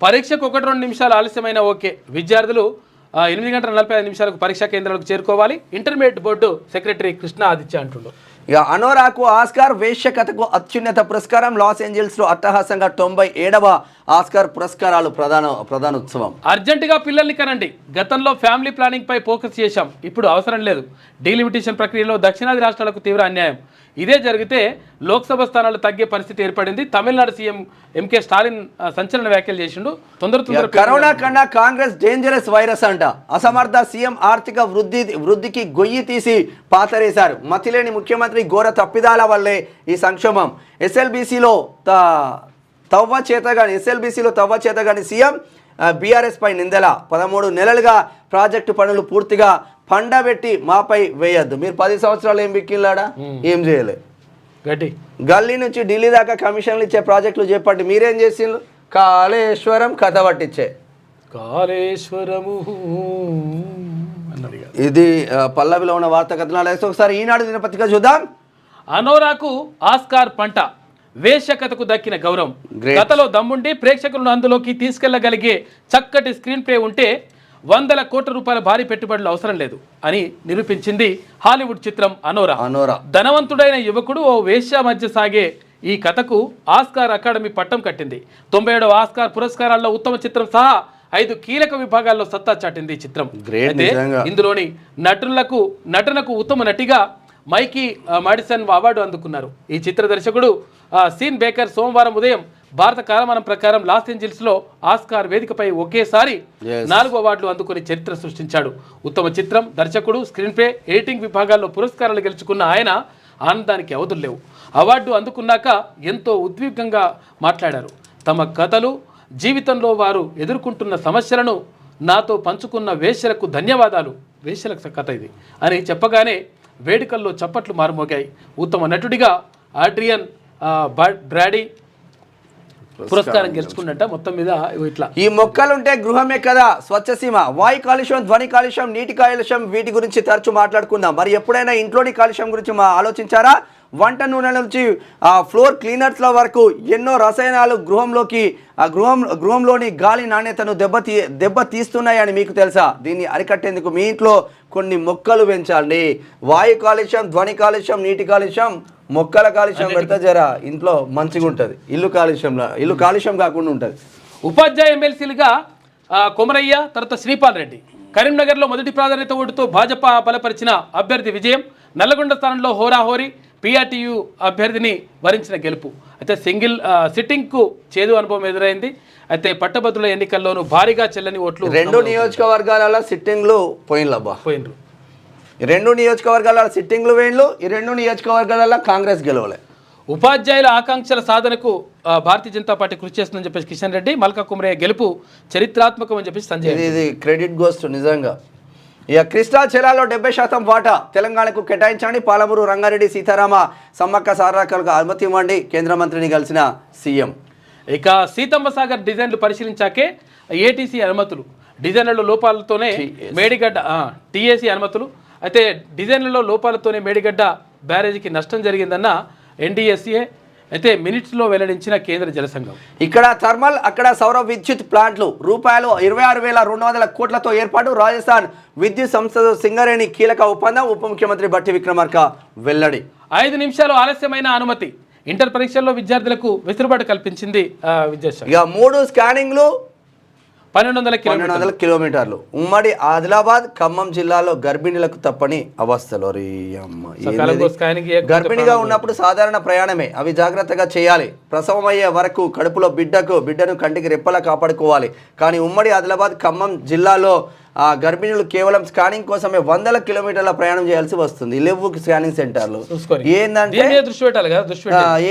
పరీక్షకు 1-2 నిమిషాలు ఆలస్యమైన ఓకే. విద్యార్థులు 8 గంటల 45 నిమిషాలకు పరీక్షా కేంద్రాలకు చేరుకోవాలి. Intermediate board secretary Krishna Aditya అంటుండు. ఇక అనోరాకు ఆస్కార్ వేశ్య కథకు అత్యున్నత పురస్కారం. లాస్ ఏంజల్స్ లో అట్టహాసంగా 97వ ఆస్కార్ పురస్కారాలు ప్రధానోత్సవం. అర్జెంటుగా పిల్లల్ని కనండి. గతంలో ఫ్యామిలీ ప్లానింగ్ పై ఫోకస్ చేశాం, ఇప్పుడు అవసరం లేదు. డీలిమిటేషన్ ప్రక్రియలో దక్షిణాది రాష్ట్రాలకు తీవ్ర అన్యాయం. ఇదే జరిగితే లోక్సభ స్థానాలు తగ్గే పరిస్థితి ఏర్పడింది. తమిళనాడు సీఎం ఎంకే స్టాలిన్ సంచలన వ్యాఖ్యలు చేసిండు. తొందర కరోనా కన్నా కాంగ్రెస్ డేంజరస్ వైరస్ అంట. అసమర్థ సీఎం ఆర్థిక వృద్ధికి గొయ్యి తీసి పాతరేశారు. మతిలేని ముఖ్యమంత్రి ఘోర తప్పిదాల వల్లే ఈ సంక్షోభం. ఎస్ఎల్బీసీలో తవ్వ చేతగాని సీఎం బీఆర్ఎస్ పై నిందల. 13 నెలలుగా ప్రాజెక్టు పనులు పూర్తిగా పండబెట్టి మాపై వేయద్దు. మీరు 10 సంవత్సరాలు ఏం బిక్కిలాడా, ఏం చేయలే. గల్లీ నుంచి ఢిల్లీ దాకా కమిషన్లు ఇచ్చే ప్రాజెక్టులు చెప్పండి. మీరేం చేసిండ్రు? కాళేశ్వరం కథ పట్టించే. కాళేశ్వరము ఇది పల్లవిలో ఉన్న వార్తా కథనాలు. ఒకసారి ఈనాడు దినపత్రిక చూద్దాం. అనోరాకు ఆస్కార్ పంట, వేశ్యకథకు దక్కిన గౌరవం. కథలో దమ్ముండి ప్రేక్షకులను అందులోకి తీసుకెళ్లగలిగే చక్కటి స్క్రీన్ ప్లే ఉంటే 100 కోట్ల రూపాయల భారీ పెట్టుబడులు అవసరం లేదు అని నిరూపించింది హాలీవుడ్ చిత్రం అనోరా. ధనవంతుడైన యువకుడు ఓ వేశ్య మధ్య సాగే ఈ కథకు ఆస్కార్ అకాడమీ పట్టం కట్టింది. 97వ ఆస్కార్ పురస్కారాల్లో ఉత్తమ చిత్రం సహా 5 కీలక విభాగాల్లో సత్తా చాటింది ఈ చిత్రం. ఇందులోని నటనకు ఉత్తమ నటిగా మైకీ మాడిసన్ అవార్డు అందుకున్నారు. ఈ చిత్ర దర్శకుడు సీన్ బేకర్ సోమవారం ఉదయం భారత కాలమానం ప్రకారం లాస్ ఏంజల్స్లో ఆస్కార్ వేదికపై ఒకేసారి 4 అవార్డులు అందుకుని చరిత్ర సృష్టించాడు. ఉత్తమ చిత్రం, దర్శకుడు, స్క్రీన్ ప్లే, ఎడిటింగ్ విభాగాల్లో పురస్కారాలు గెలుచుకున్న ఆయన ఆనందానికి అవధులు లేవు. అవార్డు అందుకున్నాక ఎంతో ఉద్విగ్నంగా మాట్లాడారు. తమ కథలు, జీవితంలో వారు ఎదుర్కొంటున్న సమస్యలను నాతో పంచుకున్న వేశ్యలకు ధన్యవాదాలు. వేశ్యలకు కథ ఇది అని చెప్పగానే వేడుకల్లో చప్పట్లు మారుమోగాయి. ఉత్తమ నటుడిగా ఆడ్రియన్ బ్రాడీ పురస్కారం గెలుచుకున్నట్ట. మొత్తం మీద ఇట్లా ఈ మొక్కలుంటే గృహమే కదా స్వచ్ఛసీమ. వాయు కాలుష్యం, ధ్వని కాలుష్యం, నీటి కాలుష్యం, వీటి గురించి తరచు మాట్లాడుకుందాం. మరి ఎప్పుడైనా ఇంట్లోని కాలుష్యం గురించి ఆలోచించారా? వంట నూనెల నుంచి ఫ్లోర్ క్లీనర్స్ల వరకు ఎన్నో రసాయనాలు గృహంలోని గాలి నాణ్యతను దెబ్బతీస్తున్నాయని మీకు తెలుసా? దీన్ని అరికట్టేందుకు మీ ఇంట్లో కొన్ని మొక్కలు పెంచండి. వాయు కాలుష్యం, ధ్వని కాలుష్యం, నీటి కాలుష్యం, మొక్కల కాలుష్యం పెడితే జర ఇంట్లో మంచిగా ఉంటుంది. ఇల్లు కాలుష్యం కాకుండా ఉంటుంది. ఉపాధ్యాయ ఎమ్మెల్సీలుగా కొమరయ్య, తర్వాత శ్రీపాల్ రెడ్డి. కరీంనగర్లో మొదటి ప్రాధాన్యత ఓటుతో భాజపా బలపరిచిన అభ్యర్థి విజయం. నల్లగొండ స్థానంలో హోరాహోరీ PRTU అభ్యర్థిని వరించిన గెలుపు. అయితే సింగిల్ సిట్టింగ్కు చేదు అనుభవం ఎదురైంది. అయితే పట్టభద్రుల ఎన్నికల్లోనూ భారీగా చెల్లని ఓట్లు 2 నియోజకవర్గాల సిట్టింగ్లు పోయినరు. 2 నియోజకవర్గాల సిట్టింగ్లు వేయండ్లు. ఈ 2 నియోజకవర్గాల కాంగ్రెస్ గెలవలే. ఉపాధ్యాయుల ఆకాంక్షల సాధనకు భారతీయ జనతా పార్టీ కృషి చేస్తుందని చెప్పేసి కిషన్ రెడ్డి. మల్కా కుమరయ్య గెలుపు చరిత్రాత్మకం అని చెప్పేసి సంజయ్. ఇది క్రెడిట్ గోస్ టు నిజంగా. ఇక కృష్ణా జిల్లాలో 70% వాటా తెలంగాణకు కేటాయించండి. పాలమూరు రంగారెడ్డి సీతారామ సమ్మక్క సారక్కలకు అనుమతి ఇవ్వండి. కేంద్ర మంత్రిని కలిసిన సీఎం. ఇక సీతమ్మ సాగర్ డిజైన్లు పరిశీలించాకే ATC అనుమతులు. డిజైన్లలో లోపాలతోనే మేడిగడ్డ TAC అనుమతులు. అయితే డిజైన్లలో లోపాలతోనే మేడిగడ్డ బ్యారేజీకి నష్టం జరిగిందన్న NDSA. అయితే మినిట్స్లో వెల్లడించిన కేంద్ర జలసంఘం. ఇక్కడ థర్మల్, అక్కడ సౌర విద్యుత్ ప్లాంట్లు. రూపాయలు 26,200 కోట్లతో ఏర్పాటు. రాజస్థాన్ విద్యుత్ సంస్థ సింగరేణి కీలక ఒప్పందం. ఉప ముఖ్యమంత్రి బట్టి విక్రమార్క వెల్లడి. 5 నిమిషాలు ఆలస్యమైన అనుమతి. ఇంటర్ పరీక్షల్లో విద్యార్థులకు వెసులుబాటు కల్పించింది విద్యాశాఖ. ఇక 3 స్కానింగ్లు 1200 కిలోమీటర్లు. ఉమ్మడి ఆదిలాబాద్, ఖమ్మం జిల్లాలో గర్భిణీలకు తప్పని అవస్థలు. గర్భిణిగా ఉన్నప్పుడు సాధారణ ప్రయాణమే, అవి జాగ్రత్తగా చేయాలి. ప్రసవం అయ్యే వరకు కడుపులో బిడ్డను కంటికి రెప్పలా కాపాడుకోవాలి. కానీ ఉమ్మడి ఆదిలాబాద్, ఖమ్మం జిల్లాలో గర్భిణులు కేవలం స్కానింగ్ కోసమే 100 కిలోమీటర్ల ప్రయాణం చేయాల్సి వస్తుంది. లేవు స్కానింగ్ సెంటర్లు.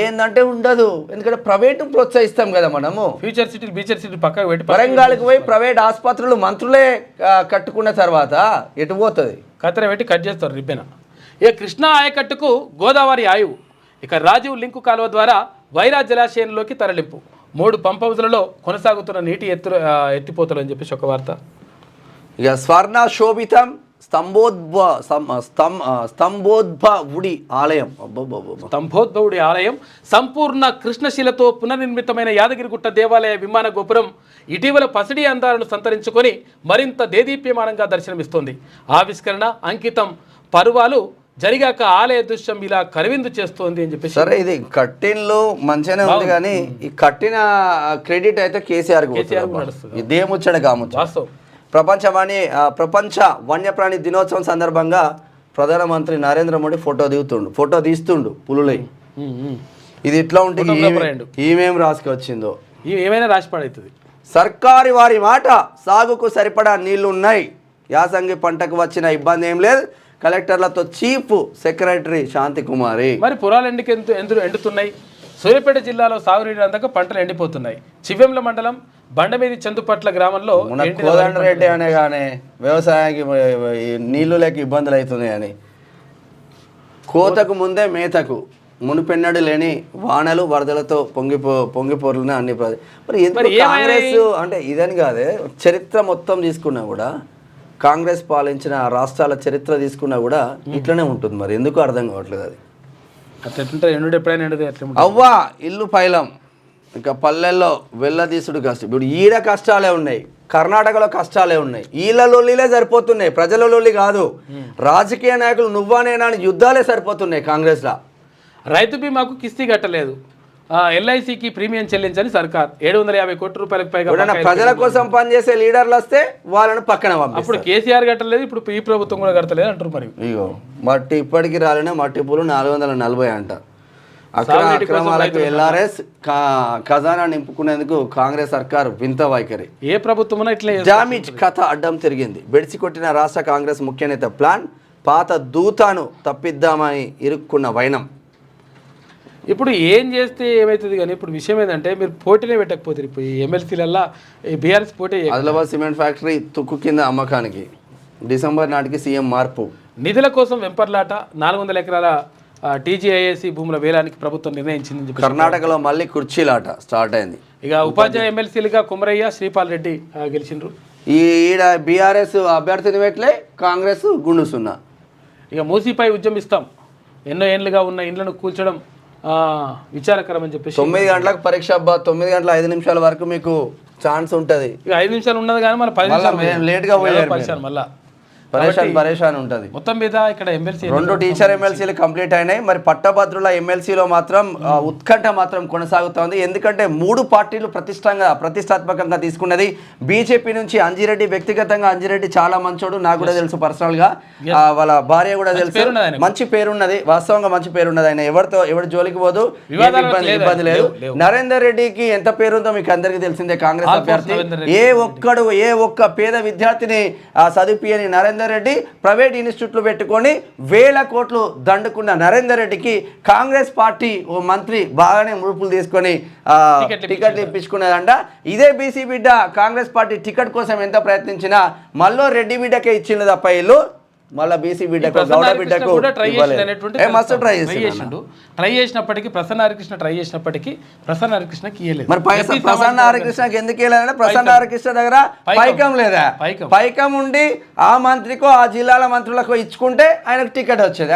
ఏందంటే ఉండదు. ఎందుకంటే ప్రైవేట్ ప్రోత్సహిస్తాం కదా మనము. ఫ్యూచర్ సిటీ, బీచర్ సిటీ పక్కకు పెట్టి వరంగల్కి పోయి ప్రైవేట్ ఆసుపత్రులు మంత్రులే కట్టుకున్న తర్వాత ఎటు పోతుంది? కత్తెర పెట్టి కట్ చేస్తారు రిబ్బెన. ఇక కృష్ణా ఆయకట్టుకు గోదావరి ఆయువు. ఇక రాజీవ్ లింకు కాలువ ద్వారా వైరా జలాశయంలోకి తరలింపు. 3 పంప్ హౌజ్లలో కొనసాగుతున్న నీటి ఎత్తిపోతలు అని చెప్పేసి ఒక వార్త. ఇక స్వర్ణ శోభితం స్తంభోద్భవుడి ఆలయం. స్తంభోద్భవుడి ఆలయం సంపూర్ణ కృష్ణశిలతో పునర్నిర్మితమైన యాదగిరిగుట్ట దేవాలయ విమాన గోపురం ఇటీవల పసిడి అందాలను సంతరించుకొని మరింత దేదీప్యమానంగా దర్శనమిస్తోంది. ఆవిష్కరణ, అంకితం పర్వాలు జరిగాక ఆలయ దృశ్యం ఇలా కనువిందు చేస్తోంది అని చెప్పేసి. సరే, ఇది కట్టిన్లు మంచిగానే ఉంది కానీ ఈ కట్టిన క్రెడిట్ అయితే కేసీఆర్ ఇదే ముచ్చట కాముచ్చు. వాస్తవం. ప్రపంచ వన్యప్రాణి దినోత్సవం సందర్భంగా ప్రధానమంత్రి నరేంద్ర మోడీ ఫోటో తీస్తుండు పులులై. ఇది ఇట్లా ఉంటే ఈమెం రాసుకొచ్చిందో ఏమైనా రాసి పడవుతుంది. సర్కారు వారి మాట, సాగుకు సరిపడా నీళ్లు ఉన్నాయి, యాసంగి పంటకు వచ్చిన ఇబ్బంది ఏం లేదు, కలెక్టర్లతో చీఫ్ సెక్రటరీ శాంతి కుమారి. మరి పొలాలు ఎందుకు ఎండుతున్నాయి? సూర్యాపేట జిల్లాలో సాగునీరు అందక పంటలు ఎండిపోతున్నాయి. చివ్వెంల మండలం బండమీది చందుపట్ల గ్రామంలో కోదండరెడ్డి అనే కానీ వ్యవసాయానికి నీళ్లు లేక ఇబ్బందులు అవుతున్నాయని, కోతకు ముందే మేతకు మునుపెన్నడు లేని వానలు వరదలతో పొంగిపోరులునే అన్ని మరి ఎందుకు కాంగ్రెస్ అంటే ఇదని కాదే, చరిత్ర మొత్తం తీసుకున్నా కూడా కాంగ్రెస్ పాలించిన రాష్ట్రాల చరిత్ర తీసుకున్నా కూడా ఇట్లనే ఉంటుంది. మరి ఎందుకు అర్థం కావట్లేదు అది. అవ్వా ఇల్లు పైలం, ఇంకా పల్లెల్లో వెళ్ళదీసుడు కష్టం. ఇప్పుడు ఈడ కష్టాలే ఉన్నాయి, కర్ణాటకలో కష్టాలే ఉన్నాయి. ఈళ్ళ లొల్లిలే సరిపోతున్నాయి, ప్రజల లొల్లి కాదు. రాజకీయ నాయకులు నువ్వా నేనా అని యుద్ధాలే సరిపోతున్నాయి కాంగ్రెస్లో. రైతు బీమాకు కిస్తీ కట్టలేదు, ఎల్ఐసికి ప్రీమియం చెల్లించని సర్కార్ 750 కోట్ల రూపాయలకు పైగా. ప్రజల కోసం పనిచేసే లీడర్లు వస్తే వాళ్ళని పక్కన అప్పుడు కేసీఆర్ కట్టలేదు, ఇప్పుడు ఈ ప్రభుత్వం కూడా కట్టలేదు అంటారు. మరి ఇగో మట్టి ఇప్పటికి రాలిన మట్టి పూలు 440 అంట. అక్రమాలకు ఎల్ఆర్ఎస్ ఖజానా నింపుకునేందుకు కాంగ్రెస్ సర్కార్ వింత వైఖరి. ఏ ప్రభుత్వం ఇట్లా డామేజ్ కథ అడ్డం తిరిగింది. బెడిసి కొట్టిన రాష్ట్ర కాంగ్రెస్ ముఖ్య నేత ప్లాన్, పాత దూతాను తప్పిద్దామని ఇరుక్కున్న వైనం. ఇప్పుడు ఏం చేస్తే ఏమవుతుంది కానీ ఇప్పుడు విషయం ఏంటంటే మీరు పోటీనే పెట్టకపోతారు. ఇప్పుడు ఎమ్మెల్సీలల్లా బీఆర్ఎస్ పోటీ. ఆదిలాబాద్ సిమెంట్ ఫ్యాక్టరీ తుక్కు కింద అమ్మకానికి డిసెంబర్ నాటికి సీఎం మార్పు. నిధుల కోసం వెంపర్లాట, 400 ఎకరాల టీజీఐఏసీ భూముల వేలానికి ప్రభుత్వం నిర్ణయించింది. కర్ణాటకలో మళ్ళీ కుర్చీలాట స్టార్ట్ అయింది. ఇక ఉపాధ్యాయ ఎమ్మెల్సీలుగా కుమరయ్య, శ్రీపాల్ రెడ్డి గెలిచిండ్రు. ఈడ బీఆర్ఎస్ అభ్యర్థిని పెట్టలే, కాంగ్రెస్ గుండుసున్నా. ఇక మూసీపై ఉద్యమిస్తాం, ఎన్నో ఏళ్ళుగా ఉన్న ఇండ్లను కూల్చడం విచారకరం అని చెప్పేసి. 9 గంటలకు పరీక్ష, 9 గంటల 5 నిమిషాల వరకు మీకు ఛాన్స్ ఉంటుంది. ఇక 5 నిమిషాలు ఉన్నది కానీ మన 10 నిమిషాలు లేట్గా పోయారు, మళ్ళీ పరేషాన్ ఉంటుంది. మొత్తం మీద ఇక్కడ ఎమ్మెల్సీ 2 టీచర్ ఎమ్మెల్సీలు కంప్లీట్ అయినాయి. మరి పట్టభద్రుల ఎమ్మెల్సీలో మాత్రం ఉత్కంఠ మాత్రం కొనసాగుతోంది. ఎందుకంటే 3 పార్టీలు ప్రతిష్టాత్మకంగా తీసుకున్నది. బీజేపీ నుంచి అంజిరెడ్డి, వ్యక్తిగతంగా అంజిరెడ్డి చాలా మంచోడు, నాకు కూడా తెలుసు పర్సనల్ గా, వాళ్ళ భార్య కూడా తెలుసు, మంచి పేరున్నది, వాస్తవంగా మంచి పేరున్నది. ఆయన ఎవరి జోలికి పోదు, ఇబ్బంది లేదు. నరేందర్ రెడ్డికి ఎంత పేరుందో మీకు అందరికీ తెలిసిందే. కాంగ్రెస్ అభ్యర్థి ఏ ఒక్క పేద విద్యార్థిని చదివిపియని నరేందర్ రెడ్డి ప్రైవేట్ ఇన్స్టిట్యూట్లు పెట్టుకొని 1000 కోట్లు దండుకున్న నరేందర్ రెడ్డికి కాంగ్రెస్ పార్టీ ఓ మంత్రి బాగానే ముడుపులు తీసుకొని టికెట్లు ఇప్పించుకున్నదంట. ఇదే బీసీ బిడ్డ కాంగ్రెస్ పార్టీ టికెట్ కోసం ఎంత ప్రయత్నించినా మళ్ళీ రెడ్డి బిడ్డకే ఇచ్చింది తప్ప ఇల్లు, మళ్ళీ బీసీ బిడ్డకు గౌడ బిడ్డకు మస్తు ట్రై చేసినప్పటికీ ప్రసన్న హరికృష్ణకి ఇయ్యలేదు. మరి ప్రసన్న హరికృష్ణకి ఎందుకు ఇవ్వలేదంటే ప్రసన్న హరికృష్ణ దగ్గర పైకం లేదా, పైకం ఉండి ఆ మంత్రికో ఆ జిల్లాల మంత్రులకు ఇచ్చుకుంటే ఆయనకు టికెట్ వచ్చేది.